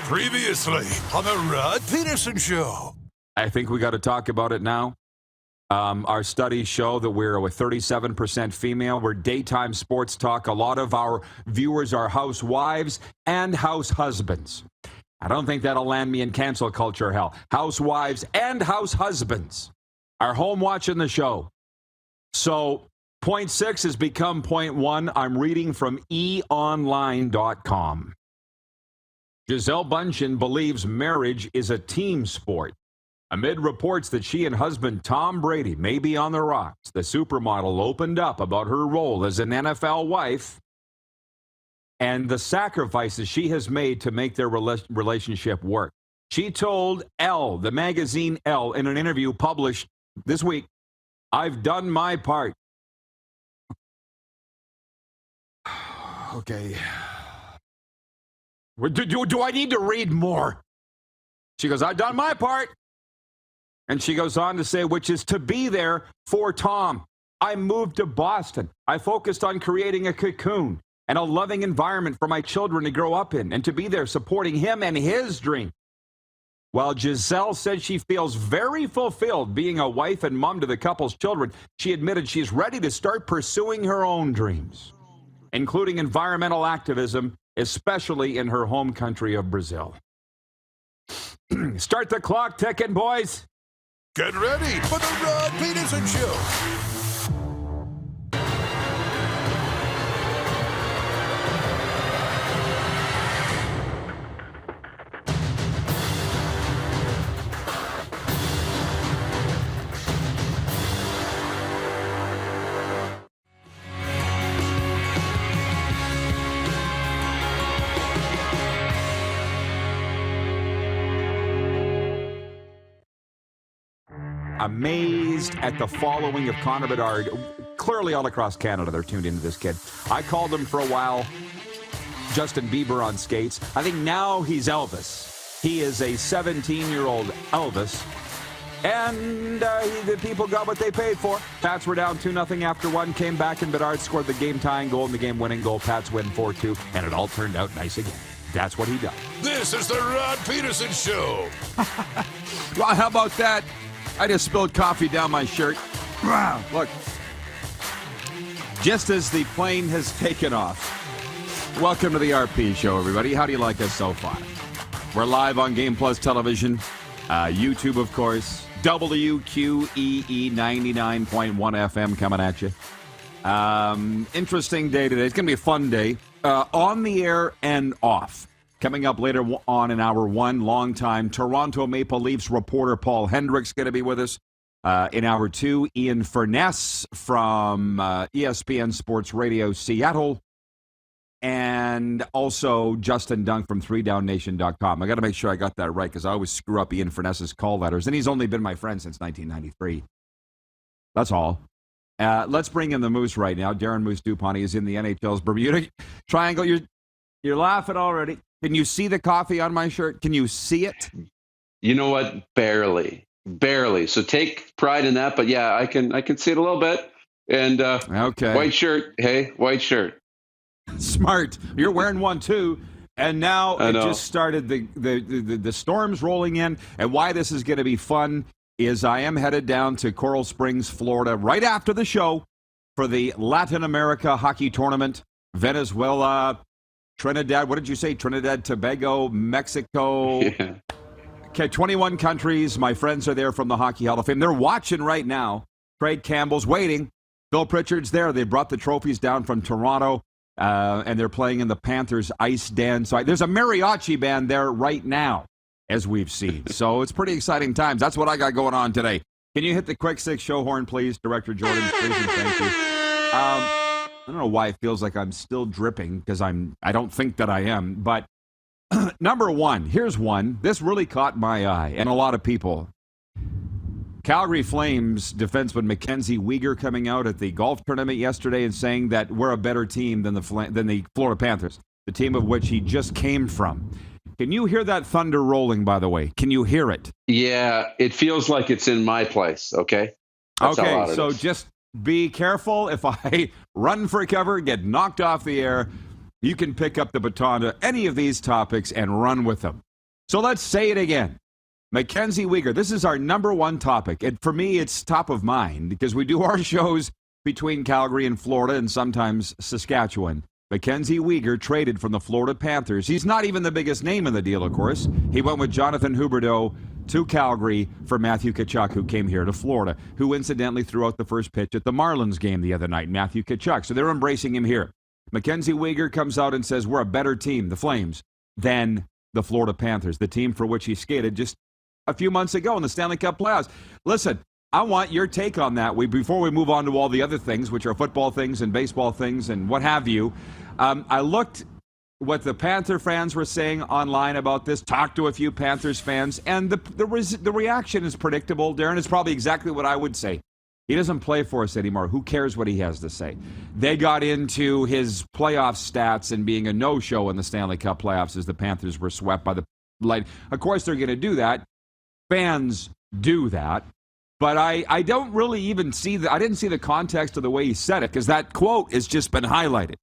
Previously on the Rod Pedersen Show. I think we got to talk about it now. Our studies show that we're with 37% female. We're daytime sports talk. A lot of our viewers are housewives and house husbands. I don't think that'll land me in cancel culture hell. Housewives and house husbands are home watching the show. So point 6 has become point 1. I'm reading from eonline.com. Gisele Bündchen believes marriage is a team sport. Amid reports that she and husband Tom Brady may be on the rocks, the supermodel opened up about her role as an NFL wife and the sacrifices she has made to make their relationship work. She told Elle, the magazine Elle, in an interview published this week, "I've done my part." Okay. Do I need to read more? She goes, "I've done my part." And she goes on to say, which is to be there for Tom. I moved to Boston. I focused on creating a cocoon and a loving environment for my children to grow up in and to be there supporting him and his dream. While Gisele said she feels very fulfilled being a wife and mom to the couple's children, she admitted she's ready to start pursuing her own dreams, including environmental activism, especially in her home country of Brazil. Start the clock ticking, boys. Get ready for the Rod Pedersen Show. Amazed at the following of Connor Bedard. Clearly all across Canada, they're tuned into this kid. I called him for a while Justin Bieber on skates. I think now he's Elvis. He is a 17-year-old Elvis. And the people got what they paid for. Pats were down 2-0 after one, came back, and Bedard scored the game-tying goal and the game-winning goal. Pats win 4-2, and it all turned out nice again. That's what he does. This is the Rod Pedersen Show. Well, how about that? I just spilled coffee down my shirt. Wow, look. Just as the plane has taken off. Welcome to the RP Show, everybody. How do you like us so far? We're live on Game Plus Television, YouTube, of course, WQEE 99.1 FM coming at you. Interesting day today. It's going to be a fun day. On the air and off. Coming up later on in hour one, longtime Toronto Maple Leafs reporter Paul Hendrick's going to be with us. In hour two, Ian Furness from ESPN Sports Radio Seattle. And also Justin Dunk from 3downnation.com. I got to make sure I got that right because I always screw up Ian Furness's call letters. And he's only been my friend since 1993. That's all. Let's bring in the Moose right now. Darren Moose Dupont is in the NHL's Bermuda Triangle. You're laughing already. Can you see the coffee on my shirt? Can you see it? You know what? Barely. So take pride in that. But yeah, I can see it a little bit. And okay. White shirt. Hey, white shirt. Smart. You're wearing one too. And now it just started. The storms rolling in. And why this is going to be fun is I am headed down to Coral Springs, Florida, right after the show for the Latin America hockey tournament. Venezuela, Trinidad, what did you say? Trinidad, Tobago, Mexico. Yeah. Okay, 21 countries. My friends are there from the Hockey Hall of Fame. They're watching right now. Craig Campbell's waiting. Bill Pritchard's there. They brought the trophies down from Toronto, and they're playing in the Panthers Ice Dance. So there's a mariachi band there right now, as we've seen. So it's pretty exciting times. That's what I got going on today. Can you hit the quick six show horn, please, Director Jordan? Please and thank you. I don't know why it feels like I'm still dripping because I don't think that I am. But number one, here's one. This really caught my eye and a lot of people. Calgary Flames defenseman Mackenzie Weegar coming out at the golf tournament yesterday and saying that we're a better team than the Florida Panthers, the team of which he just came from. Can you hear that thunder rolling, by the way? Can you hear it? Yeah, it feels like it's in my place, okay? That's okay, so just be careful. If I run for cover, get knocked off the air, you can pick up the baton to any of these topics and run with them. So let's say it again. Mackenzie Weegar, this is our number one topic. And for me, it's top of mind because we do our shows between Calgary and Florida and sometimes Saskatchewan. Mackenzie Weegar traded from the Florida Panthers. He's not even the biggest name in the deal, of course. He went with Jonathan Huberdeau to Calgary for Matthew Tkachuk, who came here to Florida, who incidentally threw out the first pitch at the Marlins game the other night, Matthew Tkachuk. So they're embracing him here. Mackenzie Weegar comes out and says, we're a better team, the Flames, than the Florida Panthers, the team for which he skated just a few months ago in the Stanley Cup playoffs. Listen, I want your take on that before we move on to all the other things, which are football things and baseball things and what have you. I looked what the Panther fans were saying online about this, talked to a few Panthers fans, and the reaction is predictable, Darren. It's probably exactly what I would say. He doesn't play for us anymore. Who cares what he has to say? They got into his playoff stats and being a no-show in the Stanley Cup playoffs as the Panthers were swept by the Light. Of course, they're going to do that. Fans do that. But I don't really even see I didn't see the context of the way he said it because that quote has just been highlighted.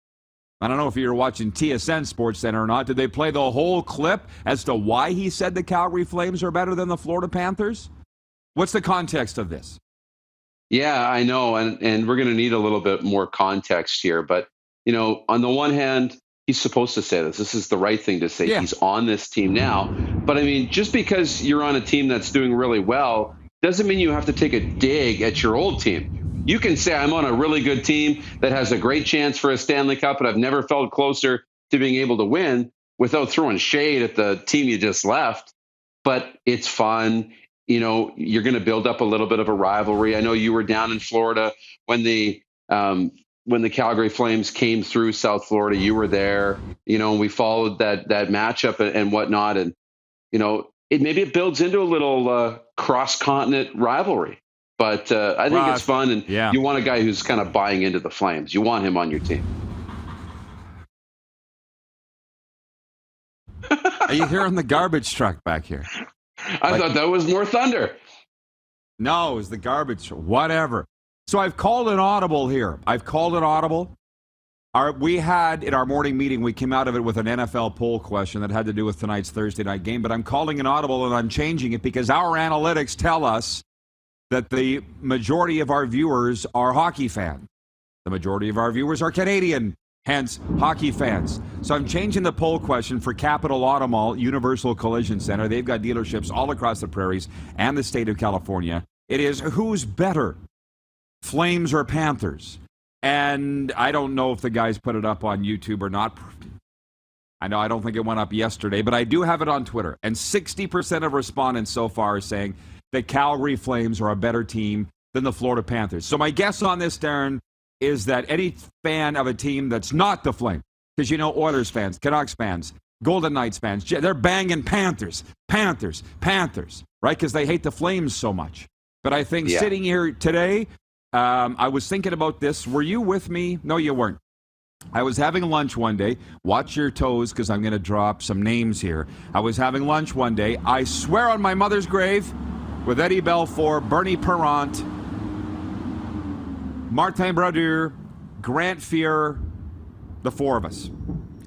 I don't know if you're watching TSN Sports Center or not. Did they play the whole clip as to why he said the Calgary Flames are better than the Florida Panthers? What's the context of this? Yeah, I know. And we're going to need a little bit more context here. But, on the one hand, he's supposed to say this. This is the right thing to say. Yeah. He's on this team now. But, I mean, just because you're on a team that's doing really well doesn't mean you have to take a dig at your old team. You can say, I'm on a really good team that has a great chance for a Stanley Cup, but I've never felt closer to being able to win without throwing shade at the team you just left. But it's fun. You're going to build up a little bit of a rivalry. I know you were down in Florida when the Calgary Flames came through South Florida. You were there, and we followed that matchup and whatnot. And, maybe it builds into a little cross-continent rivalry. But I think it's fun, and you want a guy who's kind of buying into the Flames. You want him on your team. Are you hearing the garbage truck back here? I thought that was more thunder. No, it was the garbage truck. Whatever. So I've called an audible here. We had, in our morning meeting, we came out of it with an NFL poll question that had to do with tonight's Thursday night game, but I'm calling an audible and I'm changing it because our analytics tell us that the majority of our viewers are hockey fans. The majority of our viewers are Canadian, hence hockey fans. So I'm changing the poll question for Capital Auto Mall Universal Collision Center. They've got dealerships all across the prairies and the state of California. It is who's better, Flames or Panthers? And I don't know if the guys put it up on YouTube or not. I don't think it went up yesterday, but I do have it on Twitter. And 60% of respondents so far are saying the Calgary Flames are a better team than the Florida Panthers. So my guess on this, Darren, is that any fan of a team that's not the Flames, because Oilers fans, Canucks fans, Golden Knights fans, they're banging Panthers, right? Because they hate the Flames so much. But I think sitting here today, I was thinking about this. Were you with me? No, you weren't. I was having lunch one day. Watch your toes because I'm going to drop some names here. I was having lunch one day. I swear on my mother's grave, with Eddie Belfour, Bernie Parent, Martin Brodeur, Grant Fuhr, the four of us,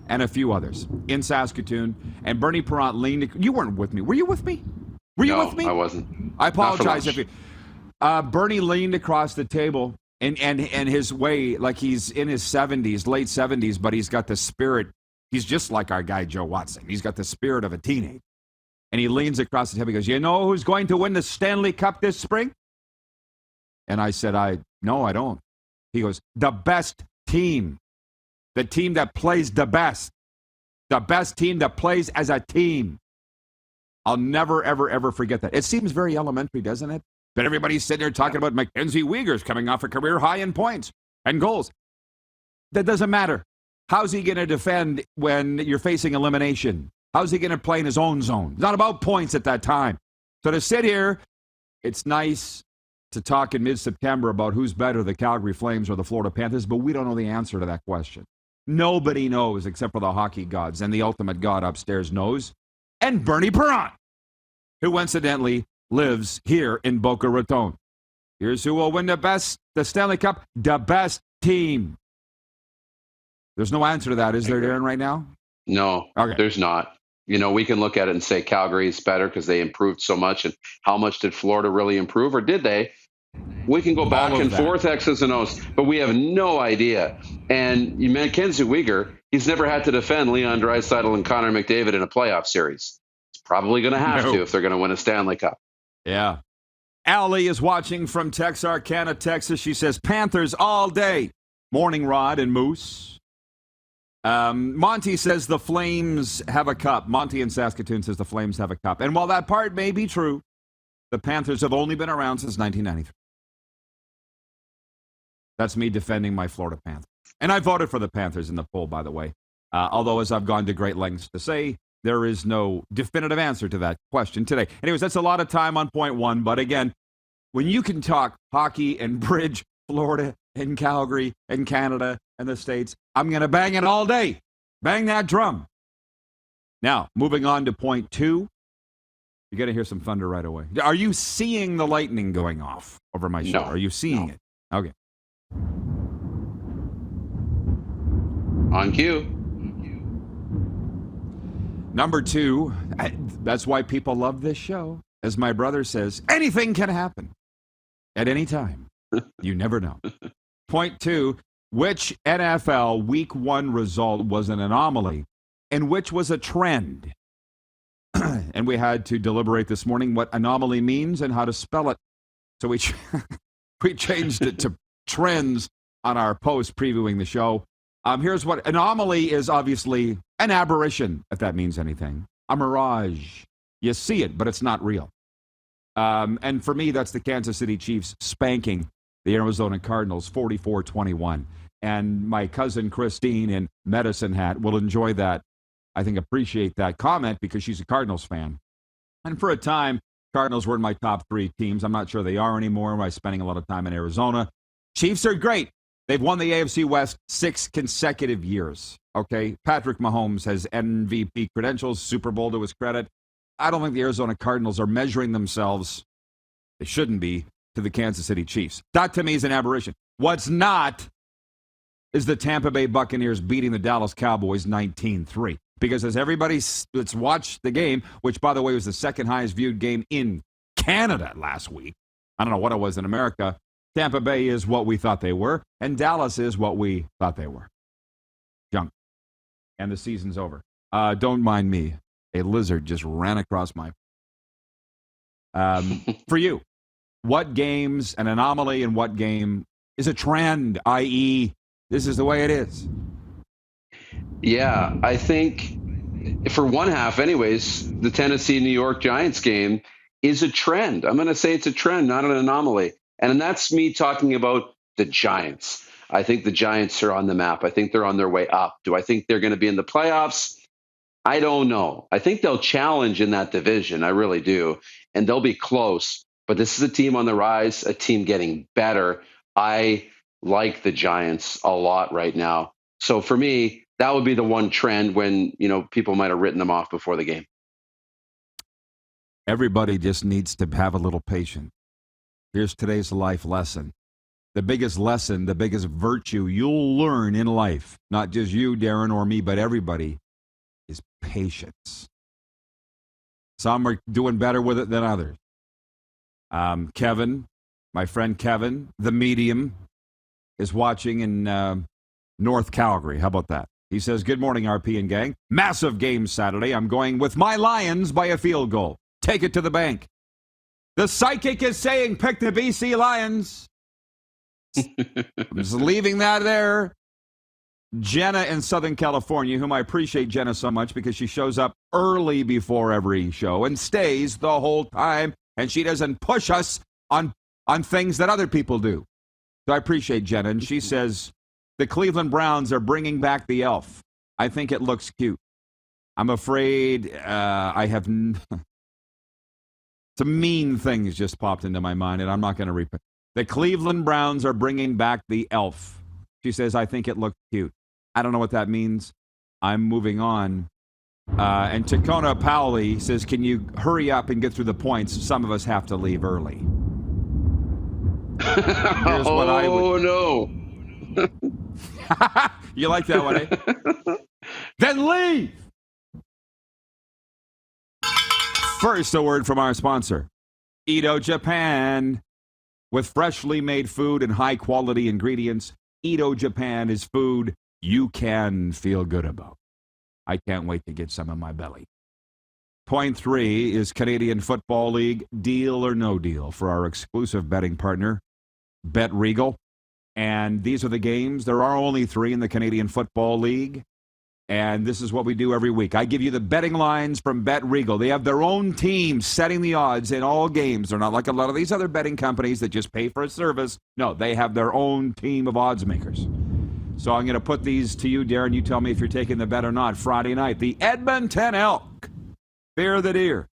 and a few others in Saskatoon. And Bernie Parent leaned. You weren't with me. Were you with me? Were you with me? No, I wasn't. I apologize if you. Bernie leaned across the table and his way, like he's in his 70s, late 70s, but he's got the spirit. He's just like our guy, Joe Watson. He's got the spirit of a teenager. And he leans across the table and goes, you know who's going to win the Stanley Cup this spring? And I said, no, I don't. He goes, the best team. The team that plays the best. The best team that plays as a team. I'll never, ever, ever forget that. It seems very elementary, doesn't it? But everybody's sitting there talking about Mackenzie Weegar's coming off a career high in points and goals. That doesn't matter. How's he going to defend when you're facing elimination? How's he going to play in his own zone? It's not about points at that time. So to sit here, it's nice to talk in mid-September about who's better, the Calgary Flames or the Florida Panthers, but we don't know the answer to that question. Nobody knows except for the hockey gods, and the ultimate god upstairs knows, and Bernie Parent, who incidentally lives here in Boca Raton. Here's who will win the Stanley Cup, the best team. There's no answer to that, is there, Darren, right now? No, there's not. We can look at it and say Calgary is better because they improved so much. And how much did Florida really improve, or did they? We can go back and forth, X's and O's, but we have no idea. And you mentioned Mackenzie Weegar, he's never had to defend Leon Draisaitl and Connor McDavid in a playoff series. He's probably going to have to if they're going to win a Stanley Cup. Yeah. Allie is watching from Texarkana, Texas. She says, Panthers all day. Morning, Rod and Moose. Monty says the Flames have a cup. Monty in Saskatoon says the Flames have a cup. And while that part may be true, the Panthers have only been around since 1993. That's me defending my Florida Panthers. And I voted for the Panthers in the poll, by the way. Although, as I've gone to great lengths to say, there is no definitive answer to that question today. Anyways, that's a lot of time on point one. But again, when you can talk hockey and bridge, Florida and Calgary and Canada and the States, I'm going to bang it all day. Bang that drum. Now, moving on to point two. You're going to hear some thunder right away. Are you seeing the lightning going off over my shoulder? No. Are you seeing it? Okay. On cue. Number two, that's why people love this show. As my brother says, anything can happen at any time. You never know. Point two, which NFL Week 1 result was an anomaly and which was a trend? And we had to deliberate this morning what anomaly means and how to spell it. So we changed it to trends on our post previewing the show. Here's what anomaly is: obviously an aberration, if that means anything. A mirage. You see it, but it's not real. And for me, that's the Kansas City Chiefs spanking the Arizona Cardinals 44-21. And my cousin Christine in Medicine Hat will enjoy that. I think appreciate that comment because she's a Cardinals fan. And for a time, Cardinals were in my top 3 teams. I'm not sure they are anymore by spending a lot of time in Arizona. Chiefs are great. They've won the AFC West 6 consecutive years. Okay, Patrick Mahomes has MVP credentials, Super Bowl to his credit. I don't think the Arizona Cardinals are measuring themselves, they shouldn't be, to the Kansas City Chiefs. That to me is an aberration. What's not is the Tampa Bay Buccaneers beating the Dallas Cowboys 19-3. Because as everybody that's watched the game, which by the way was the second highest viewed game in Canada last week, I don't know what it was in America, Tampa Bay is what we thought they were, and Dallas is what we thought they were. Junk. And the season's over. Don't mind me. A lizard just ran across my... For you, what game's an anomaly and what game is a trend, i.e., this is the way it is? Yeah, I think for one half anyways, the Tennessee-New York Giants game is a trend. I'm going to say it's a trend, not an anomaly. And that's me talking about the Giants. I think the Giants are on the map. I think they're on their way up. Do I think they're going to be in the playoffs? I don't know. I think they'll challenge in that division. I really do. And they'll be close. But this is a team on the rise, a team getting better. I like the Giants a lot right now. So for me, that would be the one trend when, people might have written them off before the game. Everybody just needs to have a little patience. Here's today's life lesson. The biggest lesson, the biggest virtue you'll learn in life, not just you, Darren, or me, but everybody, is patience. Some are doing better with it than others. Kevin, my friend Kevin, the medium, is watching in North Calgary. How about that? He says, good morning, RP and gang. Massive game Saturday. I'm going with my Lions by a field goal. Take it to the bank. The psychic is saying pick the BC Lions. I'm just leaving that there. Jenna in Southern California, whom I appreciate Jenna so much because she shows up early before every show and stays the whole time, and she doesn't push us on things that other people do. So I appreciate Jenna. And she says, the Cleveland Browns are bringing back the elf. I think it looks cute. I'm afraid I have... Some mean things just popped into my mind, and I'm not going to repeat. The Cleveland Browns are bringing back the elf. She says, I think it looked cute. I don't know what that means. I'm moving on. And Takona Powley says, can you hurry up and get through the points? Some of us have to leave early. Here's what I would... no. You like that one, eh? Then leave! First, a word from our sponsor, Edo Japan. With freshly made food and high-quality ingredients, Edo Japan is food you can feel good about. I can't wait to get some in my belly. Point 3 is Canadian Football League Deal or No Deal for our exclusive betting partner, Bet Regal. And these are the games. There are only 3 in the Canadian Football League. And this is what we do every week. I give you the betting lines from Bet Regal. They have their own team setting the odds in all games. They're not like a lot of these other betting companies that just pay for a service. No, they have their own team of odds makers. So I'm going to put these to you, Darren. You tell me if you're taking the bet or not. Friday night, the Edmonton Elk, Fear the Deer,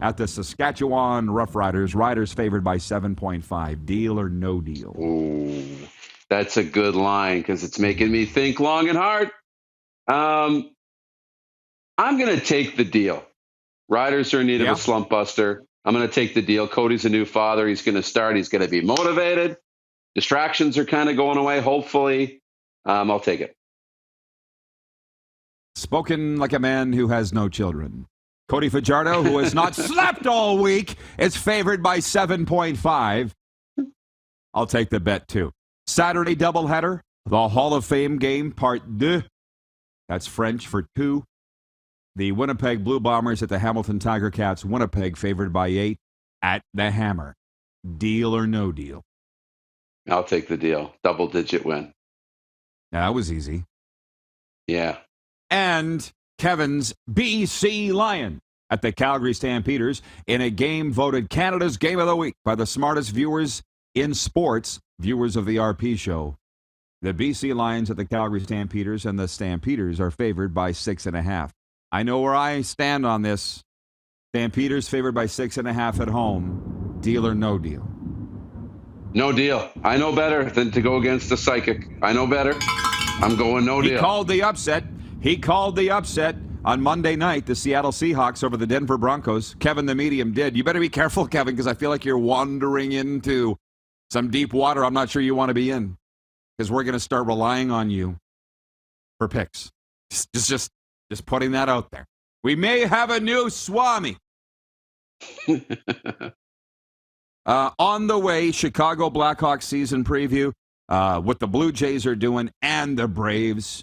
at the Saskatchewan Roughriders. Riders favored by 7.5. Deal or no deal? Ooh, that's a good line because it's making me think long and hard. I'm going to take the deal. Riders are in need of a slump buster. I'm going to take the deal. Cody's a new father. He's going to start. He's going to be motivated. Distractions are kind of going away, hopefully. I'll take it. Spoken like a man who has no children. Cody Fajardo, who has not slept all week, is favored by 7.5. I'll take the bet, too. Saturday doubleheader, the Hall of Fame game, part 2. That's French for 2. The Winnipeg Blue Bombers at the Hamilton Tiger Cats. Winnipeg favored by 8 at the Hammer. Deal or no deal? I'll take the deal. Double-digit win. Now, that was easy. Yeah. And Kevin's BC Lion at the Calgary Stampeders in a game voted Canada's Game of the Week by the smartest viewers in sports, viewers of the RP show. The BC Lions at the Calgary Stampeders, and the Stampeders are favored by 6.5. I know where I stand on this. Stampeders favored by 6.5 at home. Deal or no deal? No deal. I know better than to go against the psychic. I know better. I'm going no deal. He called the upset on Monday night, the Seattle Seahawks over the Denver Broncos. Kevin the Medium did. You better be careful, Kevin, because I feel like you're wandering into some deep water I'm not sure you want to be in. Because we're going to start relying on you for picks. Just putting that out there. We may have a new Swami. On the way, Chicago Blackhawks season preview, what the Blue Jays are doing, and the Braves.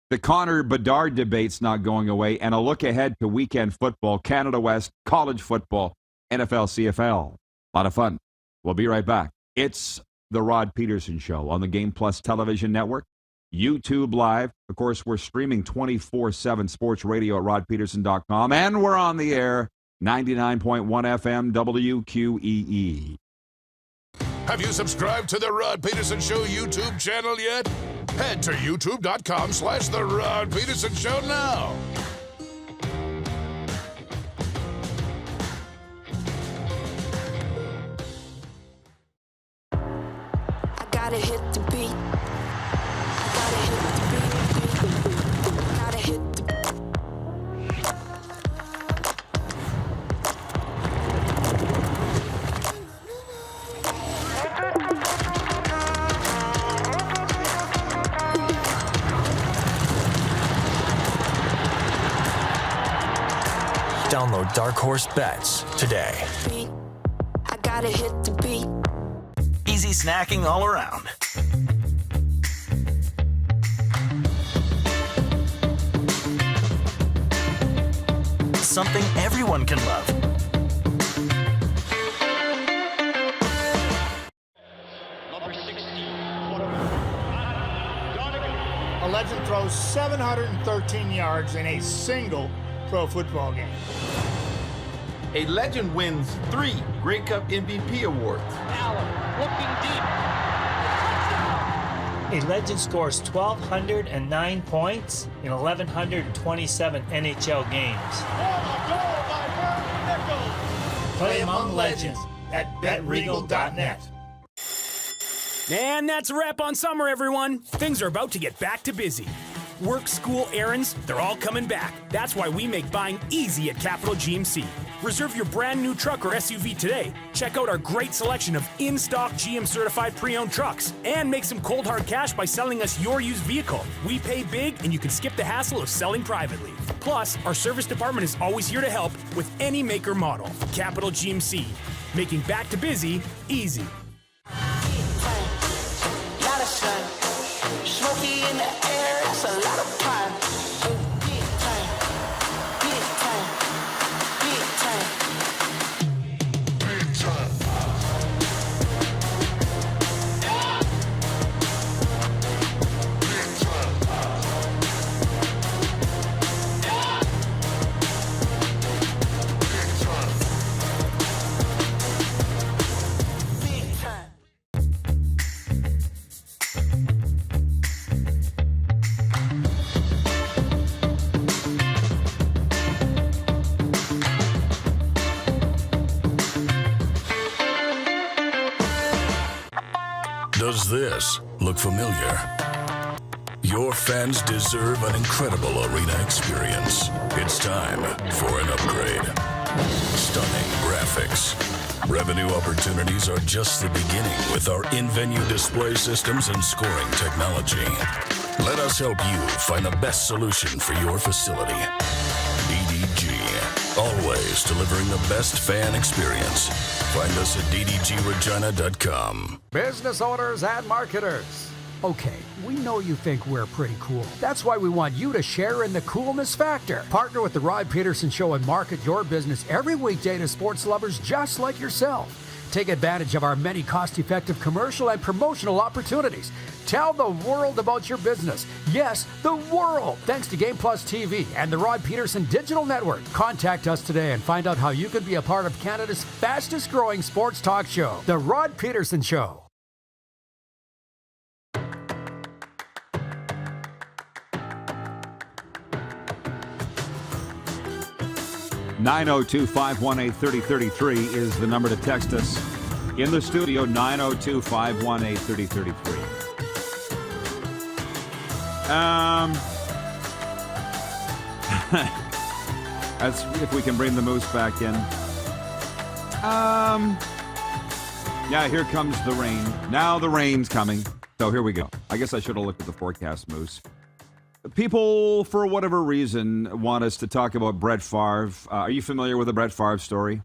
The Connor Bedard debate's not going away, and a look ahead to weekend football, Canada West, college football, NFL, CFL. A lot of fun. We'll be right back. It's The Rod Pedersen Show on the Game Plus Television Network, YouTube Live. Of course, we're streaming 24/7 sports radio at rodpedersen.com, and we're on the air, 99.1 FM WQEE. Have you subscribed to the Rod Pedersen Show YouTube channel yet? Head to youtube.com/The Rod Pedersen Show now. I gotta hit the beat. I gotta hit the beat. Gotta hit the Download Dark Horse Bets today. beat. I gotta hit the beat. Easy snacking all around. Something everyone can love. Number 16, a legend throws 713 yards in a single pro football game. A legend wins 3 Grey Cup MVP awards. Allen looking deep. A legend scores 1,209 points in 1,127 NHL games. Play among legends at betregal.net. And that's a wrap on summer, everyone. Things are about to get back to busy. Work, school, errands, they're all coming back. That's why we make buying easy at Capital GMC. Reserve your brand new truck or SUV today. Check out our great selection of in-stock GM certified pre-owned trucks and make some cold hard cash by selling us your used vehicle. We pay big and you can skip the hassle of selling privately. Plus, our service department is always here to help with any make or model. Capital GMC, making back to busy easy. Lot of sun, smoky in the air, it's a lot of pine. Big time, big time, big time, big time. Big time. 'Does this look familiar? Your fans deserve an incredible arena experience. It's time for an upgrade. Stunning graphics. Revenue opportunities are just the beginning with our in-venue display systems and scoring technology. Let us help you find the best solution for your facility. DDG, always delivering the best fan experience. Find us at ddgregina.com. Business owners and marketers. Okay, we know you think we're pretty cool. That's why we want you to share in the coolness factor. Partner with the Rod Pedersen Show and market your business every weekday to sports lovers just like yourself. Take advantage of our many cost-effective commercial and promotional opportunities. Tell the world about your business. Yes, the world. Thanks to Game Plus TV and the Rod Pedersen Digital Network. Contact us today and find out how you can be a part of Canada's fastest-growing sports talk show, The Rod Pedersen Show. (902-518-3033) is the number to text us. In the studio, 902-518-3033. That's if we can bring the moose back in. Yeah, here comes the rain. Now the rain's coming. So here we go. I guess I should have looked at the forecast, Moose. People, for whatever reason, want us to talk about Brett Favre. Are you familiar with the Brett Favre story?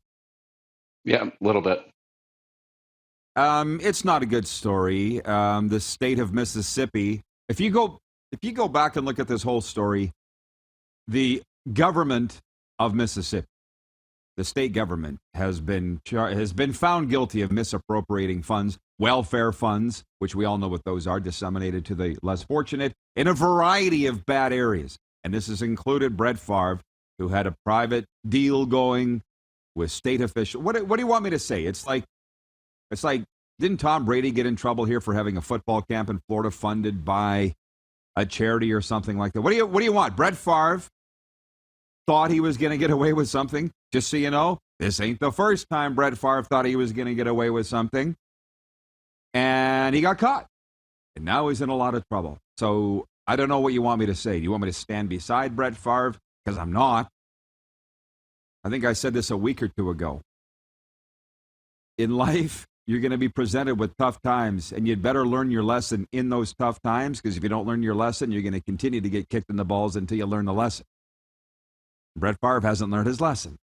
Yeah, a little bit. It's not a good story. The state of Mississippi. If you go back and look at this whole story, the government of Mississippi, the state government, has been found guilty of misappropriating funds, welfare funds, which we all know what those are, disseminated to the less fortunate in a variety of bad areas. And this has included Brett Favre, who had a private deal going with state officials. What do you want me to say? It's like, didn't Tom Brady get in trouble here for having a football camp in Florida funded by a charity or something like that? What do you want? Brett Favre thought he was going to get away with something. Just so you know, this ain't the first time Brett Favre thought he was going to get away with something. And he got caught. And now he's in a lot of trouble. So I don't know what you want me to say. Do you want me to stand beside Brett Favre? Because I'm not. I think I said this a week or two ago. In life, you're going to be presented with tough times, and you'd better learn your lesson in those tough times, because if you don't learn your lesson, you're going to continue to get kicked in the balls until you learn the lesson. Brett Favre hasn't learned his lesson.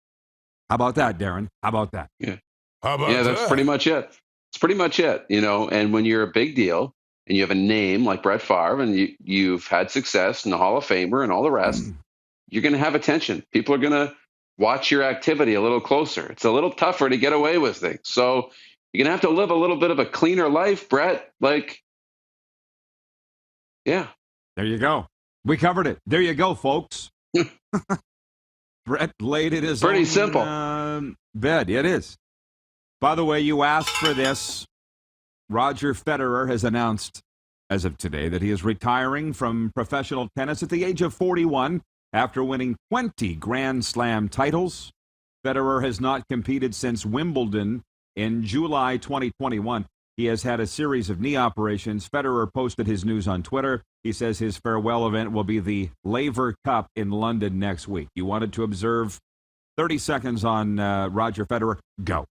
How about that, Darren? How about that? Yeah. How about That's pretty much it. It's pretty much it, and when you're a big deal and you have a name like Brett Favre and you've had success in the Hall of Famer and all the rest, you're going to have attention. People are going to watch your activity a little closer. It's a little tougher to get away with things. So you're going to have to live a little bit of a cleaner life, Brett. Yeah. There you go. We covered it. There you go, folks. Brett laid it his pretty own, simple bed. It is. By the way, you asked for this. Roger Federer has announced as of today that he is retiring from professional tennis at the age of 41 after winning 20 Grand Slam titles. Federer has not competed since Wimbledon in July 2021. He has had a series of knee operations. Federer posted his news on Twitter. He says his farewell event will be the Laver Cup in London next week. You wanted to observe 30 seconds on Roger Federer. Go.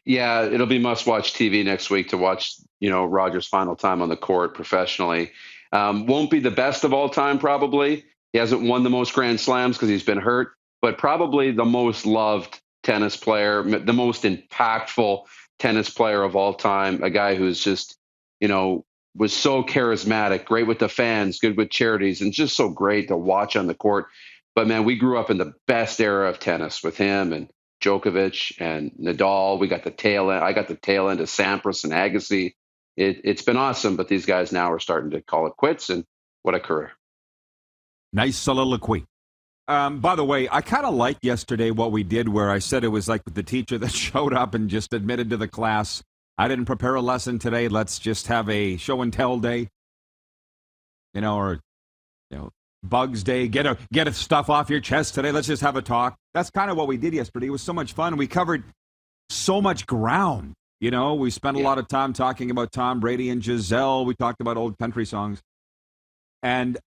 Yeah, it'll be must-watch TV next week to watch, Roger's final time on the court professionally. Won't be the best of all time, probably. He hasn't won the most Grand Slams because he's been hurt, but probably the most loved tennis player, the most impactful tennis player of all time, a guy who's just, was so charismatic, great with the fans, good with charities, and just so great to watch on the court. But, man, we grew up in the best era of tennis with him and Djokovic and Nadal. We got the tail end. I got the tail end of Sampras and Agassi. It's been awesome, but these guys now are starting to call it quits, and what a career. Nice soliloquy. By the way, I kind of liked yesterday what we did where I said it was like the teacher that showed up and just admitted to the class, I didn't prepare a lesson today. Let's just have a show and tell day, or Bugs Day. Get stuff off your chest today. Let's just have a talk. That's kind of what we did yesterday. It was so much fun. We covered so much ground. We spent a lot of time talking about Tom Brady and Giselle. We talked about old country songs. And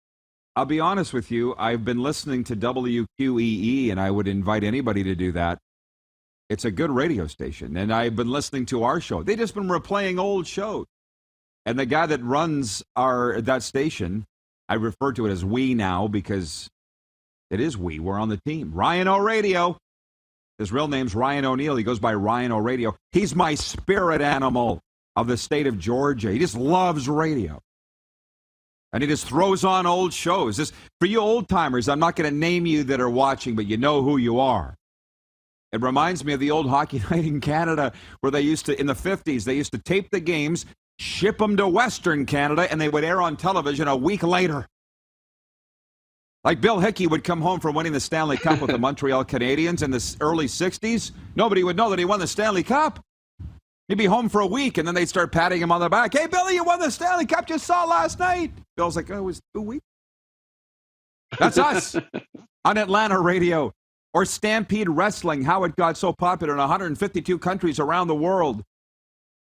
I'll be honest with you, I've been listening to WQEE, and I would invite anybody to do that. It's a good radio station, and I've been listening to our show. They've just been replaying old shows. And the guy that runs that station, I refer to it as we now because it is we. We're on the team. Ryan O'Radio. His real name's Ryan O'Neill. He goes by Ryan O'Radio. He's my spirit animal of the state of Georgia. He just loves radio. And he just throws on old shows. This, for you old-timers, I'm not going to name you that are watching, but you know who you are. It reminds me of the old hockey night in Canada where they used to, in the 50s, they used to tape the games, ship them to Western Canada, and they would air on television a week later. Like Bill Hickey would come home from winning the Stanley Cup with the Montreal Canadiens in the early 60s. Nobody would know that he won the Stanley Cup. He'd be home for a week, and then they'd start patting him on the back. Hey, Billy, you won the Stanley Cup. Just saw last night. Bill's like, oh, it was 2 weeks. That's us on Atlanta radio. Or Stampede Wrestling, how it got so popular in 152 countries around the world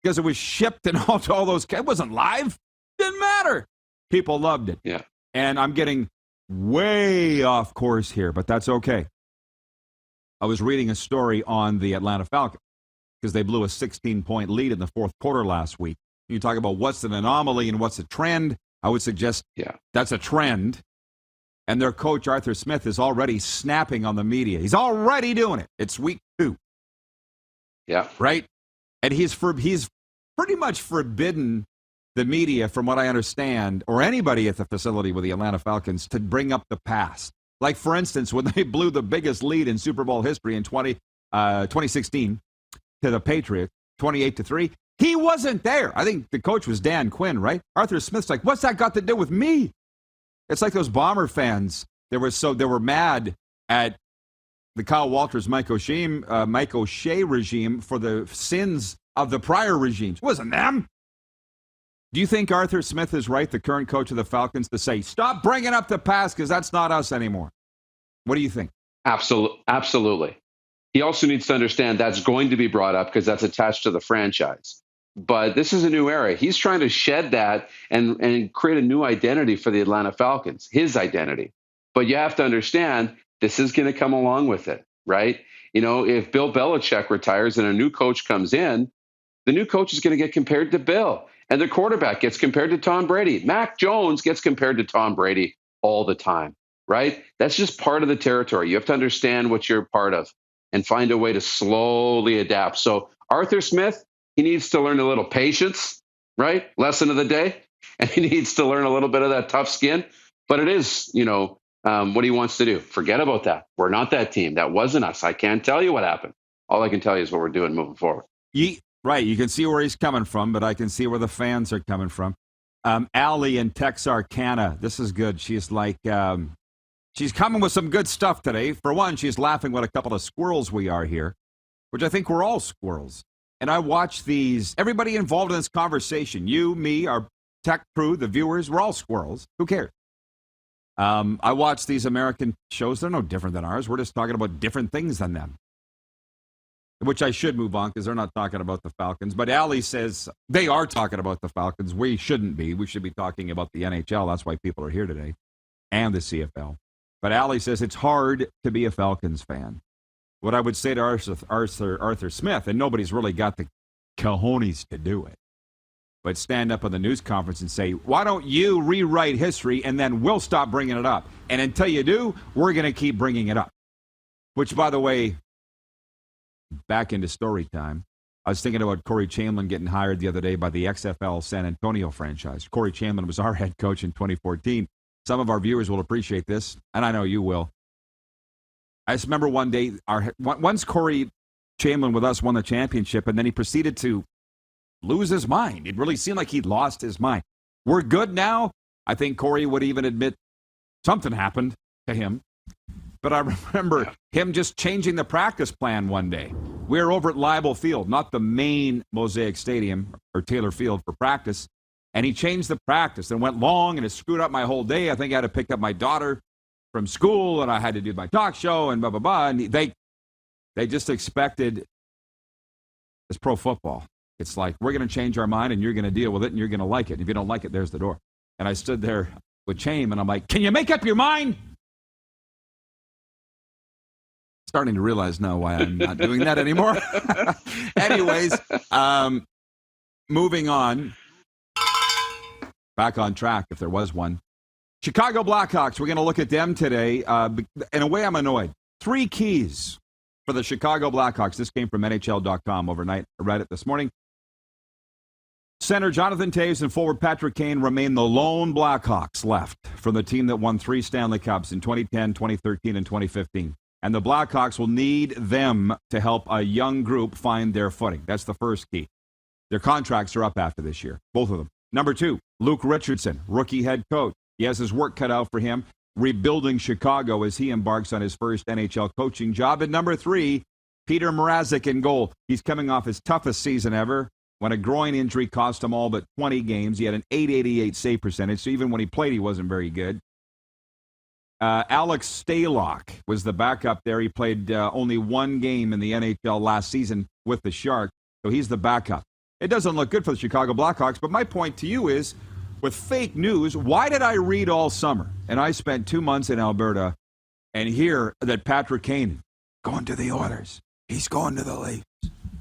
because it was shipped and all those. It wasn't live. Didn't matter. People loved it. Yeah. And I'm getting way off course here, but that's okay. I was reading a story on the Atlanta Falcons because they blew a 16-point lead in the fourth quarter last week. You talk about what's an anomaly and what's a trend. I would suggest that's a trend. And their coach, Arthur Smith, is already snapping on the media. He's already doing it. It's week 2. Yeah. Right? And he's pretty much forbidden the media, from what I understand, or anybody at the facility with the Atlanta Falcons, to bring up the past. Like, for instance, when they blew the biggest lead in Super Bowl history in 2016 to the Patriots, 28-3, he wasn't there. I think the coach was Dan Quinn, right? Arthur Smith's like, what's that got to do with me? It's like those Bomber fans. They were mad at the Kyle Walters, Mike O'Shea regime for the sins of the prior regimes. It wasn't them. Do you think Arthur Smith is right, the current coach of the Falcons, to say, stop bringing up the past because that's not us anymore? What do you think? Absolutely. He also needs to understand that's going to be brought up because that's attached to the franchise. But this is a new era. He's trying to shed that and create a new identity for the Atlanta Falcons, his identity. But you have to understand, this is going to come along with it, right? If Bill Belichick retires and a new coach comes in, the new coach is going to get compared to Bill. And the quarterback gets compared to Tom Brady. Mac Jones gets compared to Tom Brady all the time, right? That's just part of the territory. You have to understand what you're part of and find a way to slowly adapt. So Arthur Smith, he needs to learn a little patience, right? Lesson of the day. And he needs to learn a little bit of that tough skin. But it is, what he wants to do. Forget about that. We're not that team. That wasn't us. I can't tell you what happened. All I can tell you is what we're doing moving forward. Right. You can see where he's coming from, but I can see where the fans are coming from. Allie in Texarkana. This is good. She's like, she's coming with some good stuff today. For one, she's laughing what a couple of squirrels we are here, which I think we're all squirrels. And I watch everybody involved in this conversation, you, me, our tech crew, the viewers, we're all squirrels. Who cares? I watch these American shows. They're no different than ours. We're just talking about different things than them. which I should move on because they're not talking about the Falcons. But Ali says they are talking about the Falcons. We shouldn't be. We should be talking about the NHL. That's why people are here today, and the CFL. But Ali says it's hard to be a Falcons fan. What I would say to Arthur Smith, and nobody's really got the cojones to do it, but stand up on the news conference and say, why don't you rewrite history and then we'll stop bringing it up. And until you do, we're going to keep bringing it up. Which, by the way, back into story time, I was thinking about Corey Chamberlain getting hired the other day by the XFL San Antonio franchise. Corey Chamberlain was our head coach in 2014. Some of our viewers will appreciate this, and I know you will. I just remember one day, once Corey Chamberlain with us won the championship, and then he proceeded to lose his mind. It really seemed like he'd lost his mind. We're good now. I think Corey would even admit something happened to him. But I remember him just changing the practice plan one day. We were over at Leibel Field, not the main Mosaic Stadium or Taylor Field for practice. And he changed the practice and went long, and it screwed up my whole day. I think I had to pick up my daughter from school, and I had to do my talk show and blah, blah, blah. And they just expected it's pro football. It's like, we're going to change our mind, and you're going to deal with it, and you're going to like it. If you don't like it, there's the door. And I stood there with Chame, and I'm like, can you make up your mind? Starting to realize now why I'm not doing that anymore. Anyways, moving on. Back on track, if there was one. Chicago Blackhawks, we're going to look at them today. In a way, I'm annoyed. 3 keys for the Chicago Blackhawks. This came from NHL.com overnight. I read it this morning. Center Jonathan Toews and forward Patrick Kane remain the lone Blackhawks left from the team that won 3 Stanley Cups in 2010, 2013, and 2015. And the Blackhawks will need them to help a young group find their footing. That's the first key. Their contracts are up after this year, both of them. Number 2, Luke Richardson, rookie head coach. He has his work cut out for him, rebuilding Chicago as he embarks on his first NHL coaching job. And number 3, Peter Mrazek in goal. He's coming off his toughest season ever when a groin injury cost him all but 20 games. He had an .888 save percentage, so even when he played, he wasn't very good. Alex Stalock was the backup there. He played only 1 game in the NHL last season with the Sharks, so he's the backup. It doesn't look good for the Chicago Blackhawks, but my point to you is, with fake news, why did I read all summer? And I spent 2 months in Alberta and hear that Patrick Kane going to the Oilers. He's going to the Leafs.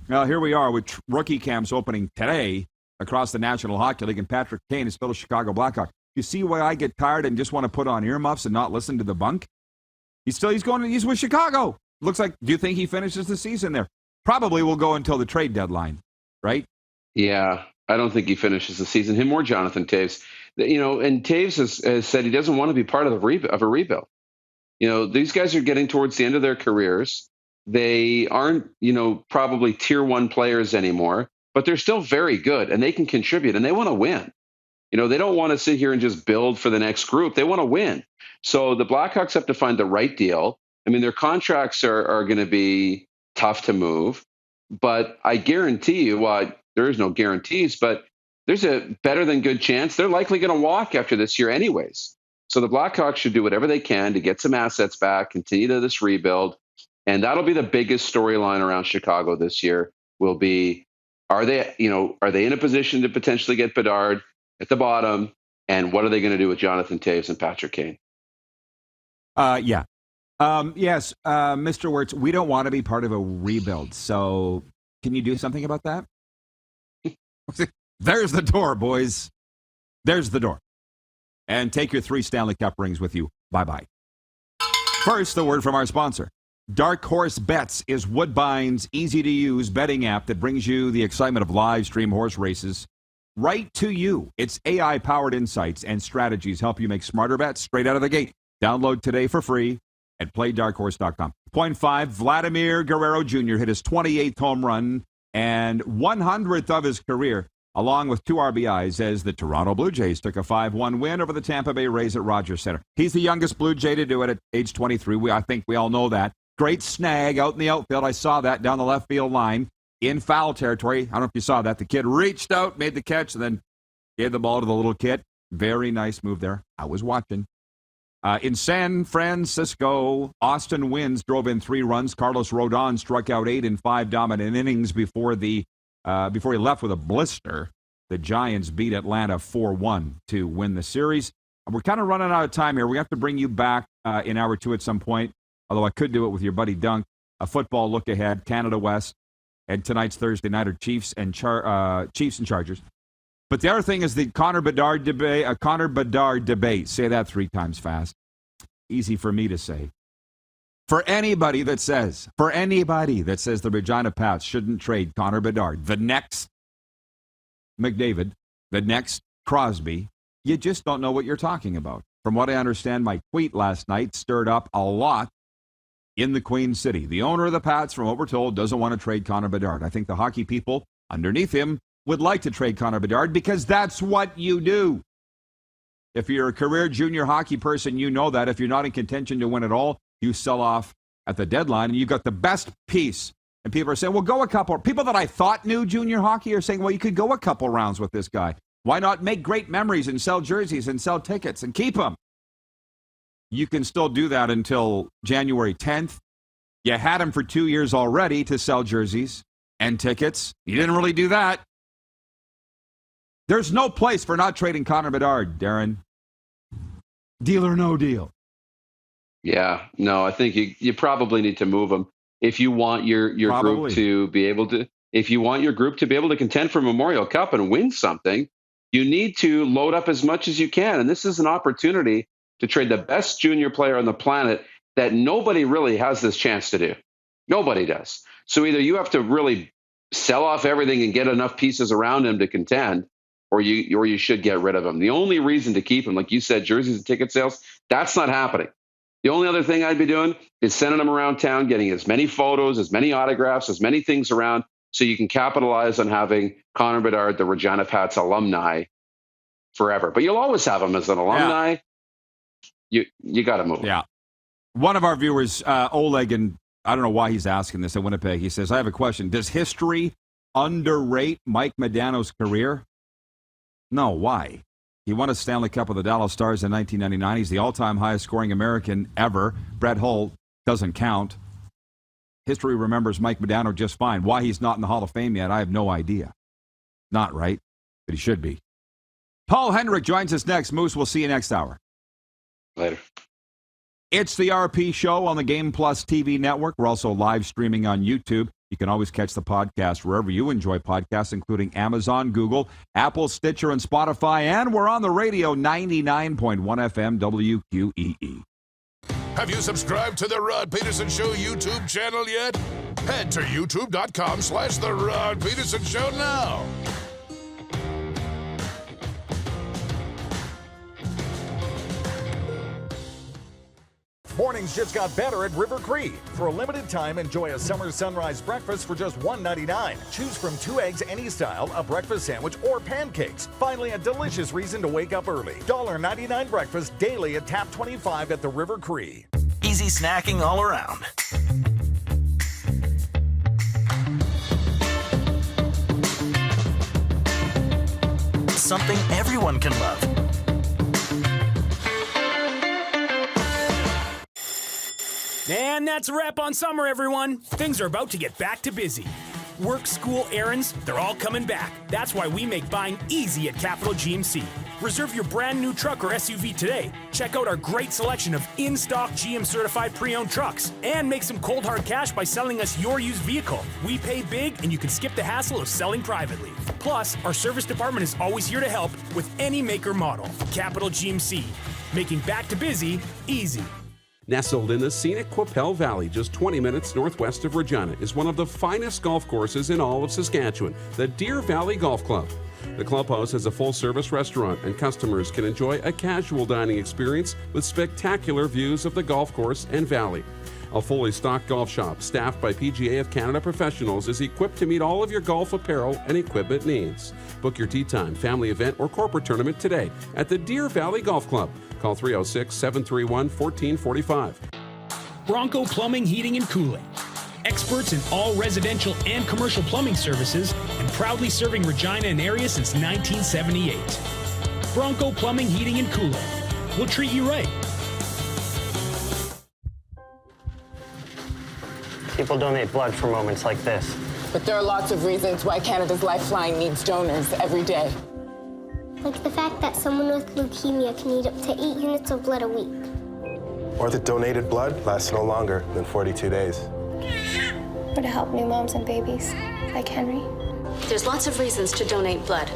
Well, here we are with rookie camps opening today across the National Hockey League, and Patrick Kane is still a Chicago Blackhawk. You see why I get tired and just want to put on earmuffs and not listen to the bunk? He's with Chicago. Looks like, do you think he finishes the season there? Probably will go until the trade deadline, right? Yeah, I don't think he finishes the season. Him or Jonathan Toews. And Toews has said he doesn't want to be part of a rebuild. These guys are getting towards the end of their careers. They aren't, probably tier 1 players anymore, but they're still very good, and they can contribute, and they want to win. They don't want to sit here and just build for the next group. They want to win. So the Blackhawks have to find the right deal. I mean, their contracts are going to be tough to move, but I guarantee you, there is no guarantees, but there's a better than good chance they're likely going to walk after this year anyways. So the Blackhawks should do whatever they can to get some assets back, continue to this rebuild, and that'll be the biggest storyline around Chicago this year. Will be, are they in a position to potentially get Bedard at the bottom, and what are they going to do with Jonathan Toews and Patrick Kane? Yes, Mr. Wirtz, we don't want to be part of a rebuild. So can you do something about that? There's the door, boys. There's the door. And take your 3 Stanley Cup rings with you. Bye-bye. First, the word from our sponsor. Dark Horse Bets is Woodbine's easy-to-use betting app that brings you the excitement of live stream horse races right to you. Its AI-powered insights and strategies help you make smarter bets straight out of the gate. Download today for free at playdarkhorse.com. Point 5, Vladimir Guerrero Jr. hit his 28th home run and 100th of his career, along with 2 RBIs, as the Toronto Blue Jays took a 5-1 win over the Tampa Bay Rays at Rogers Center. He's the youngest Blue Jay to do it at age 23. I think we all know that. Great snag out in the outfield. I saw that down the left field line in foul territory. I don't know if you saw that. The kid reached out, made the catch, and then gave the ball to the little kid. Very nice move there. I was watching. In San Francisco, Austin Wynns drove in 3 runs. Carlos Rodon struck out 8 in 5 dominant innings before he left with a blister. The Giants beat Atlanta 4-1 to win the series. We're kind of running out of time here. We have to bring you back in hour 2 at some point, although I could do it with your buddy Dunk. A football look ahead, Canada West, and tonight's Thursday night are Chiefs and Chargers. But the other thing is the Connor Bedard debate. Say that 3 times fast. Easy for me to say. For anybody that says the Regina Pats shouldn't trade Connor Bedard, the next McDavid, the next Crosby, you just don't know what you're talking about. From what I understand, my tweet last night stirred up a lot in the Queen City. The owner of the Pats, from what we're told, doesn't want to trade Connor Bedard. I think the hockey people underneath him would like to trade Connor Bedard because that's what you do. If you're a career junior hockey person, you know that. If you're not in contention to win at all, you sell off at the deadline, and you got the best piece. And people are saying, well, go a couple. People that I thought knew junior hockey are saying, well, you could go a couple rounds with this guy. Why not make great memories and sell jerseys and sell tickets and keep them? You can still do that until January 10th. You had him for 2 years already to sell jerseys and tickets. You didn't really do that. There's no place for not trading Connor Bedard, Darren. Deal or no deal? Yeah, no, I think you probably need to move him if you want your group to be able to. If you want your group to be able to contend for Memorial Cup and win something, you need to load up as much as you can. And this is an opportunity to trade the best junior player on the planet that nobody really has this chance to do. Nobody does. So either you have to really sell off everything and get enough pieces around him to contend, or you should get rid of him. The only reason to keep him, like you said, jerseys and ticket sales, that's not happening. The only other thing I'd be doing is sending him around town, getting as many photos, as many autographs, as many things around, so you can capitalize on having Connor Bedard, the Regina Pats alumni, forever. But you'll always have him as an alumni. Yeah. You got to move him. Yeah. One of our viewers, Oleg, and I don't know why he's asking this in Winnipeg, he says, I have a question. Does history underrate Mike Modano's career? No, why? He won a Stanley Cup with the Dallas Stars in 1999. He's the all-time highest-scoring American ever. Brett Hull doesn't count. History remembers Mike Modano just fine. Why he's not in the Hall of Fame yet, I have no idea. Not right, but he should be. Paul Hendrick joins us next. Moose, we'll see you next hour. Later. It's the RP Show on the Game Plus TV network. We're also live streaming on YouTube. You can always catch the podcast wherever you enjoy podcasts, including Amazon, Google, Apple, Stitcher, and Spotify. And we're on the radio, 99.1 FM WQEE. Have you subscribed to the Rod Pedersen Show YouTube channel yet? Head to youtube.com/The Rod Pedersen Show now. Mornings just got better at River Cree. For a limited time, enjoy a summer sunrise breakfast for just $1.99. Choose from 2 eggs any style, a breakfast sandwich, or pancakes. Finally, a delicious reason to wake up early. $1.99 breakfast daily at Tap 25 at the River Cree. Easy snacking all around. Something everyone can love. And that's a wrap on summer, everyone. Things are about to get back to busy. Work, school, errands, they're all coming back. That's why we make buying easy at Capital GMC. Reserve your brand new truck or SUV today. Check out our great selection of in-stock GM-certified pre-owned trucks. And make some cold hard cash by selling us your used vehicle. We pay big, and you can skip the hassle of selling privately. Plus, our service department is always here to help with any make or model. Capital GMC, making back to busy easy. Nestled in the scenic Qu'Appelle Valley, just 20 minutes northwest of Regina, is one of the finest golf courses in all of Saskatchewan, the Deer Valley Golf Club. The clubhouse has a full-service restaurant, and customers can enjoy a casual dining experience with spectacular views of the golf course and valley. A fully stocked golf shop, staffed by PGA of Canada professionals, is equipped to meet all of your golf apparel and equipment needs. Book your tee time, family event, or corporate tournament today at the Deer Valley Golf Club. Call 306-731-1445. Bronco Plumbing, Heating, and Cooling. Experts in all residential and commercial plumbing services, and proudly serving Regina and area since 1978. Bronco Plumbing, Heating, and Cooling. We'll treat you right. People donate blood for moments like this. But there are lots of reasons why Canada's Lifeline needs donors every day. Like the fact that someone with leukemia can need up to 8 units of blood a week. Or that donated blood lasts no longer than 42 days. Or to help new moms and babies, like Henry. There's lots of reasons to donate blood.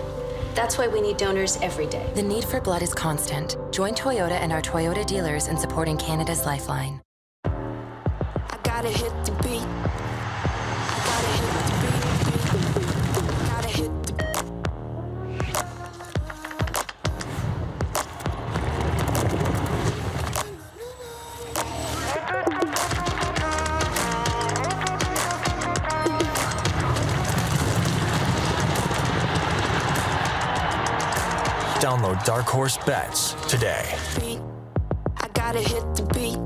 That's why we need donors every day. The need for blood is constant. Join Toyota and our Toyota dealers in supporting Canada's Lifeline. I gotta hit the beat. I gotta hit the beat. I gotta hit the Download Dark Horse Bets today. I gotta hit the beat.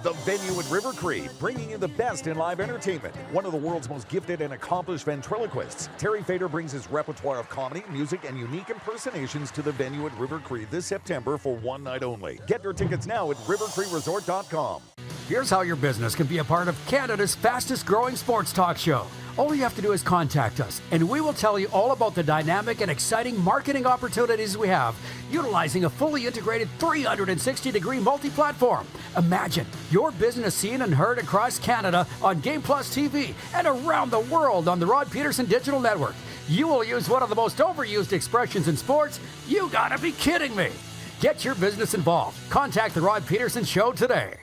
The venue at River Cree, bringing you the best in live entertainment. One of the world's most gifted and accomplished ventriloquists, Terry Fader brings his repertoire of comedy, music, and unique impersonations to the venue at River Cree this September for one night only. Get your tickets now at rivercreeresort.com. Here's how your business can be a part of Canada's fastest growing sports talk show. All you have to do is contact us, and we will tell you all about the dynamic and exciting marketing opportunities we have, utilizing a fully integrated 360-degree multi-platform. Imagine your business seen and heard across Canada on Game Plus TV and around the world on the Rod Pedersen Digital Network. You will use one of the most overused expressions in sports. You gotta be kidding me. Get your business involved. Contact the Rod Pedersen Show today.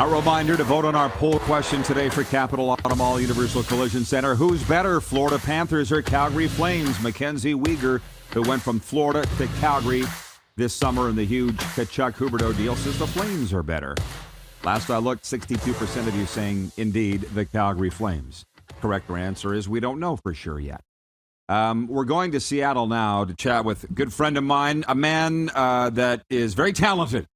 A reminder to vote on our poll question today for Capital Auto Mall Universal Collision Center. Who's better, Florida Panthers or Calgary Flames? Mackenzie Weegar, who went from Florida to Calgary this summer in the huge Kachuk-Huberdeau deal, says the Flames are better. Last I looked, 62% of you saying, indeed, the Calgary Flames. Correct answer is we don't know for sure yet. We're going to Seattle now to chat with a good friend of mine, a man that is very talented.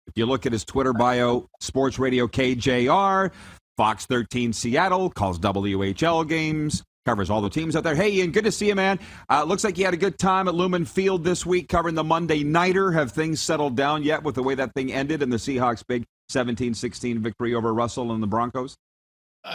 If you look at his Twitter bio, Sports Radio KJR, Fox 13 Seattle, calls WHL games, covers all the teams out there. Hey, Ian, good to see you, man. Looks like you had a good time at Lumen Field this week covering the Monday Nighter. Have things settled down yet with the way that thing ended and the Seahawks' big 17-16 victory over Russell and the Broncos?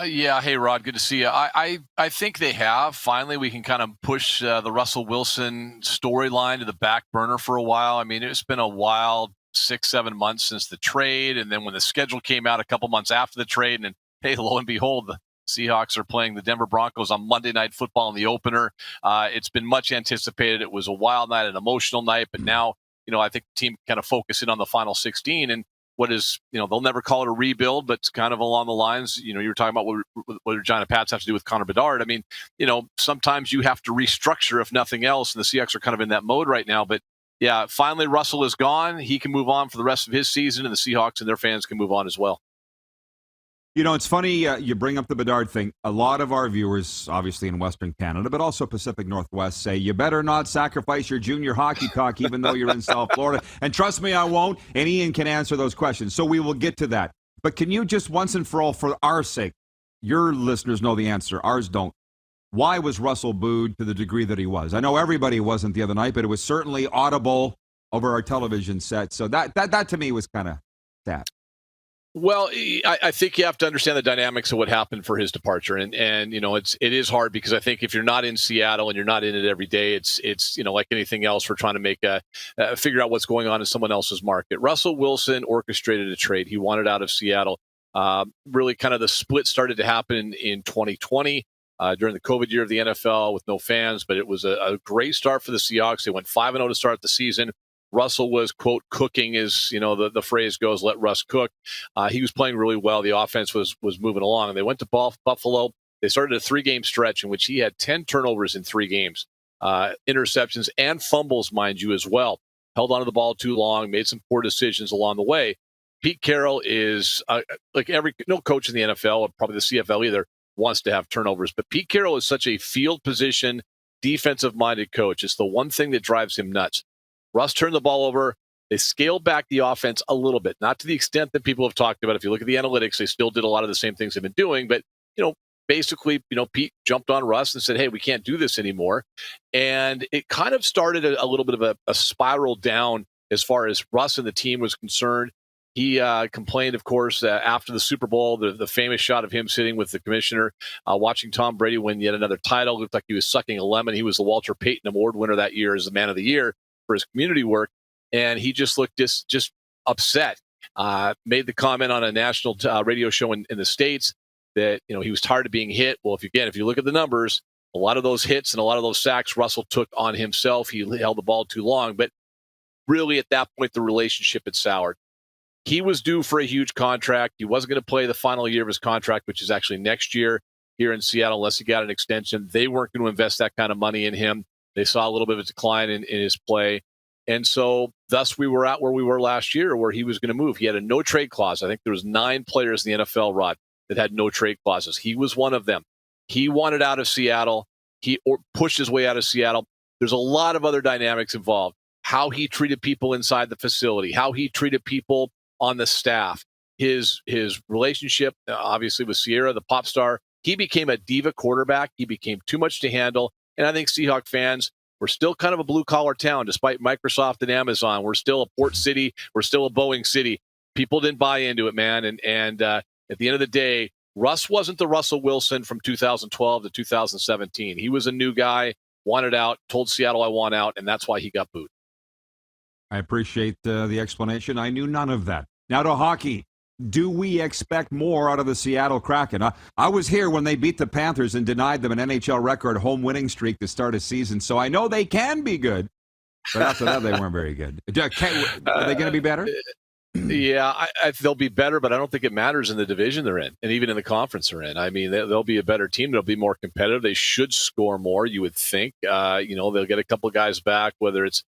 Yeah. Hey, Rod. Good to see you. I think they have. Finally, we can kind of push the Russell Wilson storyline to the back burner for a while. I mean, it's been a wild 6-7 months since the trade. And then when the schedule came out a couple months after the trade, and hey, lo and behold, the Seahawks are playing the Denver Broncos on Monday Night Football in the opener. It's been much anticipated. It was a wild night, an emotional night. But now, I think the team kind of focus in on the final 16 and what is, they'll never call it a rebuild, but it's kind of along the lines, you were talking about what Regina Pats have to do with Connor Bedard. I mean, sometimes you have to restructure if nothing else. And the Seahawks are kind of in that mode right now. But yeah, finally Russell is gone. He can move on for the rest of his season, and the Seahawks and their fans can move on as well. It's funny you bring up the Bedard thing. A lot of our viewers, obviously in Western Canada, but also Pacific Northwest, say you better not sacrifice your junior hockey cock even though you're in South Florida. And trust me, I won't. And Ian can answer those questions. So we will get to that. But can you just once and for all, for our sake, your listeners know the answer, ours don't. Why was Russell booed to the degree that he was? I know everybody wasn't the other night, but it was certainly audible over our television set. So that to me was kind of sad. Well, I think you have to understand the dynamics of what happened for his departure, and it is hard because I think if you're not in Seattle and you're not in it every day, it's like anything else, we're trying to make figure out what's going on in someone else's market. Russell Wilson orchestrated a trade. He wanted out of Seattle. Really, kind of the split started to happen in 2020 during the COVID year of the NFL with no fans, but it was a great start for the Seahawks. They went 5-0 to start the season. Russell was, quote, cooking, as the phrase goes, let Russ cook. He was playing really well. The offense was moving along. And they went to Buffalo. They started a 3-game stretch in which he had 10 turnovers in 3 games, interceptions and fumbles, mind you, as well. Held onto the ball too long, made some poor decisions along the way. Pete Carroll is, no coach in the NFL, or probably the CFL either, wants to have turnovers. But Pete Carroll is such a field position, defensive-minded coach. It's the one thing that drives him nuts. Russ turned the ball over. They scaled back the offense a little bit, not to the extent that people have talked about. If you look at the analytics, they still did a lot of the same things they've been doing, but, basically, Pete jumped on Russ and said, hey, we can't do this anymore. And it kind of started a little bit of a spiral down as far as Russ and the team was concerned. He complained, of course, after the Super Bowl, the famous shot of him sitting with the commissioner, watching Tom Brady win yet another title. It looked like he was sucking a lemon. He was the Walter Payton Award winner that year as the Man of the Year for his community work. And he just looked just upset. Made the comment on a national radio show in the States that he was tired of being hit. Well, if you look at the numbers, a lot of those hits and a lot of those sacks Russell took on himself. He held the ball too long. But really, at that point, the relationship had soured. He was due for a huge contract. He wasn't going to play the final year of his contract, which is actually next year here in Seattle, unless he got an extension. They weren't going to invest that kind of money in him. They saw a little bit of a decline in his play. And so thus we were at where we were last year, where he was going to move. He had a no-trade clause. I think there was 9 players in the NFL, Rod, that had no trade clauses. He was one of them. He wanted out of Seattle. He pushed his way out of Seattle. There's a lot of other dynamics involved. How he treated people inside the facility, how he treated people on the staff, his relationship, obviously, with Sierra, the pop star. He became a diva quarterback. He became too much to handle. And I think Seahawk fans, we're still kind of a blue-collar town, despite Microsoft and Amazon. We're still a port city. We're still a Boeing city. People didn't buy into it, man. And at the end of the day, Russ wasn't the Russell Wilson from 2012 to 2017. He was a new guy, wanted out, told Seattle, I want out, and that's why he got booed. I appreciate the explanation. I knew none of that. Now to hockey. Do we expect more out of the Seattle Kraken? I was here when they beat the Panthers and denied them an NHL record home winning streak to start a season, so I know they can be good. But after that, they weren't very good. Are they going to be better? Yeah, they'll be better, but I don't think it matters in the division they're in, and even in the conference they're in. I mean, they'll be a better team. They'll be more competitive. They should score more, you would think. They'll get a couple of guys back, whether it's,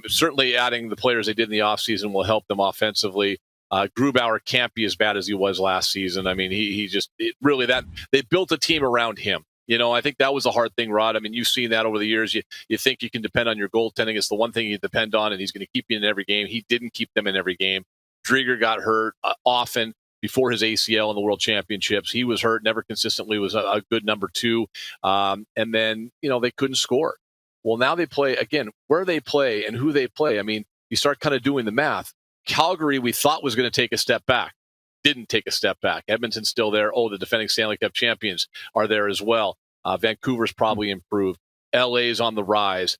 certainly adding the players they did in the offseason will help them offensively. Grubauer can't be as bad as he was last season. I mean, they built a team around him. I think that was a hard thing, Rod. I mean, you've seen that over the years. You think you can depend on your goaltending. It's the one thing you depend on, and he's going to keep you in every game. He didn't keep them in every game. Drieger got hurt often before his ACL in the World Championships. He was hurt, never consistently was a good number 2. And then, they couldn't score. Well, now they play, again, where they play and who they play. I mean, you start kind of doing the math. Calgary, we thought was going to take a step back. Didn't take a step back. Edmonton's still there. Oh, the defending Stanley Cup champions are there as well. Vancouver's probably improved. LA's on the rise.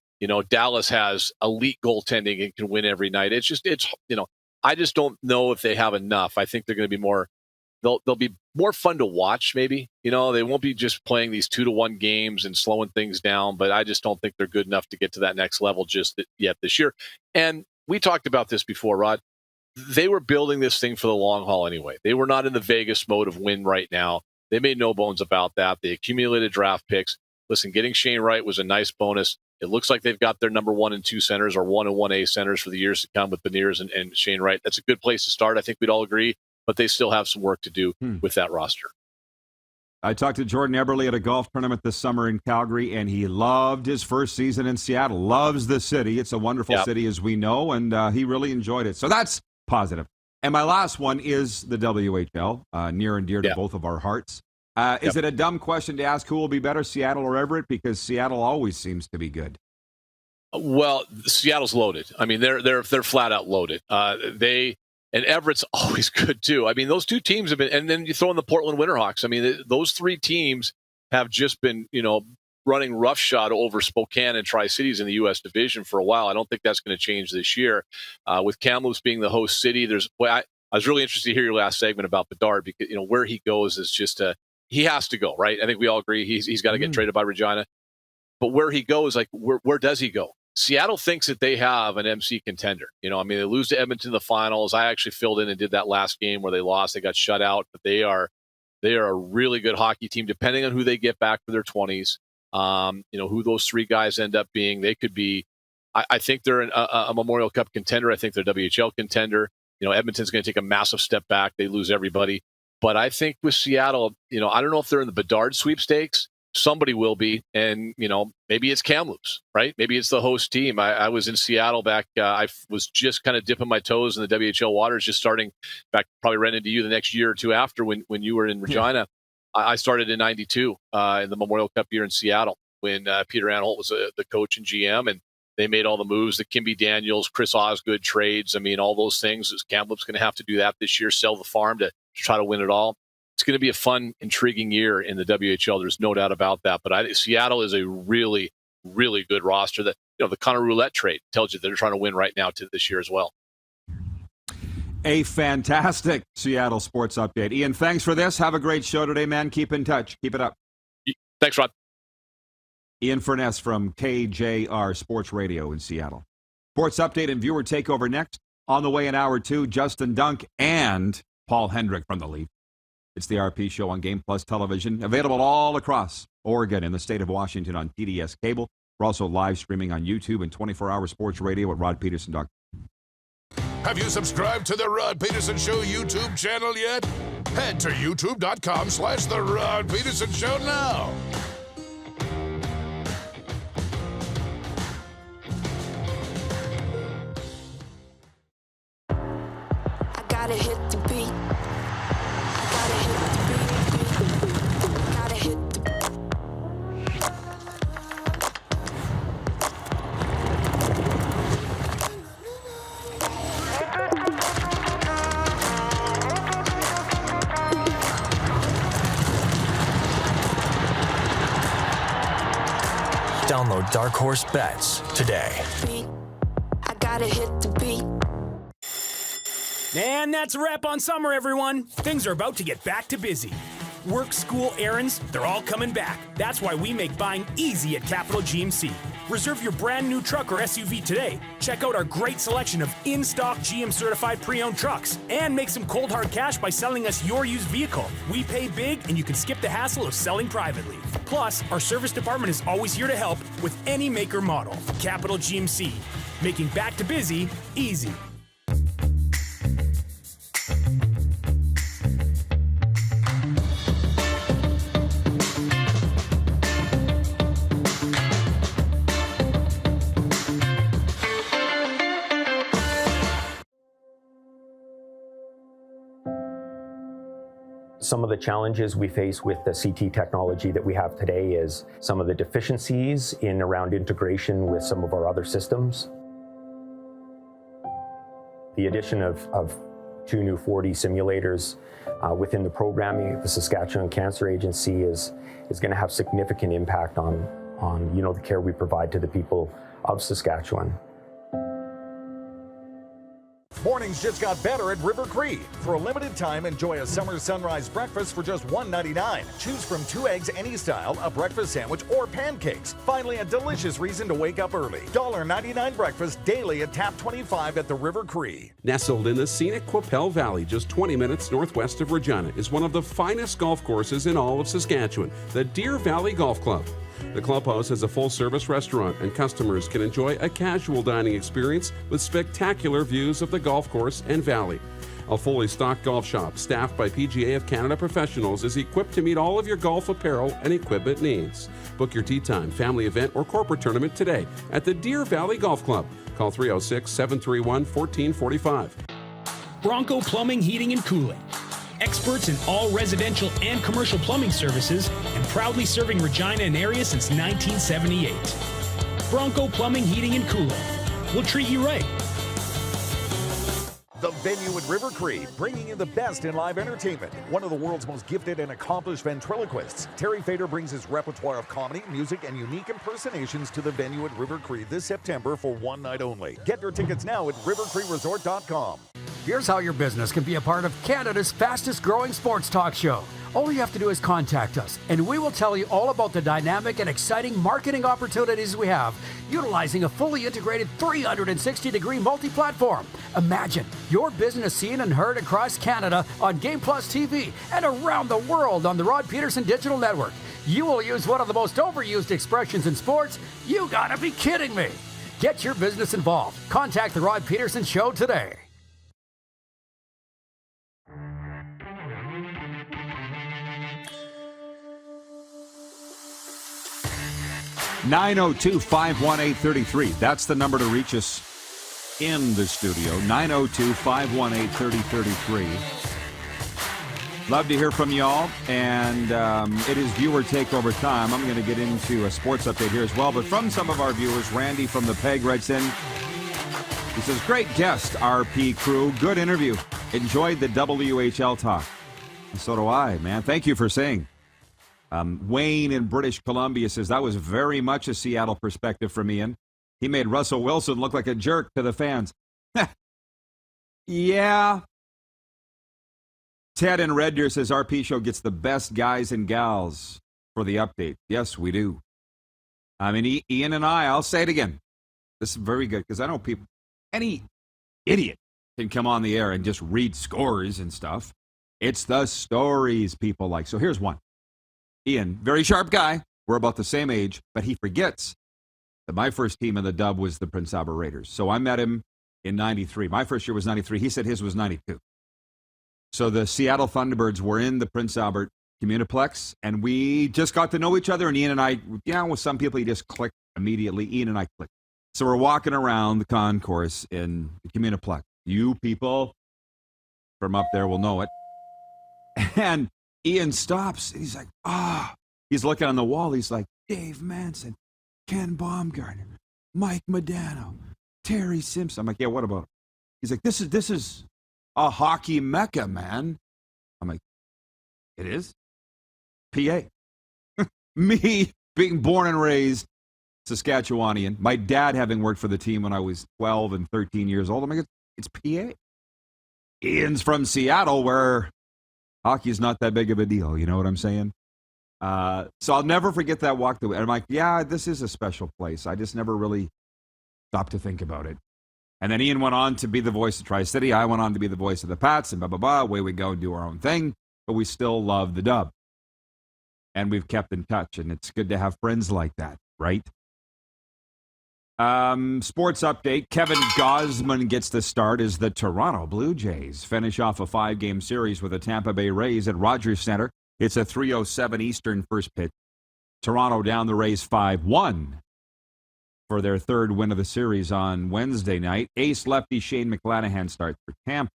Dallas has elite goaltending and can win every night. I just don't know if they have enough. I think they're going to be more, they'll be more fun to watch maybe. They won't be just playing these 2-1 games and slowing things down, but I just don't think they're good enough to get to that next level just yet this year. And we talked about this before, Rod. They were building this thing for the long haul anyway. They were not in the Vegas mode of win right now. They made no bones about that. They accumulated draft picks. Listen, getting Shane Wright was a nice bonus. It looks like they've got their number 1 and 2 centers, or 1 and 1A centers for the years to come with Beniers and Shane Wright. That's a good place to start. I think we'd all agree, but they still have some work to do with that roster. I talked to Jordan Eberle at a golf tournament this summer in Calgary, and he loved his first season in Seattle. Loves the city. It's a wonderful city, as we know, and he really enjoyed it. So that's positive. And my last one is the WHL, near and dear to both of our hearts. Is it a dumb question to ask who will be better, Seattle or Everett? Because Seattle always seems to be good. Well, Seattle's loaded. I mean, they're flat out loaded. And Everett's always good too. I mean, those two teams have been, and then you throw in the Portland Winterhawks. I mean, those 3 teams have just been, running roughshod over Spokane and Tri-Cities in the U.S. division for a while. I don't think that's going to change this year. With Kamloops being the host city, I was really interested to hear your last segment about Bedard, because where he goes is just he has to go, right? I think we all agree he's got to get traded by Regina. But where he goes, like where does he go? Seattle thinks that they have an MC contender. They lose to Edmonton in the finals. I actually filled in and did that last game where they lost. They got shut out, but they are a really good hockey team, depending on who they get back for their 20s. Who those 3 guys end up being. They could be, I think they're a Memorial Cup contender. I think they're WHL contender. Edmonton's going to take a massive step back. They lose everybody. But I think with Seattle, I don't know if they're in the Bedard sweepstakes. Somebody will be. And, maybe it's Kamloops, right? Maybe it's the host team. I was in Seattle back. I was just kind of dipping my toes in the WHL waters, just starting back, probably ran into you the next year or 2 after when you were in Regina. I started in 92 in the Memorial Cup year in Seattle when Peter Anholt was the coach and GM, and they made all the moves, the Kimby Daniels, Chris Osgood trades. I mean, all those things. Kamloops going to have to do that this year, sell the farm to try to win it all. It's going to be a fun, intriguing year in the WHL. There's no doubt about that. But Seattle is a really, really good roster. That the Connor Roulette trade tells you they're trying to win right now to this year as well. A fantastic Seattle sports update. Ian, thanks for this. Have a great show today, man. Keep in touch. Keep it up. Thanks, Rod. Ian Furness from KJR Sports Radio in Seattle. Sports update and viewer takeover next. On the way in hour 2, Justin Dunk and Paul Hendrick from the Leaf. It's the RP Show on Game Plus Television, available all across Oregon and the state of Washington on TDS Cable. We're also live streaming on YouTube and 24-hour sports radio at rodpeterson.com. Have you subscribed to the Rod Pedersen Show YouTube channel yet? Head to youtube.com/The Rod Pedersen Show now. I gotta hit the beat. I gotta hit the beat. Gotta hit the Download Dark Horse Bets today. beat. I gotta hit the beat. And that's a wrap on summer, everyone. Things are about to get back to busy. Work, school, errands, they're all coming back. That's why we make buying easy at Capital GMC. Reserve your brand new truck or SUV today. Check out our great selection of in-stock GM-certified pre-owned trucks. And make some cold hard cash by selling us your used vehicle. We pay big, and you can skip the hassle of selling privately. Plus, our service department is always here to help with any make or model. Capital GMC, making back to busy easy. Some of the challenges we face with the CT technology that we have today is some of the deficiencies in around integration with some of our other systems. The addition of 2 new 4D simulators within the programming of the Saskatchewan Cancer Agency is going to have significant impact on the care we provide to the people of Saskatchewan. Mornings just got better at River Cree. For a limited time, enjoy a summer sunrise breakfast for just $1.99. Choose from 2 eggs any style, a breakfast sandwich, or pancakes. Finally, a delicious reason to wake up early. $1.99 breakfast daily at Tap 25 at the River Cree. Nestled in the scenic Qu'Appelle Valley, just 20 minutes northwest of Regina, is one of the finest golf courses in all of Saskatchewan, the Deer Valley Golf Club. The clubhouse has a full-service restaurant, and customers can enjoy a casual dining experience with spectacular views of the golf course and valley. A fully stocked golf shop, staffed by PGA of Canada professionals, is equipped to meet all of your golf apparel and equipment needs. Book your tee time, family event, or corporate tournament today at the Deer Valley Golf Club. Call 306-731-1445. Bronco Plumbing, Heating, and Cooling. Experts in all residential and commercial plumbing services, and proudly serving Regina and area since 1978. Bronco Plumbing, Heating, and Cooling. We'll treat you right. The venue at River Cree, bringing you the best in live entertainment. One of the world's most gifted and accomplished ventriloquists, Terry Fader brings his repertoire of comedy, music, and unique impersonations to the venue at River Cree this September for one night only. Get your tickets now at rivercreeresort.com. Here's how your business can be a part of Canada's fastest growing sports talk show. All you have to do is contact us, and we will tell you all about the dynamic and exciting marketing opportunities we have, utilizing a fully integrated 360-degree multi-platform. Imagine your business seen and heard across Canada on Game Plus TV and around the world on the Rod Pedersen Digital Network. You will use one of the most overused expressions in sports. You gotta be kidding me. Get your business involved. Contact the Rod Pedersen Show today. (902-518-33). That's the number to reach us in the studio. 902-518-3033. Love to hear from y'all, and it is viewer takeover time. I'm going to get into a sports update here as well, but from some of our viewers, Randy from the Peg writes in. He says, great guest, RP crew. Good interview. Enjoyed the WHL talk. And so do I, man. Thank you for saying. Wayne in British Columbia says, that was very much a Seattle perspective from Ian. He made Russell Wilson look like a jerk to the fans. Yeah. Ted in Red Deer says, RP show gets the best guys and gals for the update. Yes, we do. I mean, Ian and I'll say it again. This is very good because I know people, any idiot can come on the air and just read scores and stuff. It's the stories people like. So here's one. Ian, very sharp guy. We're about the same age, but he forgets that my first team in the dub was the Prince Albert Raiders. So I met him in 93. My first year was 93. He said his was 92. So the Seattle Thunderbirds were in the Prince Albert Communiplex, and we just got to know each other. And Ian and I, with some people, you just click immediately. Ian and I clicked. So we're walking around the concourse in the Communiplex. You people from up there will know it. And Ian stops. And he's like, He's looking on the wall. He's like, Dave Manson, Ken Baumgartner, Mike Modano, Terry Simpson. I'm like, yeah, what about it? He's like, this is a hockey mecca, man. I'm like, it is? PA. Me being born and raised Saskatchewanian, my dad having worked for the team when I was 12 and 13 years old. I'm like, it's PA. Ian's from Seattle, where hockey is not that big of a deal. You know what I'm saying? So I'll never forget that walk through. And I'm like, yeah, this is a special place. I just never really stopped to think about it. And then Ian went on to be the voice of Tri-City. I went on to be the voice of the Pats, and blah, blah, blah. Away we go and do our own thing. But we still love the dub. And we've kept in touch. And it's good to have friends like that, right? Sports update. Kevin Gosman gets the start as the Toronto Blue Jays finish off a 5-game series with the Tampa Bay Rays at Rogers Center. It's a 3:07 Eastern first pitch. Toronto down the Rays 5-1 for their third win of the series on Wednesday night. Ace lefty Shane McClanahan starts for Tampa.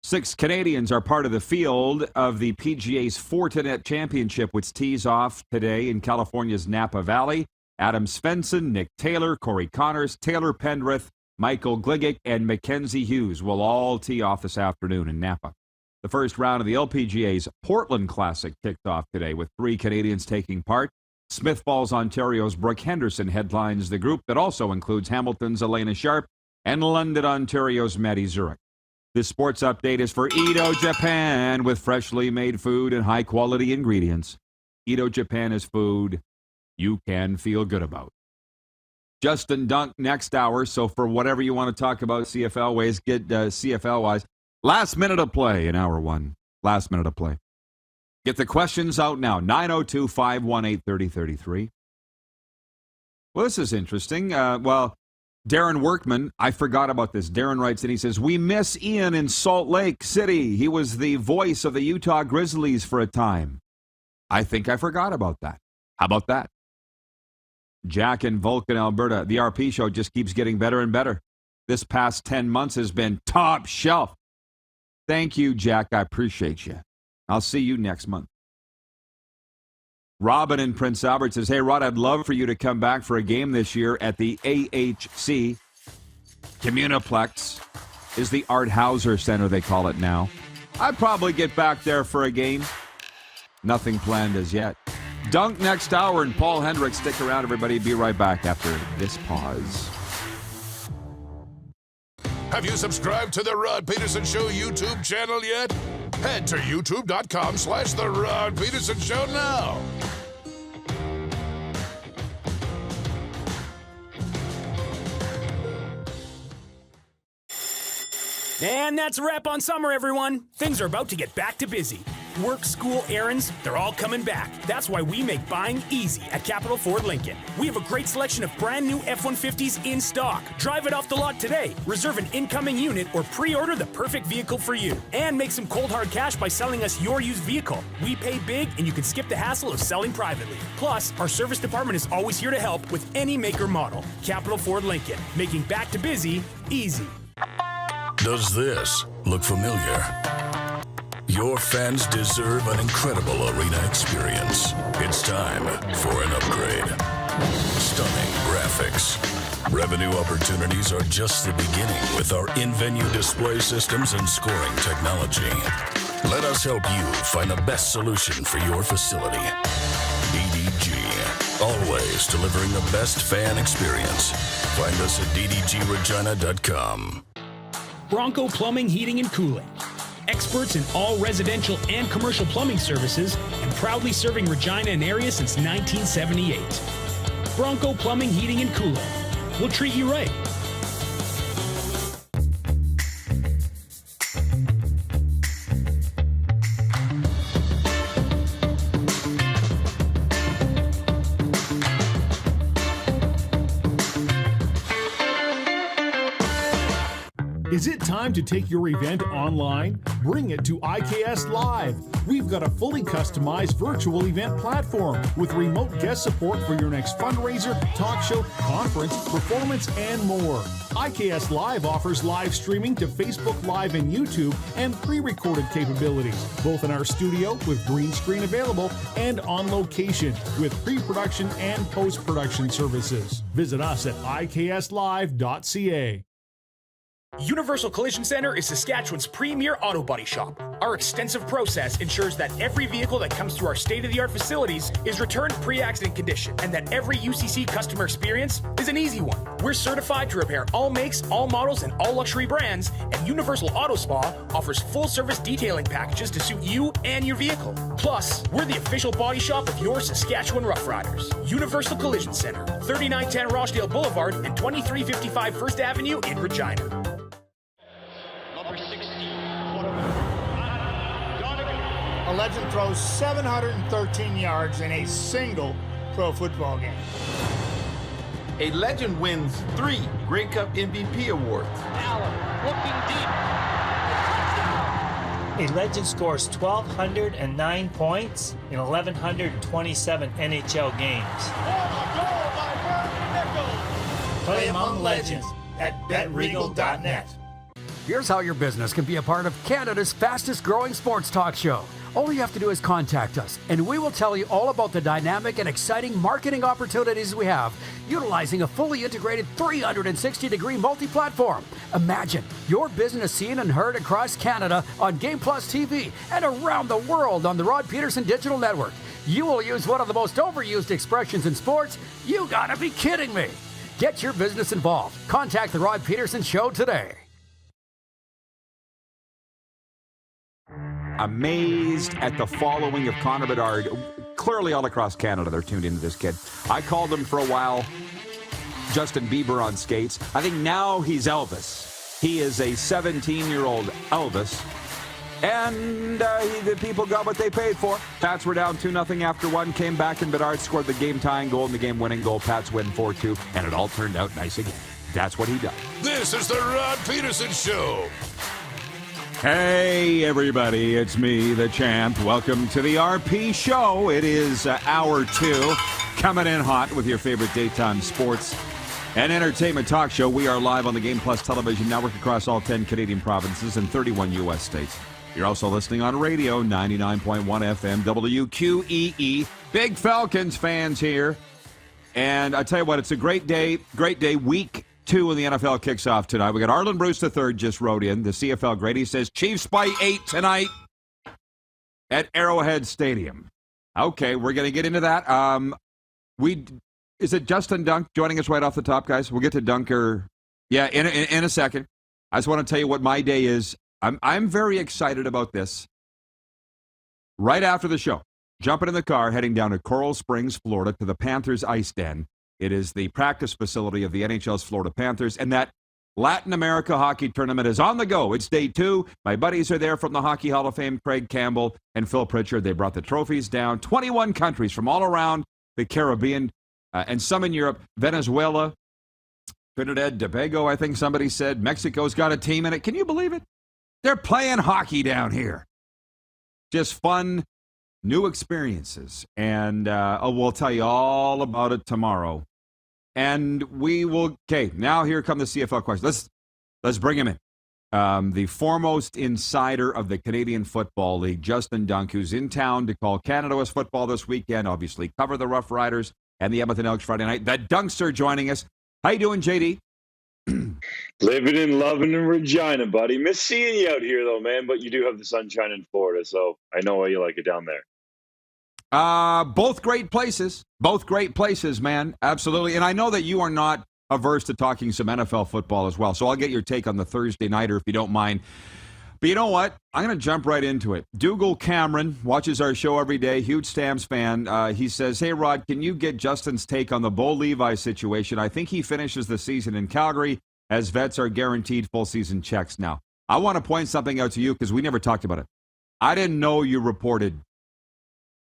6 Canadians are part of the field of the PGA's Fortinet Championship, which tees off today in California's Napa Valley. Adam Svensson, Nick Taylor, Corey Connors, Taylor Pendrith, Michael Gligic, and Mackenzie Hughes will all tee off this afternoon in Napa. The first round of the LPGA's Portland Classic kicked off today with 3 Canadians taking part. Smith Falls, Ontario's Brooke Henderson headlines the group that also includes Hamilton's Elena Sharp and London, Ontario's Maddie Zurich. This sports update is for Edo Japan, with freshly made food and high-quality ingredients. Edo Japan is food you can feel good about. Justin Dunk next hour, so for whatever you want to talk about CFL-wise, get CFL-wise. Last minute of play in hour 1. Last minute of play. Get the questions out now. 902-518-3033. Well, this is interesting. Darren Workman, I forgot about this. Darren writes and he says, we miss Ian in Salt Lake City. He was the voice of the Utah Grizzlies for a time. I think I forgot about that. How about that? Jack in Vulcan, Alberta. The RP show just keeps getting better and better. This past 10 months has been top shelf. Thank you, Jack. I appreciate you. I'll see you next month. Robin in Prince Albert says, hey, Rod, I'd love for you to come back for a game this year at the AHC. Communiplex is the Art Hauser Center, they call it now. I'd probably get back there for a game. Nothing planned as yet. Dunk next hour, and Paul Hendrick. Stick around, everybody. Be right back after this pause. Have you subscribed to the Rod Pedersen Show YouTube channel yet? Head to youtube.com/The Rod Pedersen Show now. And that's a wrap on summer, everyone. Things are about to get back to busy. Work, school, errands, they're all coming back. That's why we make buying easy at Capital Ford Lincoln. We have a great selection of brand new F-150s in stock. Drive it off the lot today. Reserve an incoming unit or pre-order the perfect vehicle for you. And make some cold hard cash by selling us your used vehicle. We pay big and you can skip the hassle of selling privately. Plus, our service department is always here to help with any make or model. Capital Ford Lincoln, making back to busy easy. Does this look familiar? Your fans deserve an incredible arena experience. It's time for an upgrade. Stunning graphics. Revenue opportunities are just the beginning with our in-venue display systems and scoring technology. Let us help you find the best solution for your facility. DDG, always delivering the best fan experience. Find us at ddgregina.com. Bronco Plumbing, Heating, and Cooling. Experts in all residential and commercial plumbing services and proudly serving Regina and area since 1978. Bronco Plumbing, Heating, and Cooling. We'll treat you right. Is it time to take your event online? Bring it to IKS Live. We've got a fully customized virtual event platform with remote guest support for your next fundraiser, talk show, conference, performance, and more. IKS Live offers live streaming to Facebook Live and YouTube and pre-recorded capabilities, both in our studio with green screen available and on location with pre-production and post-production services. Visit us at ikslive.ca. Universal Collision Center is Saskatchewan's premier auto body shop. Our extensive process ensures that every vehicle that comes through our state-of-the-art facilities is returned pre-accident condition and that every UCC customer experience is an easy one. We're certified to repair all makes, all models, and all luxury brands, and Universal Auto Spa offers full-service detailing packages to suit you and your vehicle. Plus, we're the official body shop of your Saskatchewan Rough Riders. Universal Collision Center, 3910 Rochdale Boulevard and 2355 First Avenue in Regina. A legend throws 713 yards in a single pro football game. A legend wins 3 Grey Cup MVP awards. Allen looking deep. A legend scores 1,209 points in 1,127 NHL games. Play among legends at betregal.net. Here's how your business can be a part of Canada's fastest growing sports talk show. All you have to do is contact us, and we will tell you all about the dynamic and exciting marketing opportunities we have, utilizing a fully integrated 360-degree multi-platform. Imagine your business seen and heard across Canada on Game Plus TV and around the world on the Rod Pedersen Digital Network. You will use one of the most overused expressions in sports. You gotta be kidding me. Get your business involved. Contact the Rod Pedersen Show today. Amazed at the following of Connor Bedard. Clearly all across Canada, they're tuned into this kid. I called him for a while Justin Bieber on skates. I think now he's Elvis. He is a 17-year-old Elvis. And the people got what they paid for. Pats were down 2-0 after one, came back, and Bedard scored the game-tying goal and the game-winning goal. Pats win 4-2, and it all turned out nice again. That's what he does. This is the Rod Pedersen Show. Hey, everybody, it's me, the champ. Welcome to the RP Show. It is hour 2, coming in hot with your favorite daytime sports and entertainment talk show. We are live on the Game Plus television network across all 10 Canadian provinces and 31 U.S. states. You're also listening on radio, 99.1 FM, WQEE. Big Falcons fans here. And I tell you what, it's a great day, week 2 in the NFL kicks off tonight. We got Arlen Bruce III just wrote in, the CFL great. He says, Chiefs by 8 tonight at Arrowhead Stadium. Okay, we're going to get into that. Is it Justin Dunk joining us right off the top, guys? We'll get to Dunker, in a second. I just want to tell you what my day is. I'm very excited about this. Right after the show, jumping in the car, heading down to Coral Springs, Florida, to the Panthers Ice Den. It is the practice facility of the NHL's Florida Panthers, and that Latin America hockey tournament is on the go. It's day 2. My buddies are there from the Hockey Hall of Fame, Craig Campbell and Phil Pritchard. They brought the trophies down. 21 countries from all around the Caribbean and some in Europe. Venezuela, Trinidad, Tobago, I think somebody said. Mexico's got a team in it. Can you believe it? They're playing hockey down here. Just fun, new experiences. And we'll tell you all about it tomorrow. And we will, okay, now here come the CFL questions. Let's bring him in. the foremost insider of the Canadian Football League, Justin Dunk, who's in town to call Canada West football this weekend, obviously cover the Rough Riders and the Edmonton Elks Friday night. The Dunkster joining us. How you doing, JD? Living and loving in Regina, buddy. Miss seeing you out here, though, man. But you do have the sunshine in Florida, so I know why you like it down there. Both great places. Both great places, man. Absolutely. And I know that you are not averse to talking some NFL football as well, so I'll get your take on the Thursday nighter if you don't mind. But you know what? I'm going to jump right into it. Dougal Cameron watches our show every day, huge Stamps fan. He says, hey, Rod, can you get Justin's take on the Bo Levi situation? I think he finishes the season in Calgary, as vets are guaranteed full season checks now. I want to point something out to you because we never talked about it. I didn't know you reported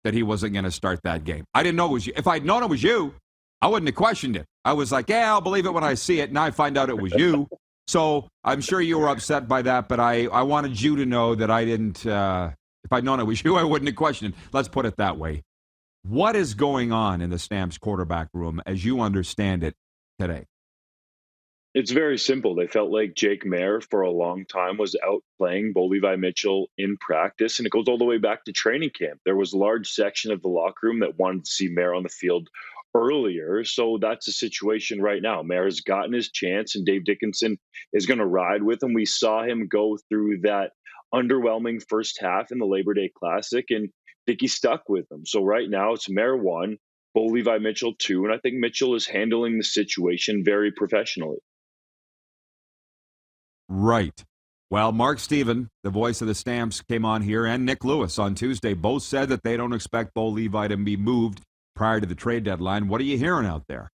that he wasn't going to start that game. I didn't know it was you. If I'd known it was you, I wouldn't have questioned it. I was like, yeah, I'll believe it when I see it. Now I find out it was you. So I'm sure you were upset by that, but I wanted you to know that I didn't, if I'd known it was you, I wouldn't have questioned it. Let's put it that way. What is going on in the Stamps quarterback room as you understand it today? It's very simple. They felt like Jake Maier for a long time was out playing Bo Levi Mitchell in practice, and it goes all the way back to training camp. There was a large section of the locker room that wanted to see Maier on the field earlier, so that's the situation right now. Maier has gotten his chance, and Dave Dickinson is going to ride with him. We saw him go through that underwhelming first half in the Labor Day Classic, and Dickey stuck with him. So right now it's Maier 1, Bo Levi Mitchell 2, and I think Mitchell is handling the situation very professionally. Right. Well, Mark Steven, the voice of the Stamps, came on here, and Nick Lewis on Tuesday. Both said that they don't expect Bo Levi to be moved prior to the trade deadline. What are you hearing out there?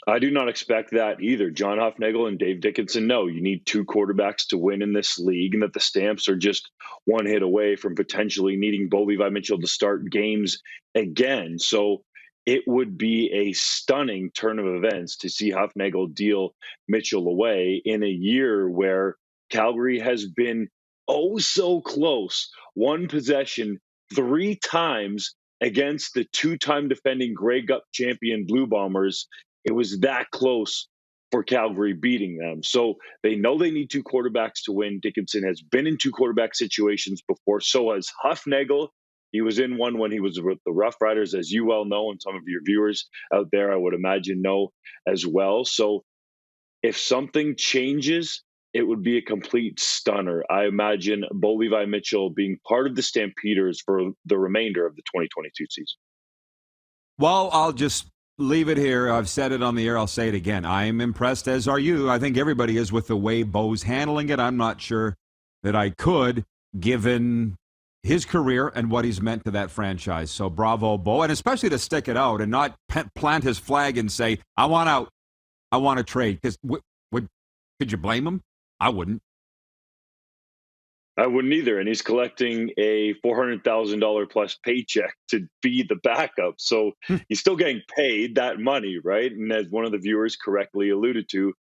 I do not expect that either. John Hufnagel and Dave Dickinson know you need 2 quarterbacks to win in this league, and that the Stamps are just one hit away from potentially needing Bo Levi Mitchell to start games again. So it would be a stunning turn of events to see Hufnagel deal Mitchell away in a year where Calgary has been oh so close, one possession 3 times against the 2-time defending Grey Cup champion Blue Bombers. It was that close for Calgary beating them. So they know they need 2 quarterbacks to win. Dickinson has been in 2 quarterback situations before. So has Hufnagel. He was in one when he was with the Rough Riders, as you well know, and some of your viewers out there, I would imagine, know as well. So if something changes, it would be a complete stunner. I imagine Bo Levi Mitchell being part of the Stampeders for the remainder of the 2022 season. Well, I'll just leave it here. I've said it on the air. I'll say it again. I'm impressed, as are you. I think everybody is with the way Bo's handling it. I'm not sure that I could, given his career and what he's meant to that franchise. So bravo, Bo, and especially to stick it out and not plant his flag and say, I want out, I want to trade. Because could you blame him? I wouldn't. I wouldn't either. And he's collecting a $400,000 plus paycheck to be the backup. So he's still getting paid that money, right? And as one of the viewers correctly alluded to,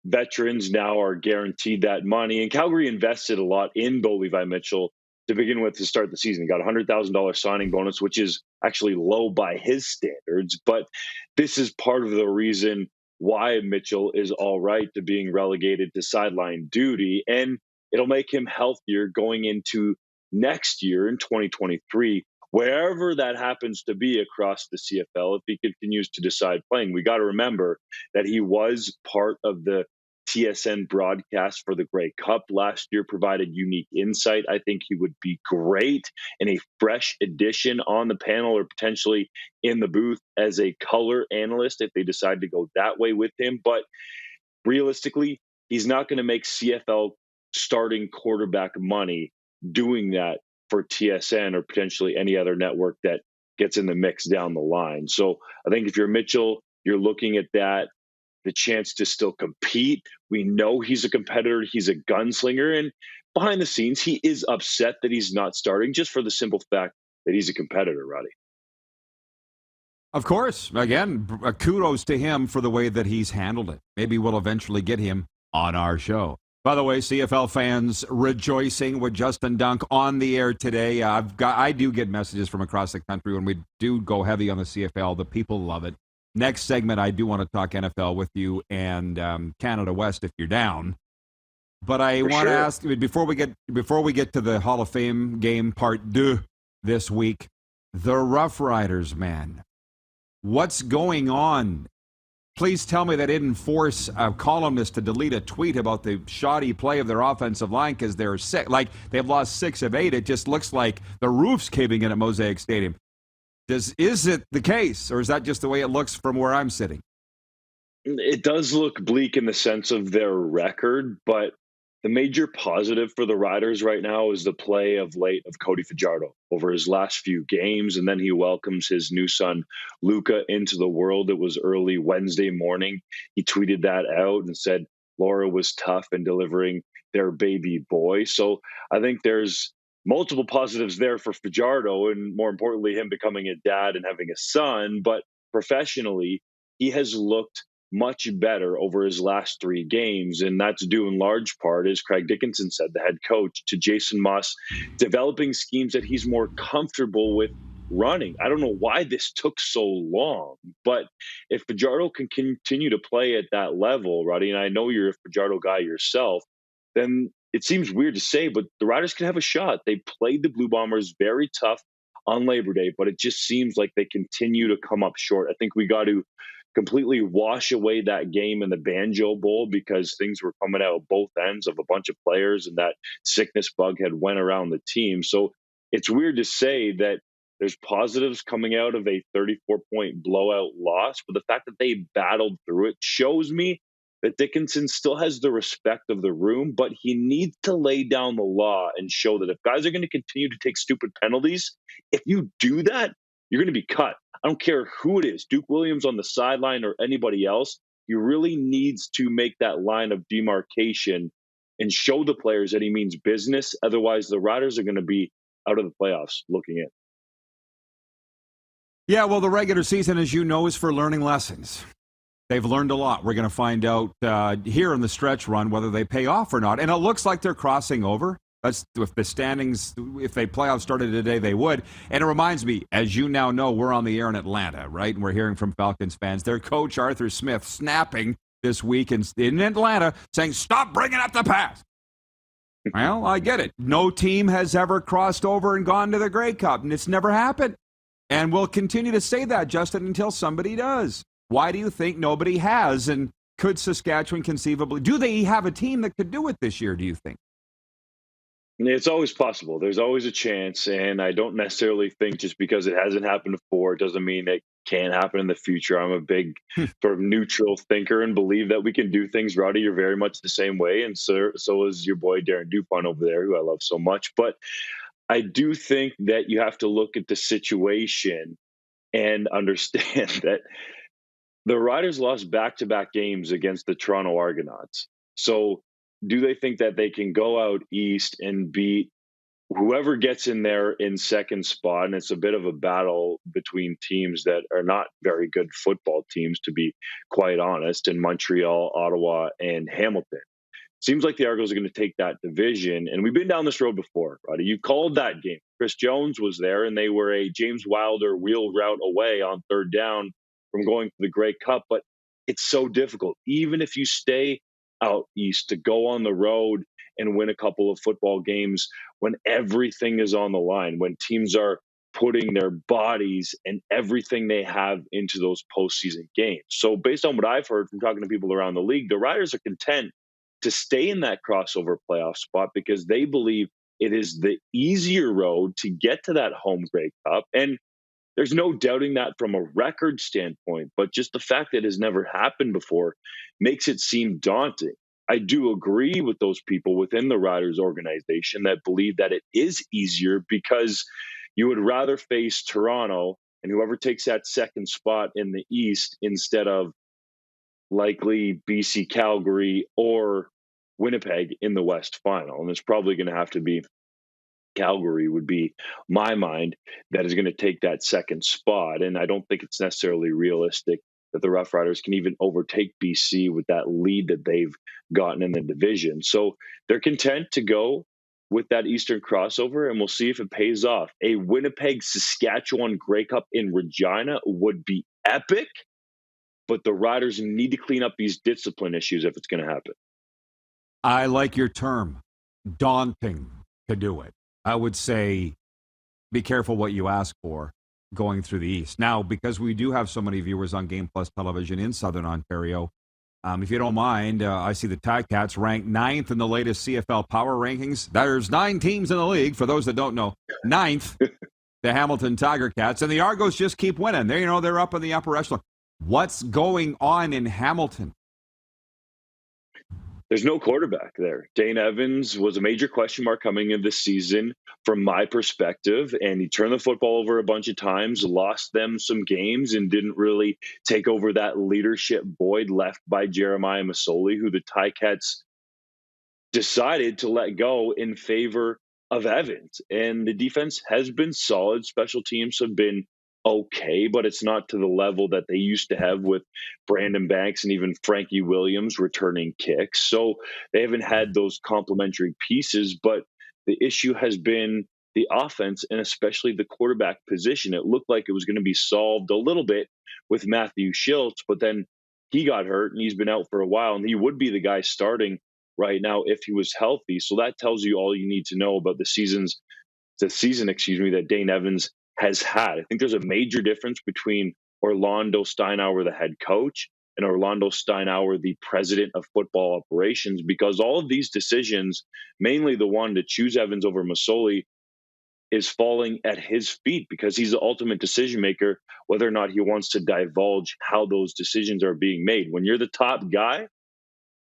veterans now are guaranteed that money. And Calgary invested a lot in Bo Levi Mitchell to begin with to start the season. He got a $100,000 signing bonus, which is actually low by his standards. But this is part of the reason why Mitchell is all right to being relegated to sideline duty. And it'll make him healthier going into next year in 2023, wherever that happens to be across the CFL, if he continues to decide playing. We got to remember that he was part of the TSN broadcast for the Grey Cup last year, provided unique insight. I think he would be great in a fresh addition on the panel or potentially in the booth as a color analyst if they decide to go that way with him. But realistically, he's not going to make CFL starting quarterback money doing that for TSN or potentially any other network that gets in the mix down the line. So I think if you're Mitchell, you're looking at that, the chance to still compete. We know he's a competitor. He's a gunslinger. And behind the scenes, he is upset that he's not starting just for the simple fact that he's a competitor, Roddy. Of course. Again, kudos to him for the way that he's handled it. Maybe we'll eventually get him on our show. By the way, CFL fans rejoicing with Justin Dunk on the air today. I do get messages from across the country when we do go heavy on the CFL. The people love it. Next segment, I do want to talk NFL with you and Canada West if you're down. But I For want to sure. ask before we get to the Hall of Fame game part 2 this week, the Rough Riders, man. What's going on? Please tell me they didn't force a columnist to delete a tweet about the shoddy play of their offensive line because they're sick. Like, they've lost 6 of 8. It just looks like the roof's caving in at Mosaic Stadium. Is it the case, or is that just the way it looks from where I'm sitting? It does look bleak in the sense of their record, but the major positive for the Riders right now is the play of late of Cody Fajardo over his last few games, and then he welcomes his new son, Luca, into the world. It was early Wednesday morning. He tweeted that out and said Laura was tough in delivering their baby boy. So I think there's multiple positives there for Fajardo, and more importantly, him becoming a dad and having a son. But professionally, he has looked much better over his last 3 games. And that's due in large part, as Craig Dickinson said, the head coach, to Jason Moss developing schemes that he's more comfortable with running. I don't know why this took so long, but if Fajardo can continue to play at that level, Roddy, and I know you're a Fajardo guy yourself, then it seems weird to say, but the Riders can have a shot. They played the Blue Bombers very tough on Labor Day, but it just seems like they continue to come up short. I think we got to completely wash away that game in the Banjo Bowl because things were coming out both ends of a bunch of players, and that sickness bug had went around the team. So it's weird to say that there's positives coming out of a 34-point blowout loss, but the fact that they battled through it shows me that Dickinson still has the respect of the room, but he needs to lay down the law and show that if guys are going to continue to take stupid penalties, if you do that, you're going to be cut. I don't care who it is, Duke Williams on the sideline or anybody else. He really needs to make that line of demarcation and show the players that he means business. Otherwise, the Riders are going to be out of the playoffs looking in. Yeah, well, the regular season, as you know, is for learning lessons. They've learned a lot. We're going to find out here in the stretch run whether they pay off or not. And it looks like they're crossing over. That's if the standings, if they playoffs started today, they would. And it reminds me, as you now know, we're on the air in Atlanta, right? And we're hearing from Falcons fans. Their coach, Arthur Smith, snapping this week in Atlanta, saying, stop bringing up the past. Well, I get it. No team has ever crossed over and gone to the Grey Cup, and it's never happened. And we'll continue to say that, Justin, until somebody does. Why do you think nobody has? And could Saskatchewan conceivably, do they have a team that could do it this year, do you think? It's always possible. There's always a chance, and I don't necessarily think just because it hasn't happened before, it doesn't mean it can't happen in the future. I'm a big sort of neutral thinker and believe that we can do things. Roddy, you're very much the same way, and so is your boy Darren Dupont over there, who I love so much. But I do think that you have to look at the situation and understand that the Riders lost back-to-back games against the Toronto Argonauts. So do they think that they can go out east and beat whoever gets in there in second spot? And it's a bit of a battle between teams that are not very good football teams, to be quite honest, in Montreal, Ottawa, and Hamilton. Seems like the Argos are going to take that division. And we've been down this road before, Roddy. You called that game. Chris Jones was there, and they were a James Wilder wheel route away on third down from going to the Grey Cup. But it's so difficult. Even if you stay out east, to go on the road and win a couple of football games when everything is on the line, when teams are putting their bodies and everything they have into those postseason games. So based on what I've heard from talking to people around the league, the Riders are content to stay in that crossover playoff spot because they believe it is the easier road to get to that home Grey Cup. And there's no doubting that from a record standpoint, but just the fact that it has never happened before makes it seem daunting. I do agree with those people within the Riders organization that believe that it is easier because you would rather face Toronto and whoever takes that second spot in the East instead of likely BC Calgary or Winnipeg in the West final. And it's probably going to have to be Calgary would be my mind that is going to take that second spot. And I don't think it's necessarily realistic that the Rough Riders can even overtake BC with that lead that they've gotten in the division. So they're content to go with that Eastern crossover, and we'll see if it pays off. A Winnipeg-Saskatchewan Grey Cup in Regina would be epic, but the Riders need to clean up these discipline issues if it's going to happen. I like your term, daunting to do it. I would say be careful what you ask for going through the East. Now, because we do have so many viewers on Game Plus television in Southern Ontario, if you don't mind, I see the Ticats ranked 9th in the latest CFL Power Rankings. There's 9 teams in the league, for those that don't know. 9th, the Hamilton Tiger Cats. And the Argos just keep winning. They're up in the upper echelon. What's going on in Hamilton? There's no quarterback there. Dane Evans was a major question mark coming in this season from my perspective, and he turned the football over a bunch of times, lost them some games, and didn't really take over that leadership void left by Jeremiah Masoli, who the Ticats decided to let go in favor of Evans. And the defense has been solid. Special teams have been okay, but it's not to the level that they used to have with Brandon Banks and even Frankie Williams returning kicks. So they haven't had those complementary pieces, but the issue has been the offense and especially the quarterback position. It looked like it was going to be solved a little bit with Matthew Schultz, but then he got hurt and he's been out for a while, and he would be the guy starting right now if he was healthy. So that tells you all you need to know about the season, that Dane Evans has had. I think there's a major difference between Orlando Steinauer, the head coach, and Orlando Steinauer, the president of football operations, because all of these decisions, mainly the one to choose Evans over Masoli, is falling at his feet because he's the ultimate decision maker, whether or not he wants to divulge how those decisions are being made. When you're the top guy,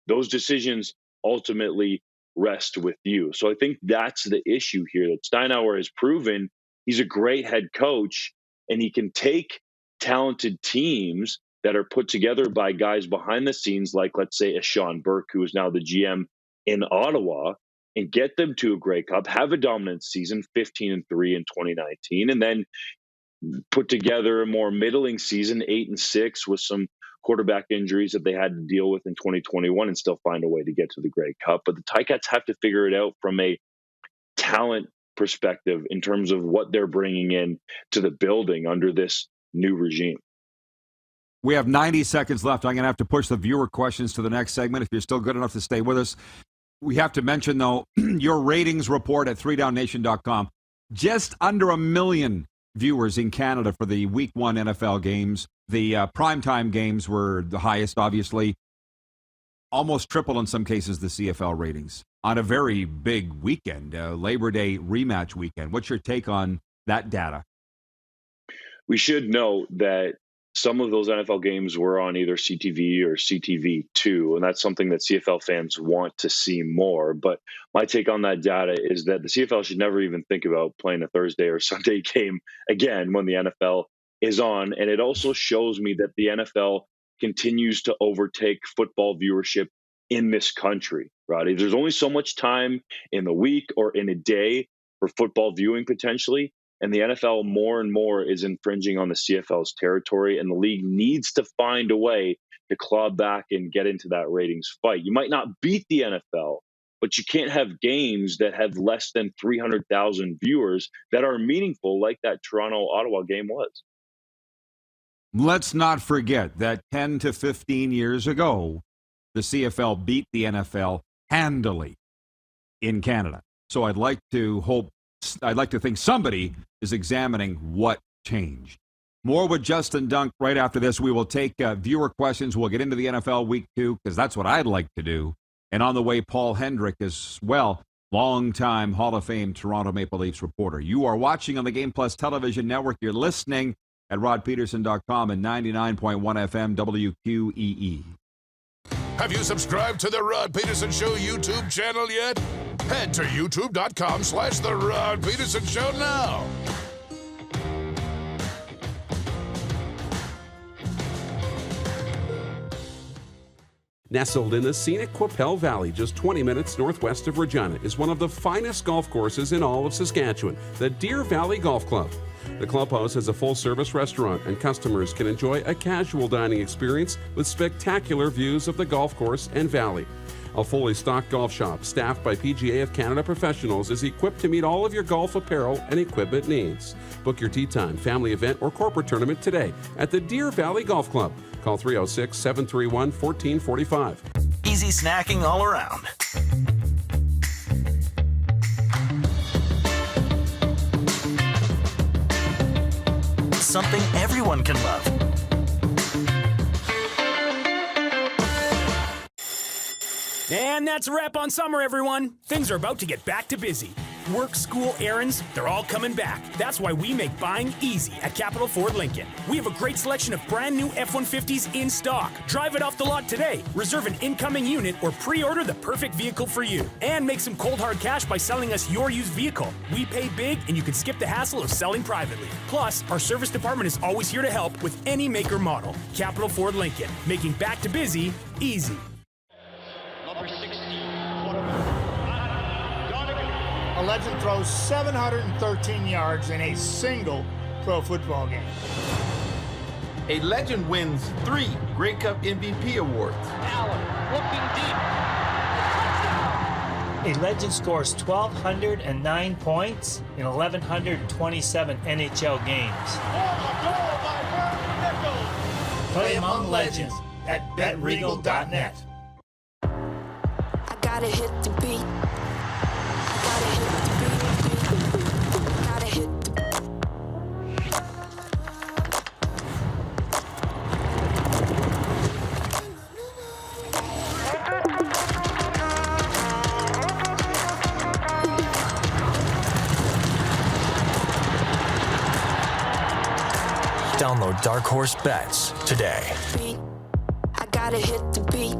those decisions ultimately rest with you. So I think that's the issue here, that Steinauer has proven he's a great head coach, and he can take talented teams that are put together by guys behind the scenes, like, let's say, a Sean Burke, who is now the GM in Ottawa, and get them to a Grey Cup, have a dominant season, 15-3 in 2019, and then put together a more middling season, 8-6, with some quarterback injuries that they had to deal with in 2021, and still find a way to get to the Grey Cup. But the Ticats have to figure it out from a talent perspective in terms of what they're bringing in to the building under this new regime. We have 90 seconds left. I'm going to have to push the viewer questions to the next segment if you're still good enough to stay with us. We have to mention, though, your ratings report at 3downnation.com. Just under 1 million viewers in Canada for the Week 1 NFL games. The primetime games were the highest, obviously. Almost triple in some cases the CFL ratings on a very big weekend, Labor Day rematch weekend. What's your take on that data? We should note that some of those NFL games were on either CTV or CTV2, and that's something that CFL fans want to see more. But my take on that data is that the CFL should never even think about playing a Thursday or Sunday game again when the NFL is on. And it also shows me that the NFL continues to overtake football viewership in this country, Roddy. There's only so much time in the week or in a day for football viewing potentially. And the NFL more and more is infringing on the CFL's territory, and the league needs to find a way to claw back and get into that ratings fight. You might not beat the NFL, but you can't have games that have less than 300,000 viewers that are meaningful, like that Toronto-Ottawa game was. Let's not forget that 10 to 15 years ago, the CFL beat the NFL handily in Canada. So I'd like to think somebody is examining what changed. More with Justin Dunk right after this. We will take viewer questions. We'll get into the NFL Week 2 because that's what I'd like to do. And on the way, Paul Hendrick as well, longtime Hall of Fame Toronto Maple Leafs reporter. You are watching on the Game Plus television network. You're listening at rodpeterson.com and 99.1 FM WQEE. Have you subscribed to the Rod Peterson Show YouTube channel yet? Head to youtube.com/The Rod Peterson Show now. Nestled in the scenic Qu'Appelle Valley, just 20 minutes northwest of Regina, is one of the finest golf courses in all of Saskatchewan, the Deer Valley Golf Club. The clubhouse has a full-service restaurant, and customers can enjoy a casual dining experience with spectacular views of the golf course and valley. A fully stocked golf shop, staffed by PGA of Canada professionals, is equipped to meet all of your golf apparel and equipment needs. Book your tee time, family event, or corporate tournament today at the Deer Valley Golf Club. Call 306-731-1445. Easy snacking all around. something everyone can love. And that's a wrap on summer, everyone. Things are about to get back to busy. Work, school, errands, they're all coming back. That's why we make buying easy at Capital Ford Lincoln. We have a great selection of brand new F-150s in stock. Drive it off the lot today. Reserve an incoming unit or pre-order the perfect vehicle for you. And make some cold hard cash by selling us your used vehicle. We pay big and you can skip the hassle of selling privately. Plus, our service department is always here to help with any make or model. Capital Ford Lincoln, making back to busy easy. Number 16, a legend throws 713 yards in a single pro football game. A legend wins 3 Grey Cup MVP awards. Allen looking deep. A legend scores 1,209 points in 1,127 NHL games. Play among legends at betregal.net. I gotta hit the beat. Download Dark Horse Bets today. I gotta hit the beat.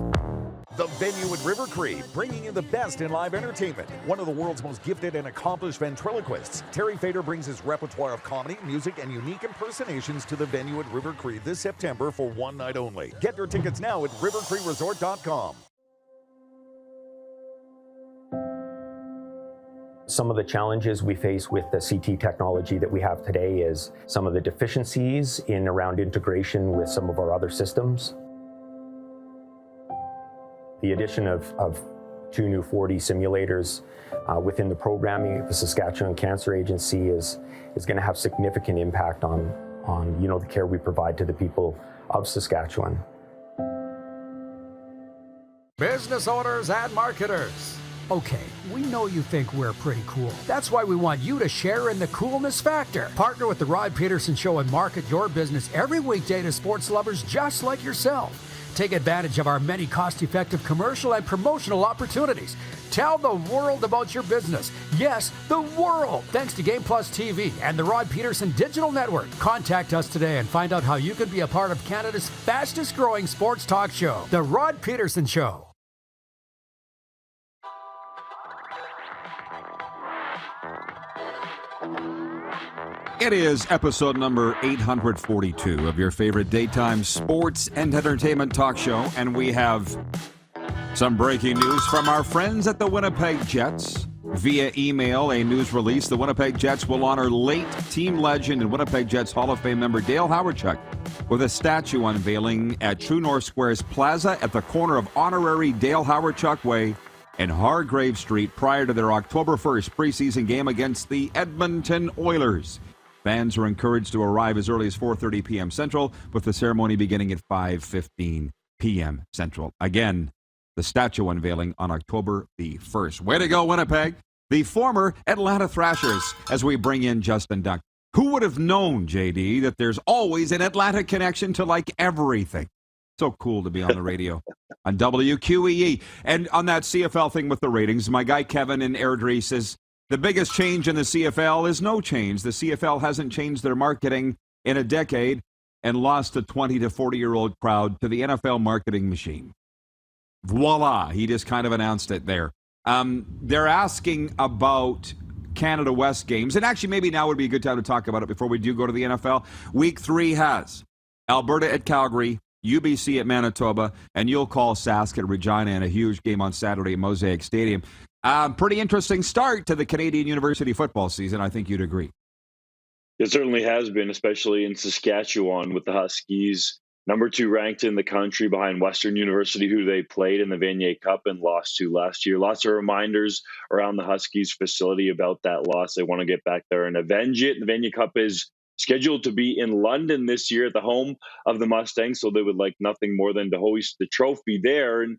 The Venue at River Cree, bringing you the best in live entertainment. One of the world's most gifted and accomplished ventriloquists, Terry Fader brings his repertoire of comedy, music, and unique impersonations to the Venue at River Cree this September for one night only. Get your tickets now at rivercreeresort.com. Some of the challenges we face with the CT technology that we have today is some of the deficiencies in around integration with some of our other systems. The addition of 2 new 4D simulators within the programming, the Saskatchewan Cancer Agency is going to have significant impact on the care we provide to the people of Saskatchewan. Business owners and marketers. Okay, we know you think we're pretty cool. That's why we want you to share in the coolness factor. Partner with the Rod Pedersen Show and market your business every weekday to sports lovers just like yourself. Take advantage of our many cost-effective commercial and promotional opportunities. Tell the world about your business. Yes, the world. Thanks to Game Plus TV and the Rod Pedersen Digital Network. Contact us today and find out how you can be a part of Canada's fastest-growing sports talk show, The Rod Pedersen Show. It is episode number 842 of your favorite daytime sports and entertainment talk show, and we have some breaking news from our friends at the Winnipeg Jets. Via email, a news release, the Winnipeg Jets will honor late team legend and Winnipeg Jets Hall of Fame member Dale Hawerchuk with a statue unveiling at True North Square's Plaza at the corner of Honorary Dale Hawerchuk Way and Hargrave Street prior to their October 1st preseason game against the Edmonton Oilers. Fans are encouraged to arrive as early as 4:30 p.m. Central, with the ceremony beginning at 5:15 p.m. Central. Again, the statue unveiling on October the 1st. Way to go, Winnipeg. The former Atlanta Thrashers, as we bring in Justin Duck. Who would have known, JD, that there's always an Atlanta connection to like everything? So cool to be on the radio on WQEE. And on that CFL thing with the ratings, my guy Kevin in Airdrie says, the biggest change in the CFL is no change. The CFL hasn't changed their marketing in a decade and lost a 20 to 40-year-old crowd to the NFL marketing machine. Voila. He just kind of announced it there. They're asking about Canada West games. And actually, maybe now would be a good time to talk about it before we do go to the NFL. Week 3 has Alberta at Calgary, UBC at Manitoba, and you'll call Sask at Regina in a huge game on Saturday at Mosaic Stadium. Pretty interesting start to the Canadian University football season. I think you'd agree. It certainly has been, especially in Saskatchewan with the Huskies, number 2 ranked in the country behind Western University, who they played in the Vanier Cup and lost to last year. Lots of reminders around the Huskies facility about that loss. They want to get back there and avenge it. The Vanier Cup is scheduled to be in London this year at the home of the Mustangs, so they would like nothing more than to hoist the trophy there. And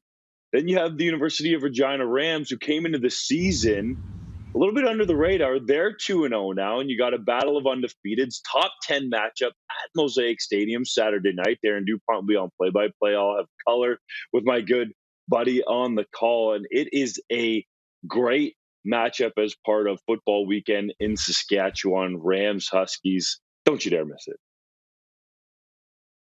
then you have the University of Regina Rams, who came into the season a little bit under the radar. They're 2-0 now, and you got a battle of undefeateds, top 10 matchup at Mosaic Stadium Saturday night. There in DuPont will be on play-by-play. I'll have color with my good buddy on the call, and it is a great matchup as part of football weekend in Saskatchewan. Rams, Huskies. Don't you dare miss it.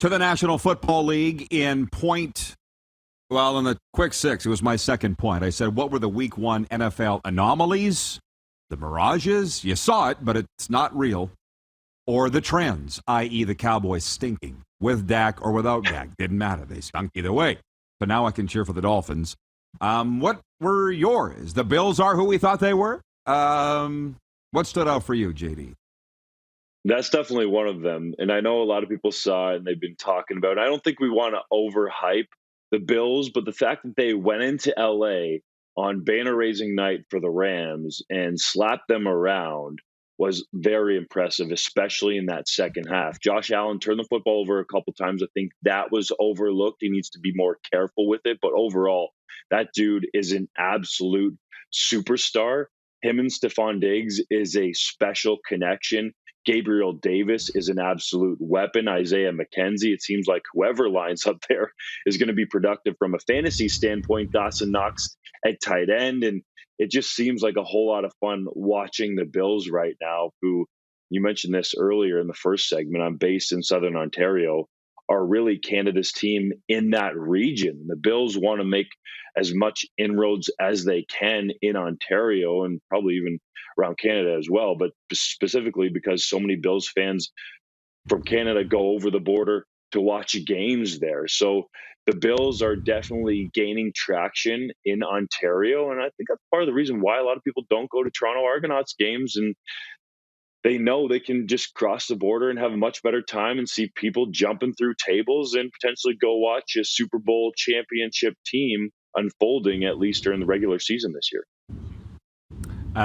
To the National Football League in the quick six, it was my second point. I said, what were the week 1 NFL anomalies? The mirages? You saw it, but it's not real. Or the trends, i.e. the Cowboys stinking. With Dak or without Dak. Didn't matter. They stunk either way. So now I can cheer for the Dolphins. What were yours? The Bills are who we thought they were? What stood out for you, JD? That's definitely one of them. And I know a lot of people saw it and they've been talking about it. I don't think we want to overhype the Bills, but the fact that they went into LA on banner-raising night for the Rams and slapped them around was very impressive, especially in that second half. Josh Allen turned the football over a couple times. I think that was overlooked. He needs to be more careful with it. But overall, that dude is an absolute superstar. Him and Stephon Diggs is a special connection. Gabriel Davis is an absolute weapon. Isaiah McKenzie, it seems like whoever lines up there is going to be productive from a fantasy standpoint. Dawson Knox at tight end. And it just seems like a whole lot of fun watching the Bills right now, who, you mentioned this earlier in the first segment, I'm based in Southern Ontario, are really Canada's team in that region. The Bills want to make as much inroads as they can in Ontario and probably even around Canada as well, but specifically because so many Bills fans from Canada go over the border to watch games there. So the Bills are definitely gaining traction in Ontario, and I think that's part of the reason why a lot of people don't go to Toronto Argonauts games, and they know they can just cross the border and have a much better time and see people jumping through tables and potentially go watch a Super Bowl championship team unfolding, at least during the regular season this year.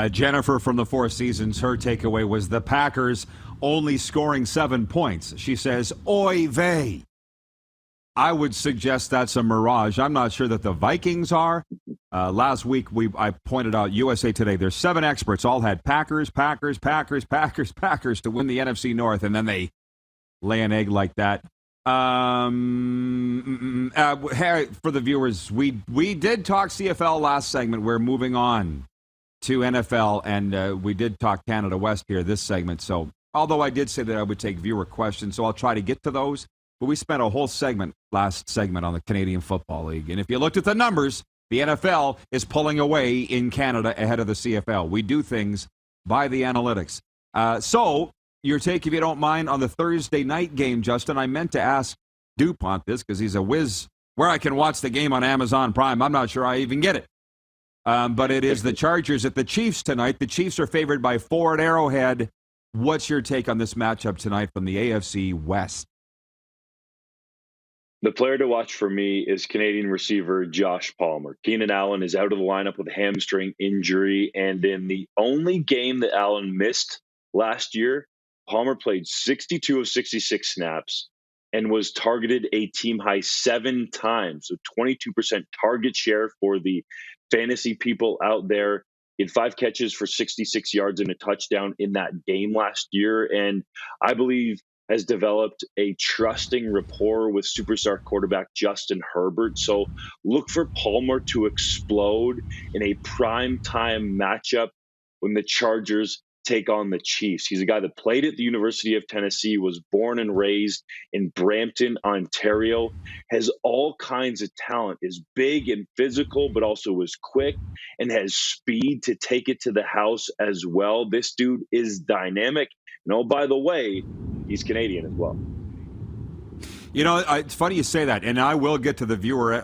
Jennifer from the Four Seasons, her takeaway was the Packers only scoring 7 points. She says, oy vey. I would suggest that's a mirage. I'm not sure that the Vikings are. Last week, I pointed out USA Today. There's 7 experts, all had Packers to win the NFC North, and then they lay an egg like that. For the viewers, we did talk CFL last segment. We're moving on to NFL, and we did talk Canada West here this segment. So, although I did say that I would take viewer questions, so I'll try to get to those. But we spent a whole last segment on the Canadian Football League. And if you looked at the numbers, the NFL is pulling away in Canada ahead of the CFL. We do things by the analytics. So, your take, if you don't mind, on the Thursday night game, Justin. I meant to ask DuPont this because he's a whiz where I can watch the game on Amazon Prime. I'm not sure I even get it. But it is the Chargers at the Chiefs tonight. The Chiefs are favored by 4 at Arrowhead. What's your take on this matchup tonight from the AFC West? The player to watch for me is Canadian receiver Josh Palmer. Keenan Allen is out of the lineup with a hamstring injury, and in the only game that Allen missed last year, Palmer played 62 of 66 snaps and was targeted a team-high 7 times, so 22% target share for the fantasy people out there. He had 5 catches for 66 yards and a touchdown in that game last year, and I believe has developed a trusting rapport with superstar quarterback Justin Herbert. So look for Palmer to explode in a prime-time matchup when the Chargers take on the Chiefs. He's a guy that played at the University of Tennessee, was born and raised in Brampton, Ontario, has all kinds of talent, is big and physical, but also is quick and has speed to take it to the house as well. This dude is dynamic. And oh, by the way, he's Canadian as well. You know, it's funny you say that, and I will get to the viewer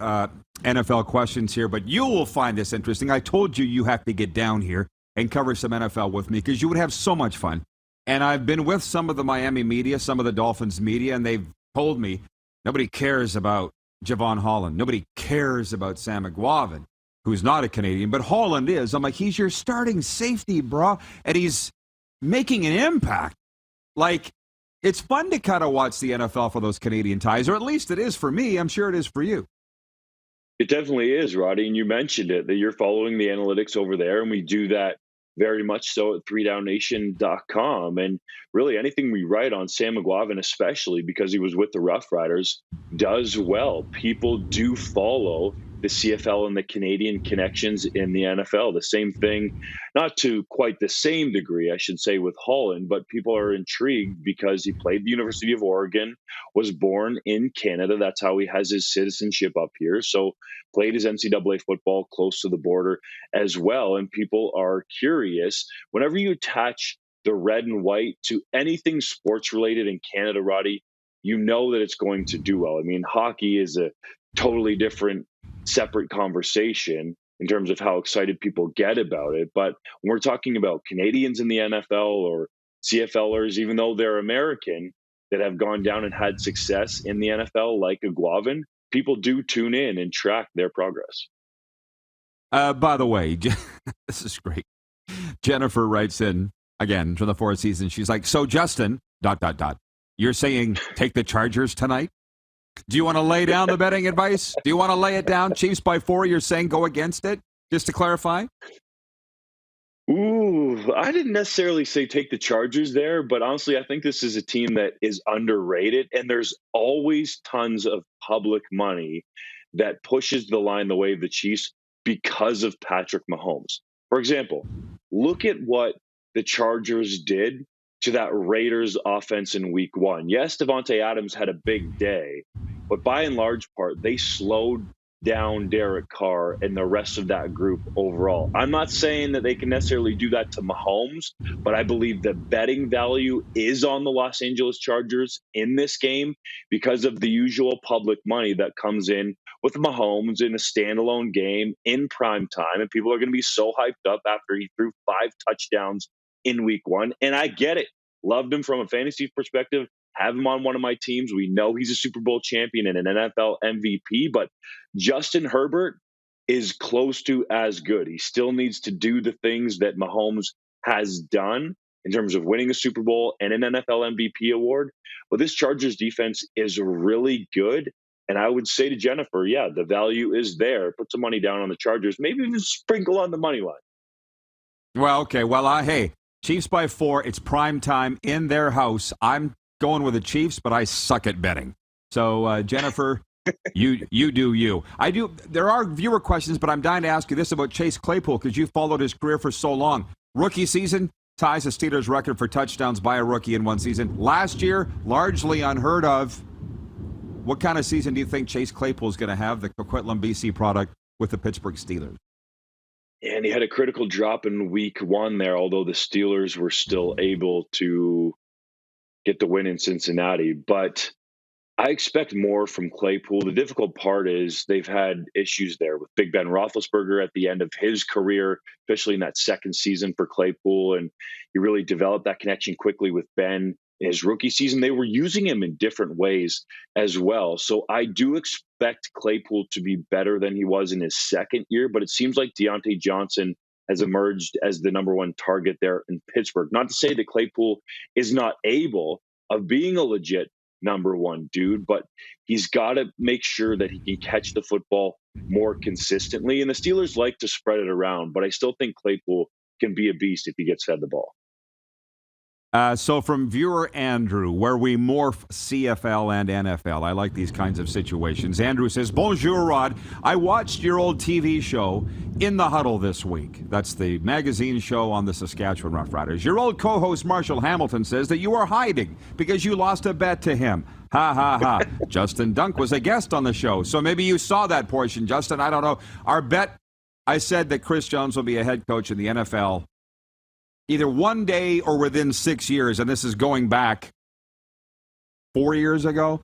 NFL questions here, but you will find this interesting. I told you have to get down here and cover some NFL with me because you would have so much fun. And I've been with some of the Miami media, some of the Dolphins media, and they've told me nobody cares about Javon Holland. Nobody cares about Sam McGuavin, who's not a Canadian, but Holland is. I'm like, he's your starting safety, bro, and he's making an impact. Like, it's fun to kind of watch the NFL for those Canadian ties, or at least it is for me. I'm sure it is for you. It definitely is, Roddy, and you mentioned it, that you're following the analytics over there, and we do that very much so at 3downnation.com. And really anything we write on Sam McGuavin, especially because he was with the Rough Riders, does well. People do follow the CFL and the Canadian connections in the NFL. The same thing, not to quite the same degree, I should say, with Holland, but people are intrigued because he played the University of Oregon, was born in Canada. That's how he has his citizenship up here. So played his NCAA football close to the border as well. And people are curious. Whenever you attach the red and white to anything sports related in Canada, Roddy, you know that it's going to do well. I mean, hockey is a totally different, separate conversation in terms of how excited people get about it. But when we're talking about Canadians in the NFL or CFLers, even though they're American, that have gone down and had success in the NFL, like a Guavin, people do tune in and track their progress. By the way, this is great. Jennifer writes in, again, from the Four Seasons. She's like, so Justin, ... you're saying take the Chargers tonight? Do you want to lay down the betting advice? Do you want to lay it down? Chiefs by 4, you're saying go against it? Just to clarify? Ooh, I didn't necessarily say take the Chargers there, but honestly, I think this is a team that is underrated, and there's always tons of public money that pushes the line the way of the Chiefs because of Patrick Mahomes. For example, look at what the Chargers did to that Raiders offense in week 1. Yes, Devontae Adams had a big day, but by and large part, they slowed down Derek Carr and the rest of that group overall. I'm not saying that they can necessarily do that to Mahomes, but I believe the betting value is on the Los Angeles Chargers in this game because of the usual public money that comes in with Mahomes in a standalone game in prime time. And people are going to be so hyped up after he threw 5 touchdowns in week 1. And I get it. Loved him from a fantasy perspective. Have him on one of my teams. We know he's a Super Bowl champion and an NFL MVP, but Justin Herbert is close to as good. He still needs to do the things that Mahomes has done in terms of winning a Super Bowl and an NFL MVP award. But this Chargers defense is really good. And I would say to Jennifer, yeah, the value is there. Put some money down on the Chargers. Maybe even sprinkle on the money line. Well, okay. Well, hey, Chiefs by 4. It's prime time in their house. I'm going with the Chiefs, but I suck at betting. So, Jennifer, you do you. I do. There are viewer questions, but I'm dying to ask you this about Chase Claypool because you followed his career for so long. Rookie season ties the Steelers' record for touchdowns by a rookie in one season. Last year, largely unheard of. What kind of season do you think Chase Claypool is going to have, the Coquitlam BC product, with the Pittsburgh Steelers? And he had a critical drop in week 1 there, although the Steelers were still able to get the win in Cincinnati. But I expect more from Claypool. The difficult part is they've had issues there with Big Ben Roethlisberger at the end of his career, especially in that second season for Claypool. And he really developed that connection quickly with Ben in his rookie season. They were using him in different ways as well. So I do expect Claypool to be better than he was in his second year, but it seems like Deontay Johnson has emerged as the number 1 target there in Pittsburgh. Not to say that Claypool is not able of being a legit number 1 dude, but he's got to make sure that he can catch the football more consistently. And the Steelers like to spread it around, but I still think Claypool can be a beast if he gets fed the ball. So from viewer Andrew, where we morph CFL and NFL, I like these kinds of situations. Andrew says, Bonjour, Rod. I watched your old TV show, In the Huddle, this week. That's the magazine show on the Saskatchewan Roughriders. Your old co-host, Marshall Hamilton, says that you are hiding because you lost a bet to him. Ha, ha, ha. Justin Dunk was a guest on the show, so maybe you saw that portion, Justin. I don't know. Our bet, I said that Chris Jones will be a head coach in the NFL either one day or within 6 years, and this is going back 4 years ago.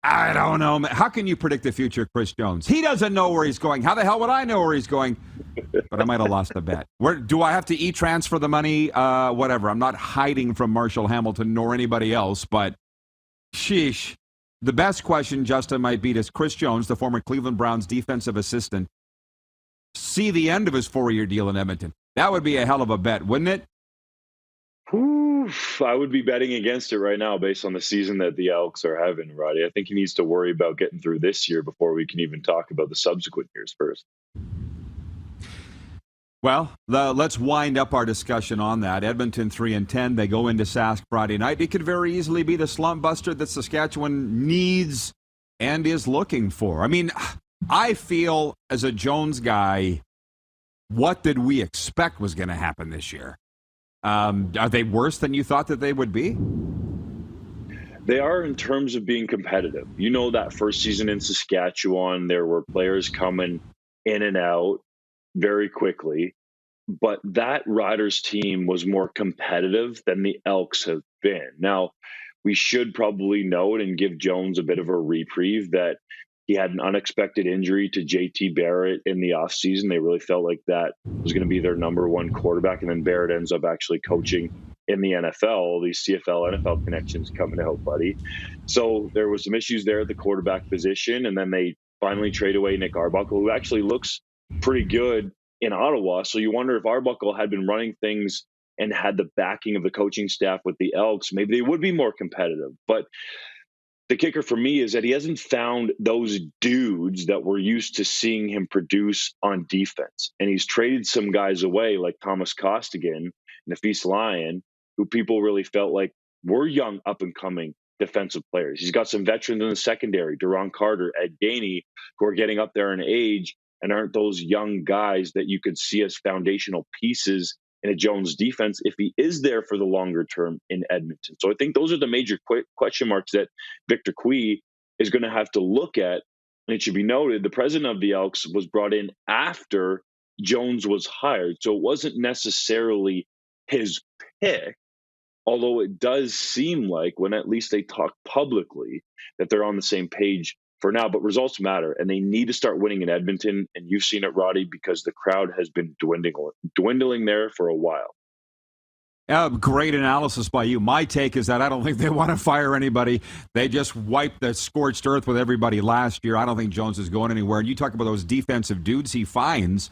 I don't know. How can you predict the future, Chris Jones? He doesn't know where he's going. How the hell would I know where he's going? But I might have lost a bet. Where do I have to e-transfer the money? Whatever. I'm not hiding from Marshall Hamilton nor anybody else, but sheesh. The best question, Justin, might be, does Chris Jones, the former Cleveland Browns defensive assistant, see the end of his 4-year deal in Edmonton? That would be a hell of a bet, wouldn't it? Oof, I would be betting against it right now based on the season that the Elks are having, Roddy. I think he needs to worry about getting through this year before we can even talk about the subsequent years first. Well, let's wind up our discussion on that. Edmonton 3-10. They go into Sask Friday night. It could very easily be the slump buster that Saskatchewan needs and is looking for. I mean, I feel as a Jones guy, what did we expect was going to happen this year? Are they worse than you thought that they would be? They are in terms of being competitive. You know, that first season in Saskatchewan, there were players coming in and out very quickly, but that Riders team was more competitive than the Elks have been. Now, we should probably note and give Jones a bit of a reprieve that he had an unexpected injury to JT Barrett in the offseason. They really felt like that was going to be their number one quarterback, and then Barrett ends up actually coaching in the NFL. These CFL NFL connections coming out, buddy. So there was some issues there at the quarterback position, and then they finally trade away Nick Arbuckle, who actually looks pretty good in Ottawa. So you wonder if Arbuckle had been running things and had the backing of the coaching staff with the Elks, maybe they would be more competitive. But the kicker for me is that he hasn't found those dudes that we're used to seeing him produce on defense. And he's traded some guys away like Thomas Costigan, Nafis Lyon, who people really felt like were young, up-and-coming defensive players. He's got some veterans in the secondary, Duron Carter, Ed Gainey, who are getting up there in age and aren't those young guys that you could see as foundational pieces in a Jones defense if he is there for the longer term in Edmonton. So I think those are the major question marks that Victor Cui is going to have to look at. And it should be noted, the president of the Elks was brought in after Jones was hired. So it wasn't necessarily his pick, although it does seem like when at least they talk publicly that they're on the same page for now. But results matter, and they need to start winning in Edmonton. And you've seen it, Roddy, because the crowd has been dwindling there for a while. Great analysis by you. My take is that I don't think they want to fire anybody. They just wiped the scorched earth with everybody last year. I don't think Jones is going anywhere. And you talk about those defensive dudes he finds.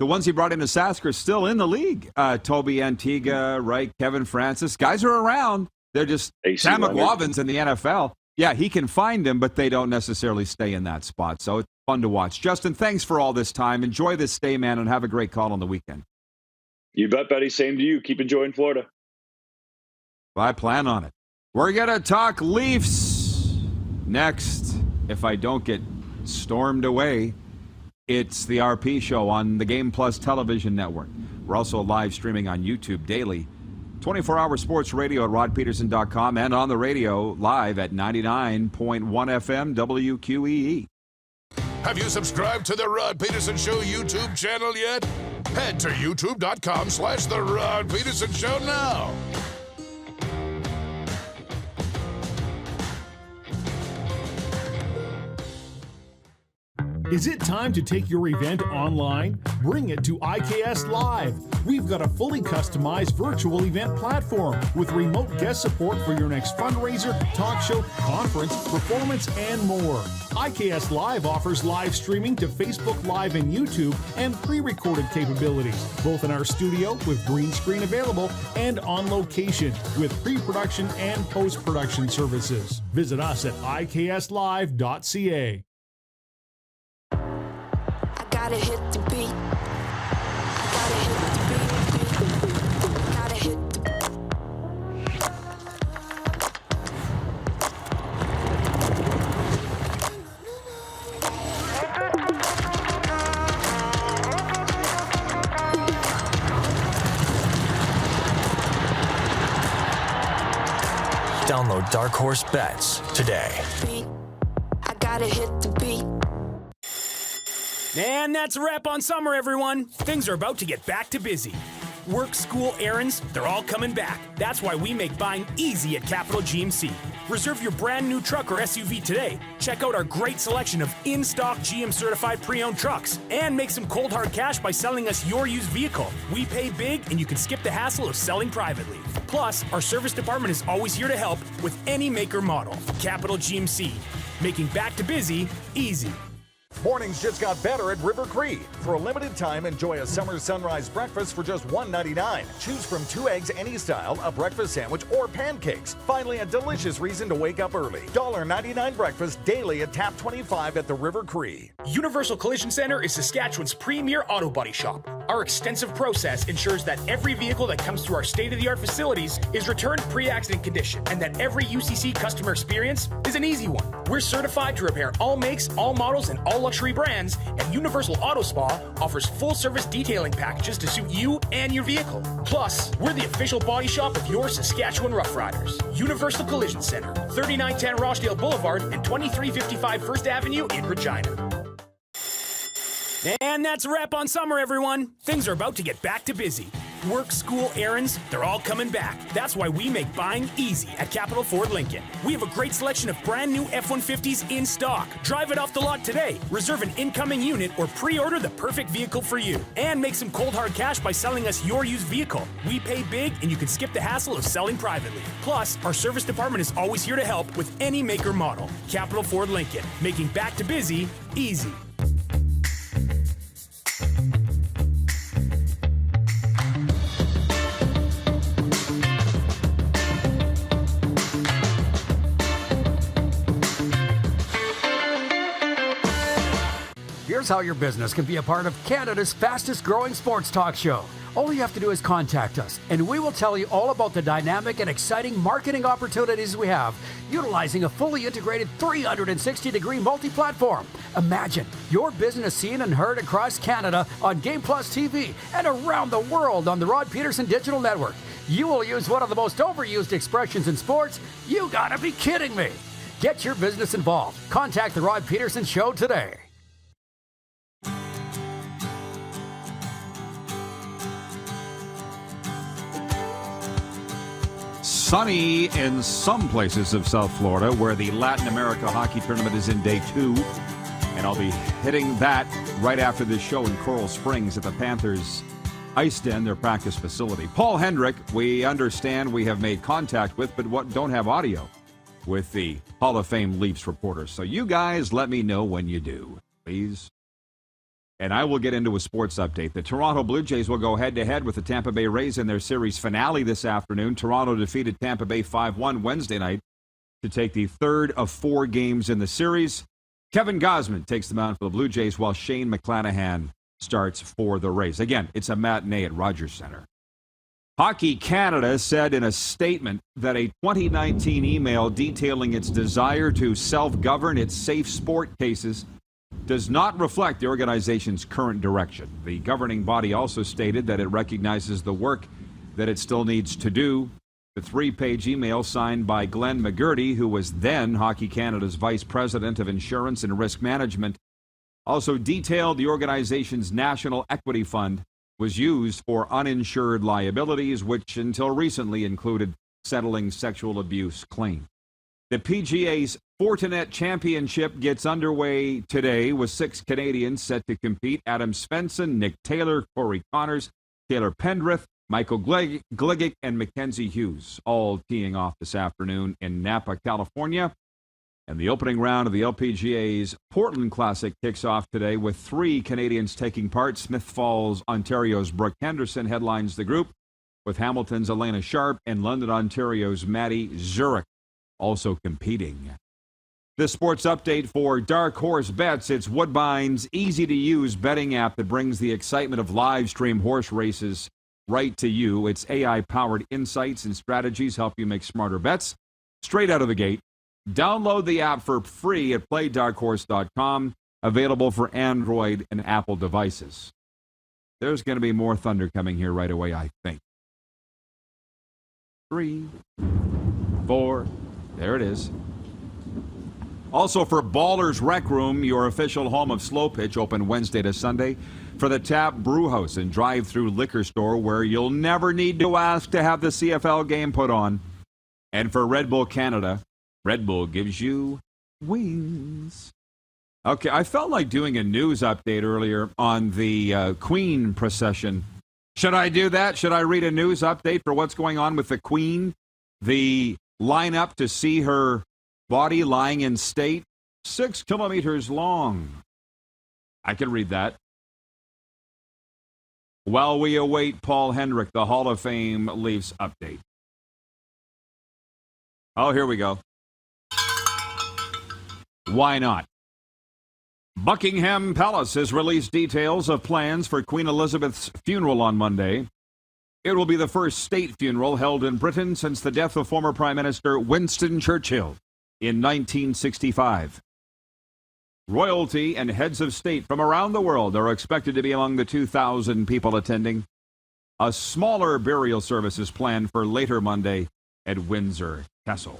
The ones he brought into Sask are still in the league. Toby Antigua, right? Kevin Francis. Guys are around. They're just Sam McLaughlin's in the NFL. Yeah, he can find them, but they don't necessarily stay in that spot. So it's fun to watch. Justin, thanks for all this time. Enjoy this stay, man, and have a great call on the weekend. You bet, buddy. Same to you. Keep enjoying Florida. I plan on it. We're going to talk Leafs next. If I don't get stormed away, it's the RP Show on the Game Plus television network. We're also live streaming on YouTube daily. 24-hour sports radio at rodpeterson.com and on the radio live at 99.1 FM WQEE. Have you subscribed to the Rod Peterson Show YouTube channel yet? Head to youtube.com/The Rod Peterson Show now. Is it time to take your event online? Bring it to IKS Live. We've got a fully customized virtual event platform with remote guest support for your next fundraiser, talk show, conference, performance, and more. IKS Live offers live streaming to Facebook Live and YouTube and pre-recorded capabilities, both in our studio with green screen available and on location with pre-production and post-production services. Visit us at ikslive.ca. Gotta hit the beat. Gotta hit the beat. Gotta hit the Download Dark Horse Bets today. I gotta hit the beat. And that's a wrap on summer, everyone. Things are about to get back to busy. Work, school, errands, they're all coming back. That's why we make buying easy at Capital GMC. Reserve your brand new truck or SUV today. Check out our great selection of in-stock GM certified pre-owned trucks and make some cold hard cash by selling us your used vehicle. We pay big and you can skip the hassle of selling privately. Plus, our service department is always here to help with any make or model. Capital GMC, making back to busy easy. Mornings just got better at River Cree. For a limited time, enjoy a summer sunrise breakfast for just $1.99. Choose from 2 eggs any style, a breakfast sandwich, or pancakes. Finally, a delicious reason to wake up early. $1.99 breakfast daily at Tap 25 at the River Cree. Universal Collision Center is Saskatchewan's premier auto body shop. Our extensive process ensures that every vehicle that comes through our state-of-the-art facilities is returned pre-accident condition, and that every UCC customer experience is an easy one. We're certified to repair all makes, all models, and all luxury brands, and Universal Auto Spa offers full-service detailing packages to suit you and your vehicle. Plus, we're the official body shop of your Saskatchewan Roughriders. Universal Collision Center, 3910 Rochdale Boulevard and 2355 First Avenue in Regina. And that's a wrap on summer, everyone. Things are about to get back to busy. Work, school, errands, they're all coming back. That's why we make buying easy at Capital Ford Lincoln. We have a great selection of brand new F-150s in stock. Drive it off the lot today. Reserve an incoming unit or pre-order the perfect vehicle for you. And make some cold hard cash by selling us your used vehicle. We pay big and you can skip the hassle of selling privately. Plus, our service department is always here to help with any make or model. Capital Ford Lincoln, making back to busy easy. Here's how your business can be a part of Canada's fastest growing sports talk show. All you have to do is contact us, and we will tell you all about the dynamic and exciting marketing opportunities we have, utilizing a fully integrated 360-degree multi-platform. Imagine your business seen and heard across Canada on Game Plus TV and around the world on the Rod Pedersen Digital Network. You will use one of the most overused expressions in sports. You gotta be kidding me. Get your business involved. Contact the Rod Pedersen Show today. Sunny in some places of South Florida, where the Latin America Hockey Tournament is in day 2. And I'll be hitting that right after this show in Coral Springs at the Panthers Ice Den, their practice facility. Paul Hendrick, we understand we have made contact with, but don't have audio with the Hall of Fame Leafs reporters. So you guys let me know when you do, please. And I will get into a sports update. The Toronto Blue Jays will go head-to-head with the Tampa Bay Rays in their series finale this afternoon. Toronto defeated Tampa Bay 5-1 Wednesday night to take the third of 4 games in the series. Kevin Gausman takes the mound for the Blue Jays, while Shane McClanahan starts for the Rays. Again, it's a matinee at Rogers Centre. Hockey Canada said in a statement that a 2019 email detailing its desire to self-govern its safe sport cases does not reflect the organization's current direction. The governing body also stated that it recognizes the work that it still needs to do. The 3-page email signed by Glenn McGurty, who was then Hockey Canada's Vice President of Insurance and Risk Management, also detailed the organization's National Equity Fund was used for uninsured liabilities, which until recently included settling sexual abuse claims. The PGA's Fortinet Championship gets underway today with 6 Canadians set to compete. Adam Svensson, Nick Taylor, Corey Connors, Taylor Pendrith, Michael Gligic, and Mackenzie Hughes, all teeing off this afternoon in Napa, California. And the opening round of the LPGA's Portland Classic kicks off today with 3 Canadians taking part. Smith Falls, Ontario's Brooke Henderson headlines the group, with Hamilton's Elena Sharp and London, Ontario's Maddie Zurich also competing. This sports update for Dark Horse Bets. It's Woodbine's easy-to-use betting app that brings the excitement of live stream horse races right to you. Its AI-powered insights and strategies help you make smarter bets straight out of the gate. Download the app for free at playdarkhorse.com, available for Android and Apple devices. There's going to be more thunder coming here right away, I think. 3, 4, there it is. Also for Ballers Rec Room, your official home of Slow Pitch, open Wednesday to Sunday. For the Tap Brewhouse and drive-through liquor store, where you'll never need to ask to have the CFL game put on. And for Red Bull Canada, Red Bull gives you wings. Okay, I felt like doing a news update earlier on the Queen procession. Should I do that? Should I read a news update for what's going on with the Queen? The lineup to see her body lying in state, 6 kilometers long. I can read that. While we await Paul Hendrick, the Hall of Fame Leafs update. Oh, here we go. Why not? Buckingham Palace has released details of plans for Queen Elizabeth's funeral on Monday. It will be the first state funeral held in Britain since the death of former Prime Minister Winston Churchill in 1965. Royalty and heads of state from around the world are expected to be among the 2,000 people attending. A smaller burial service is planned for later Monday at Windsor Castle.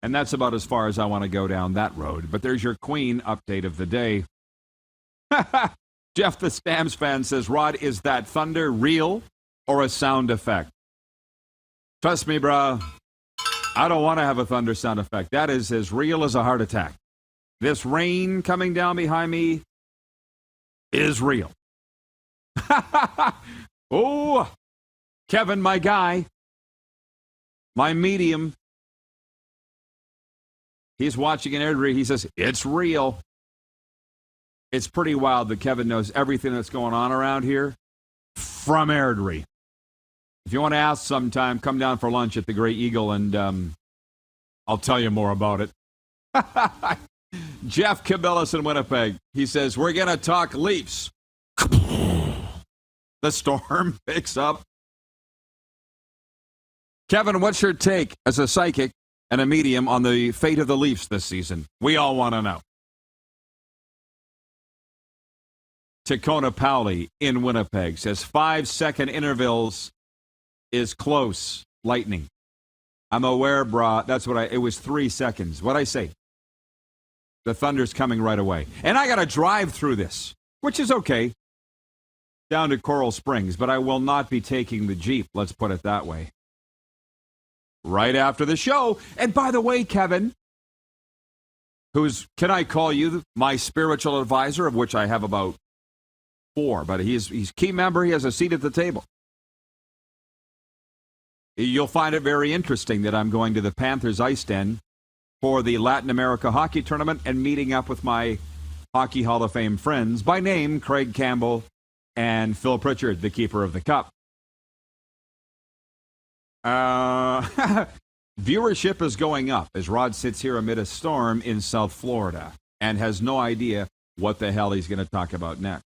And that's about as far as I want to go down that road. But there's your Queen update of the day. Jeff the Stamps fan says, Rod, is that thunder real or a sound effect? Trust me, brah. I don't want to have a thunder sound effect. That is as real as a heart attack. This rain coming down behind me is real. Oh, Kevin, my guy, my medium, he's watching an Airdrie. He says, it's real. It's pretty wild that Kevin knows everything that's going on around here from Airdrie. If you want to ask sometime, come down for lunch at the Grey Eagle, and I'll tell you more about it. Jeff Cabellis in Winnipeg. He says, we're going to talk Leafs. The storm picks up. Kevin, what's your take as a psychic and a medium on the fate of the Leafs this season? We all want to know. Tacona Powley in Winnipeg says 5-second intervals is close. Lightning. I'm aware, brah. That's what it was 3 seconds. What'd I say? The thunder's coming right away. And I got to drive through this, which is okay, down to Coral Springs, but I will not be taking the Jeep. Let's put it that way. Right after the show. And by the way, Kevin, can I call you my spiritual advisor, of which I have about 4, but he's key member. He has a seat at the table. You'll find it very interesting that I'm going to the Panthers Ice Den for the Latin America Hockey Tournament and meeting up with my Hockey Hall of Fame friends, by name Craig Campbell and Phil Pritchard, the keeper of the cup. Viewership is going up as Rod sits here amid a storm in South Florida and has no idea what the hell he's going to talk about next.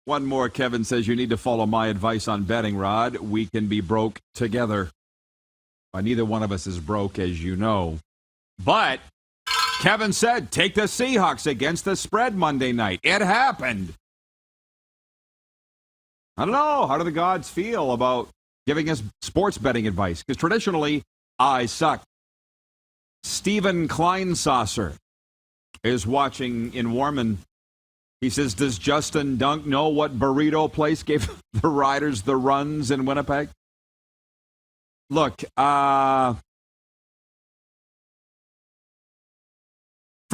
One more, Kevin says, you need to follow my advice on betting, Rod. We can be broke together. Neither one of us is broke, as you know. But Kevin said, take the Seahawks against the spread Monday night. It happened. I don't know. How do the gods feel about giving us sports betting advice? Because traditionally, I suck. Stephen Kleinsasser is watching in Warman. He says, does Justin Dunk know what burrito place gave the Riders the runs in Winnipeg? Look, from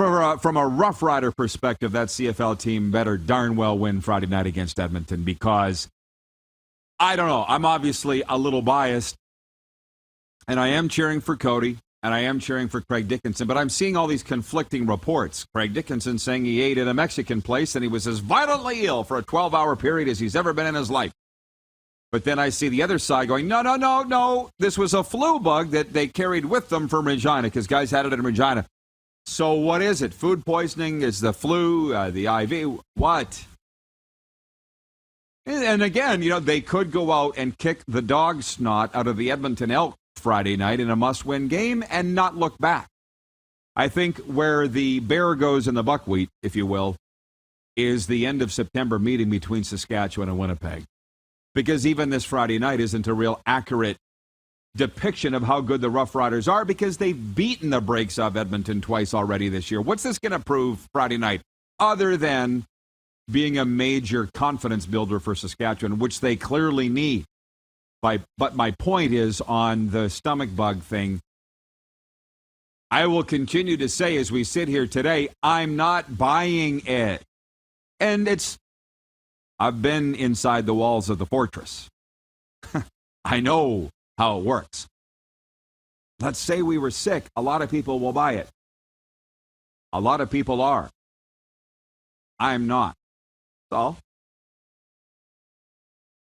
a Rough Rider perspective, that CFL team better darn well win Friday night against Edmonton, because, I don't know, I'm obviously a little biased, and I am cheering for Cody, and I am cheering for Craig Dickinson, but I'm seeing all these conflicting reports. Craig Dickinson saying he ate at a Mexican place and he was as violently ill for a 12-hour period as he's ever been in his life. But then I see the other side going, no. This was a flu bug that they carried with them from Regina, because guys had it in Regina. So what is it? Food poisoning? Is the flu, the IV? What? And again, they could go out and kick the dog snot out of the Edmonton Elk Friday night in a must-win game and not look back. I think where the bear goes in the buckwheat, if you will, is the end of September meeting between Saskatchewan and Winnipeg. Because even this Friday night isn't a real accurate depiction of how good the Rough Riders are, because they've beaten the brakes off Edmonton twice already this year. What's this going to prove Friday night, other than being a major confidence builder for Saskatchewan, which they clearly need? But my point is, on the stomach bug thing, I will continue to say, as we sit here today, I'm not buying it. And I've been inside the walls of the fortress. I know how it works. Let's say we were sick. A lot of people will buy it. A lot of people are. I'm not. So,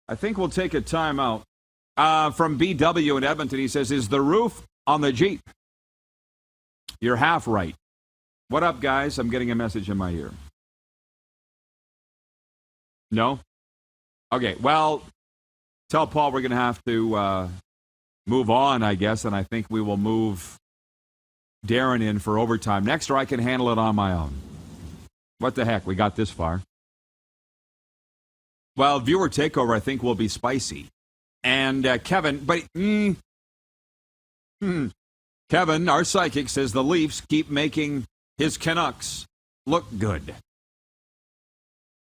I think we'll take a timeout. From BW in Edmonton, he says, is the roof on the Jeep? You're half right. What up, guys? I'm getting a message in my ear. No? Okay, well, tell Paul we're going to have to move on, I guess, and I think we will move Darren in for overtime next, or I can handle it on my own. What the heck? We got this far. Well, viewer takeover, I think, will be spicy. And Kevin, but Kevin, our psychic, says the Leafs keep making his Canucks look good.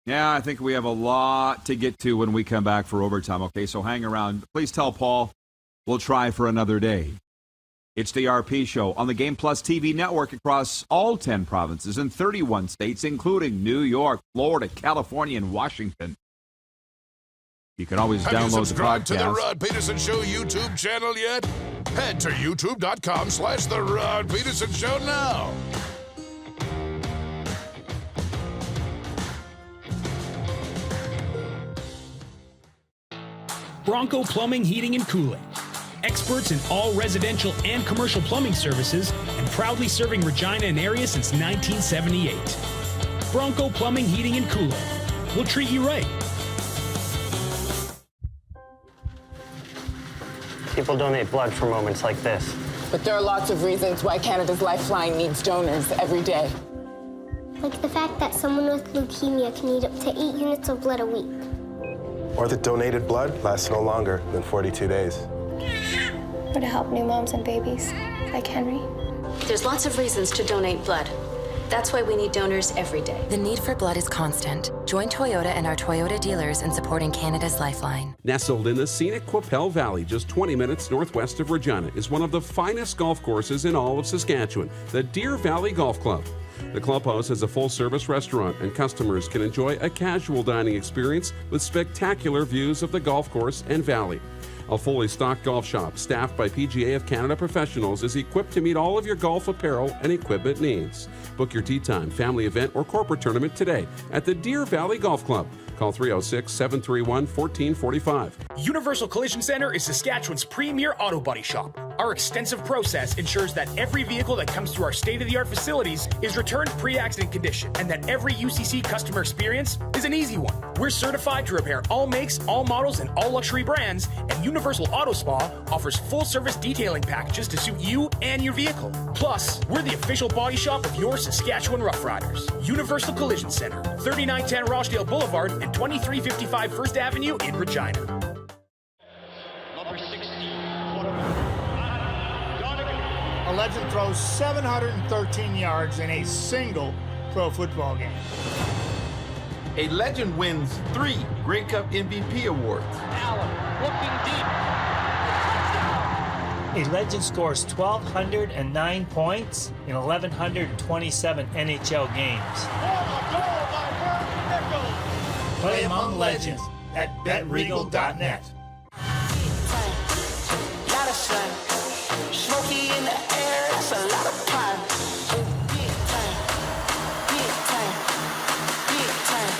Yeah, I think we have a lot to get to when we come back for overtime. Okay, so hang around. Please tell Paul we'll try for another day. It's the RP Show on the Game Plus TV network across all 10 provinces and 31 states, including New York, Florida, California, and Washington. You can always download the podcast. Have you subscribed to the Rod Pedersen Show YouTube channel yet? Head to youtube.com/The Rod Pedersen Show now. Bronco Plumbing, Heating, and Cooling. Experts in all residential and commercial plumbing services and proudly serving Regina and area since 1978. Bronco Plumbing, Heating, and Cooling. We'll treat you right. People donate blood for moments like this. But there are lots of reasons why Canada's Lifeline needs donors every day. Like the fact that someone with leukemia can need up to 8 units of blood a week. Or that donated blood lasts no longer than 42 days. Or to help new moms and babies, like Henry. There's lots of reasons to donate blood. That's why we need donors every day. The need for blood is constant. Join Toyota and our Toyota dealers in supporting Canada's Lifeline. Nestled in the scenic Qu'Appelle Valley, just 20 minutes northwest of Regina, is one of the finest golf courses in all of Saskatchewan, the Deer Valley Golf Club. The clubhouse has a full-service restaurant, and customers can enjoy a casual dining experience with spectacular views of the golf course and valley. A fully stocked golf shop, staffed by PGA of Canada professionals, is equipped to meet all of your golf apparel and equipment needs. Book your tee time, family event, or corporate tournament today at the Deer Valley Golf Club. Call 306-731-1445. Universal Collision Center is Saskatchewan's premier auto body shop. Our extensive process ensures that every vehicle that comes through our state-of-the-art facilities is returned pre-accident condition, and that every UCC customer experience is an easy one. We're certified to repair all makes, all models, and all luxury brands, and Universal Auto Spa offers full-service detailing packages to suit you and your vehicle. Plus, we're the official body shop of your Saskatchewan Rough Riders. Universal Collision Center, 3910 Rochdale Boulevard and 2355 First Avenue in Regina. Number 16. A legend throws 713 yards in a single pro football game. A legend wins 3 Grey Cup MVP awards. Allen looking deep. A legend scores 1,209 points in 1,127 NHL games. Play among legends at betregal.net. Lot of sun, smoky in the air, it's a lot of time. Big time, big time, big time,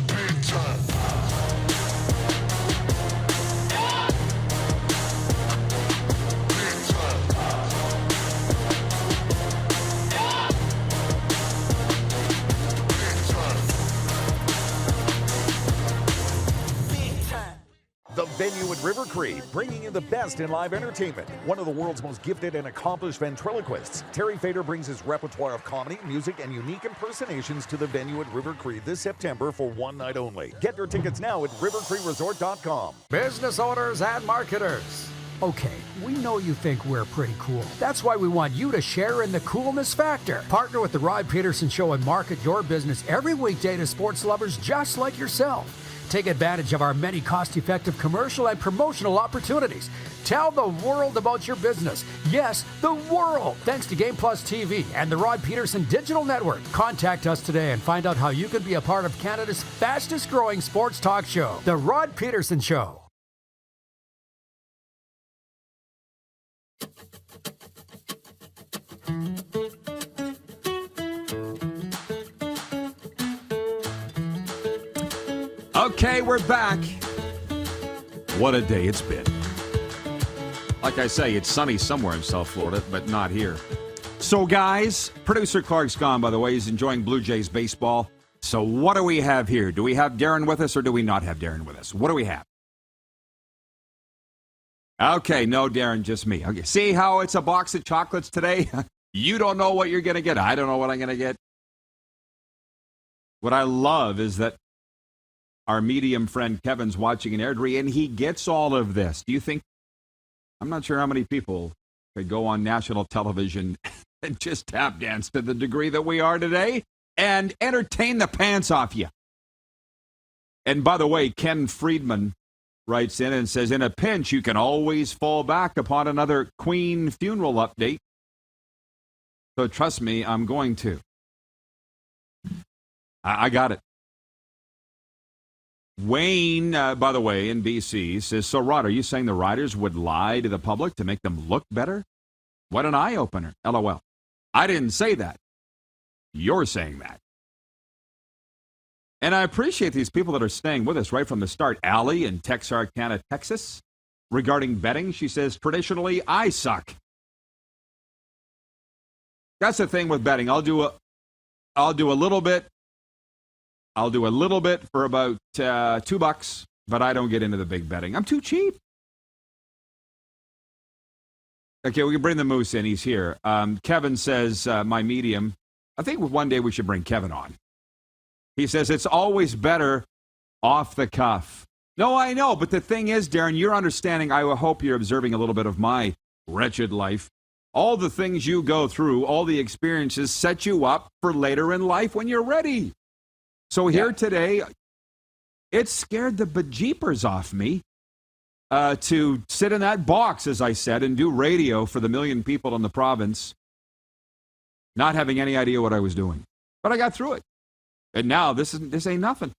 big time. The Venue at River Cree, bringing you the best in live entertainment. One of the world's most gifted and accomplished ventriloquists, Terry Fader brings his repertoire of comedy, music, and unique impersonations to the Venue at River Cree this September for one night only. Get your tickets now at rivercreeresort.com. Business owners and marketers. Okay, we know you think we're pretty cool. That's why we want you to share in the coolness factor. Partner with the Rod Pedersen Show and market your business every weekday to sports lovers just like yourself. Take advantage of our many cost-effective commercial and promotional opportunities. Tell the world about your business. Yes, the world. Thanks to Game Plus TV and the Rod Pedersen Digital Network. Contact us today and find out how you can be a part of Canada's fastest-growing sports talk show, The Rod Pedersen Show. Okay, we're back. What a day it's been. Like I say, it's sunny somewhere in South Florida, but not here. So, guys, producer Clark's gone, by the way. He's enjoying Blue Jays baseball. So what do we have here? Do we have Darren with us or do we not have Darren with us? What do we have? Okay, no Darren, just me. Okay, see how it's a box of chocolates today? You don't know what you're going to get. I don't know what I'm going to get. What I love is that our medium friend Kevin's watching in Airdrie, and he gets all of this. Do you think, I'm not sure how many people could go on national television and just tap dance to the degree that we are today and entertain the pants off you. And by the way, Ken Friedman writes in and says, in a pinch, you can always fall back upon another Queen funeral update. So trust me, I'm going to. I got it. Wayne, by the way, in BC, says, so Rod, are you saying the riders would lie to the public to make them look better? What an eye-opener, LOL. I didn't say that. You're saying that. And I appreciate these people that are staying with us right from the start. Allie in Texarkana, Texas, regarding betting, she says, traditionally, I suck. That's the thing with betting. I'll do a little bit. I'll do a little bit for about $2, but I don't get into the big betting. I'm too cheap. Okay, we can bring the Moose in. He's here. Kevin says, my medium. I think one day we should bring Kevin on. He says, it's always better off the cuff. No, I know, but the thing is, Darren, you're understanding. I hope you're observing a little bit of my wretched life. All the things you go through, all the experiences set you up for later in life when you're ready. So here today, it scared the bejeepers off me to sit in that box, as I said, and do radio for the million people in the province, not having any idea what I was doing. But I got through it. And now this ain't nothing.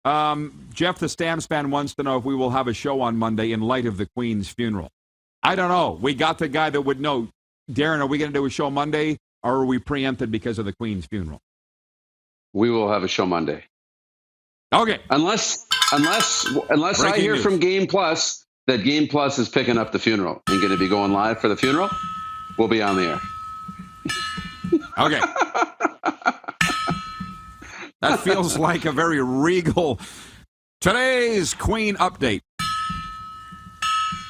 Jeff the Stamps fan wants to know if we will have a show on Monday in light of the Queen's funeral. I don't know. We got the guy that would know. Darren, are we going to do a show Monday? Or are we preempted because of the Queen's funeral? We will have a show Monday. Okay. Unless I hear from Game Plus that Game Plus is picking up the funeral and going to be going live for the funeral, we'll be on the air. Okay. That feels like a very regal today's Queen update.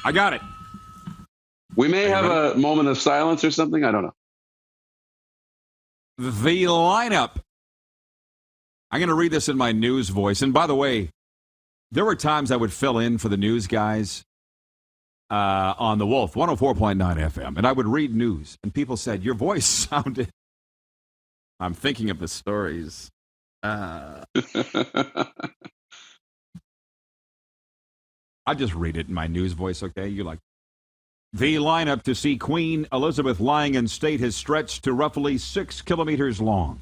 I got it. We may have a moment of silence or something. I don't know. The lineup. I'm going to read this in my news voice. And by the way, there were times I would fill in for the news guys on the Wolf, 104.9 FM, and I would read news. And people said, your voice sounded... I'm thinking of the stories. I'll just read it in my news voice, okay? You like... The lineup to see Queen Elizabeth lying in state has stretched to roughly 6 kilometers long.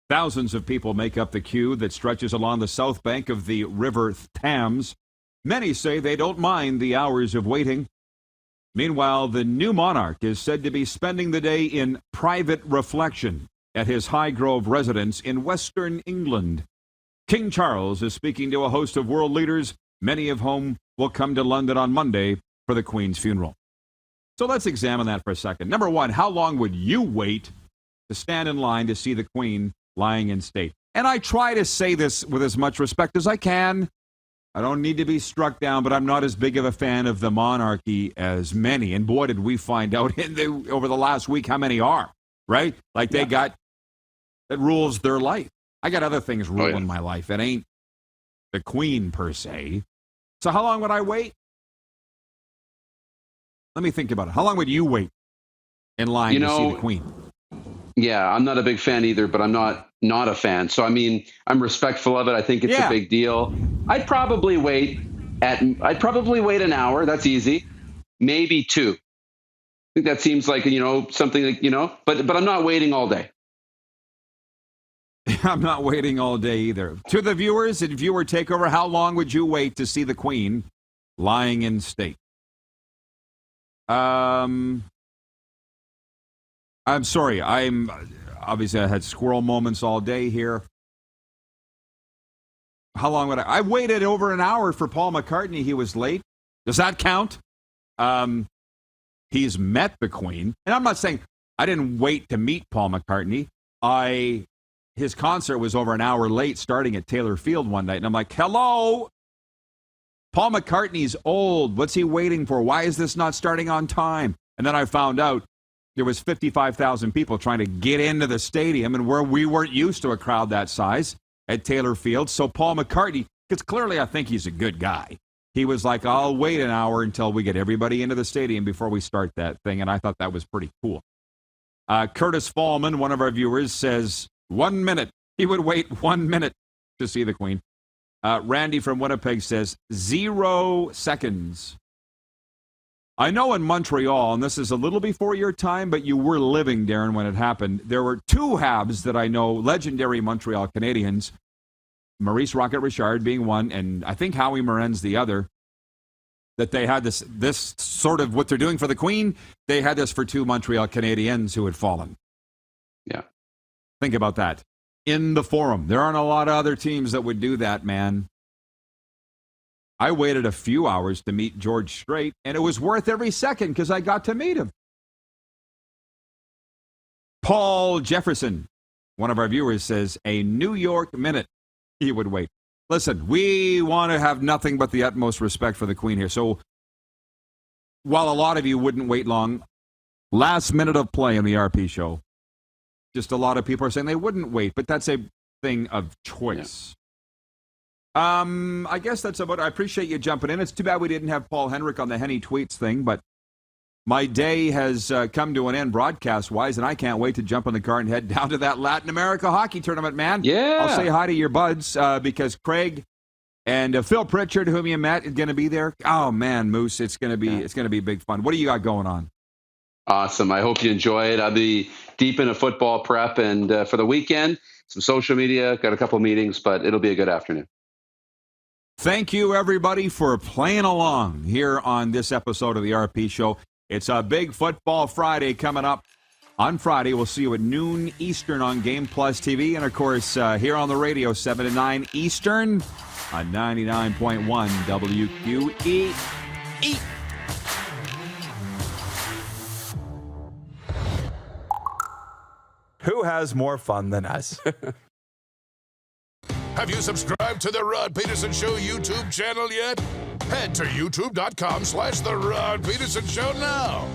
Thousands of people make up the queue that stretches along the south bank of the River Thames. Many say they don't mind the hours of waiting. Meanwhile, the new monarch is said to be spending the day in private reflection at his Highgrove residence in Western England. King Charles is speaking to a host of world leaders, many of whom will come to London on Monday for the Queen's funeral. So let's examine that for a second. Number one, how long would you wait to stand in line to see the Queen lying in state? And I try to say this with as much respect as I can. I don't need to be struck down, but I'm not as big of a fan of the monarchy as many. And boy, did we find out over the last week how many are, right? Like they got, that rules their life. I got other things ruling my life. It ain't the Queen per se. So how long would I wait? Let me think about it. How long would you wait in line to see the Queen? Yeah, I'm not a big fan either, but I'm not a fan. So, I mean, I'm respectful of it. I think it's a big deal. I'd probably wait an hour. That's easy. Maybe 2. I think that seems like, something like, but I'm not waiting all day. I'm not waiting all day either. To the viewers and viewer takeover, how long would you wait to see the Queen lying in state? I'm sorry. Obviously, I had squirrel moments all day here. How long would I waited over an hour for Paul McCartney. He was late. Does that count? He's met the Queen. And I'm not saying I didn't wait to meet Paul McCartney. His concert was over an hour late starting at Taylor Field one night. And I'm like, hello? Paul McCartney's old. What's he waiting for? Why is this not starting on time? And then I found out there was 55,000 people trying to get into the stadium, and we weren't used to a crowd that size at Taylor Field. So Paul McCartney, because clearly I think he's a good guy, he was like, I'll wait an hour until we get everybody into the stadium before we start that thing, and I thought that was pretty cool. Curtis Fallman, one of our viewers, says 1 minute. He would wait 1 minute to see the Queen. Randy from Winnipeg says 0 seconds. I know in Montreal, and this is a little before your time, but you were living, Darren, when it happened. There were two Habs that I know, legendary Montreal Canadiens, Maurice Rocket Richard being one, and I think Howie Morenz the other, that they had this sort of what they're doing for the Queen. They had this for two Montreal Canadiens who had fallen. Yeah. Think about that. In the Forum. There aren't a lot of other teams that would do that, man. I waited a few hours to meet George Strait, and it was worth every second because I got to meet him. Paul Jefferson, one of our viewers, says a New York minute he would wait. Listen, we want to have nothing but the utmost respect for the Queen here. So while a lot of you wouldn't wait long, last minute of play in the RP show, just a lot of people are saying they wouldn't wait, but that's a thing of choice. Yeah. I guess that's about it. I appreciate you jumping in. It's too bad we didn't have Paul Hendrick on the Henny Tweets thing, but my day has come to an end broadcast-wise, and I can't wait to jump in the car and head down to that Latin America hockey tournament, man. Yeah. I'll say hi to your buds because Craig and Phil Pritchard, whom you met, is going to be there. Oh, man, Moose, it's going to be big fun. What do you got going on? Awesome. I hope you enjoy it. I'll be deep into football prep, and for the weekend, some social media, got a couple meetings, but it'll be a good afternoon. Thank you, everybody, for playing along here on this episode of the RP Show. It's a big Football Friday coming up. On Friday, we'll see you at noon Eastern on Game Plus TV. And, of course, here on the radio, 7 to 9 Eastern on 99.1 WQEE. Who has more fun than us? Have you subscribed to the Rod Pedersen Show YouTube channel yet? Head to youtube.com/The Rod Pedersen Show now.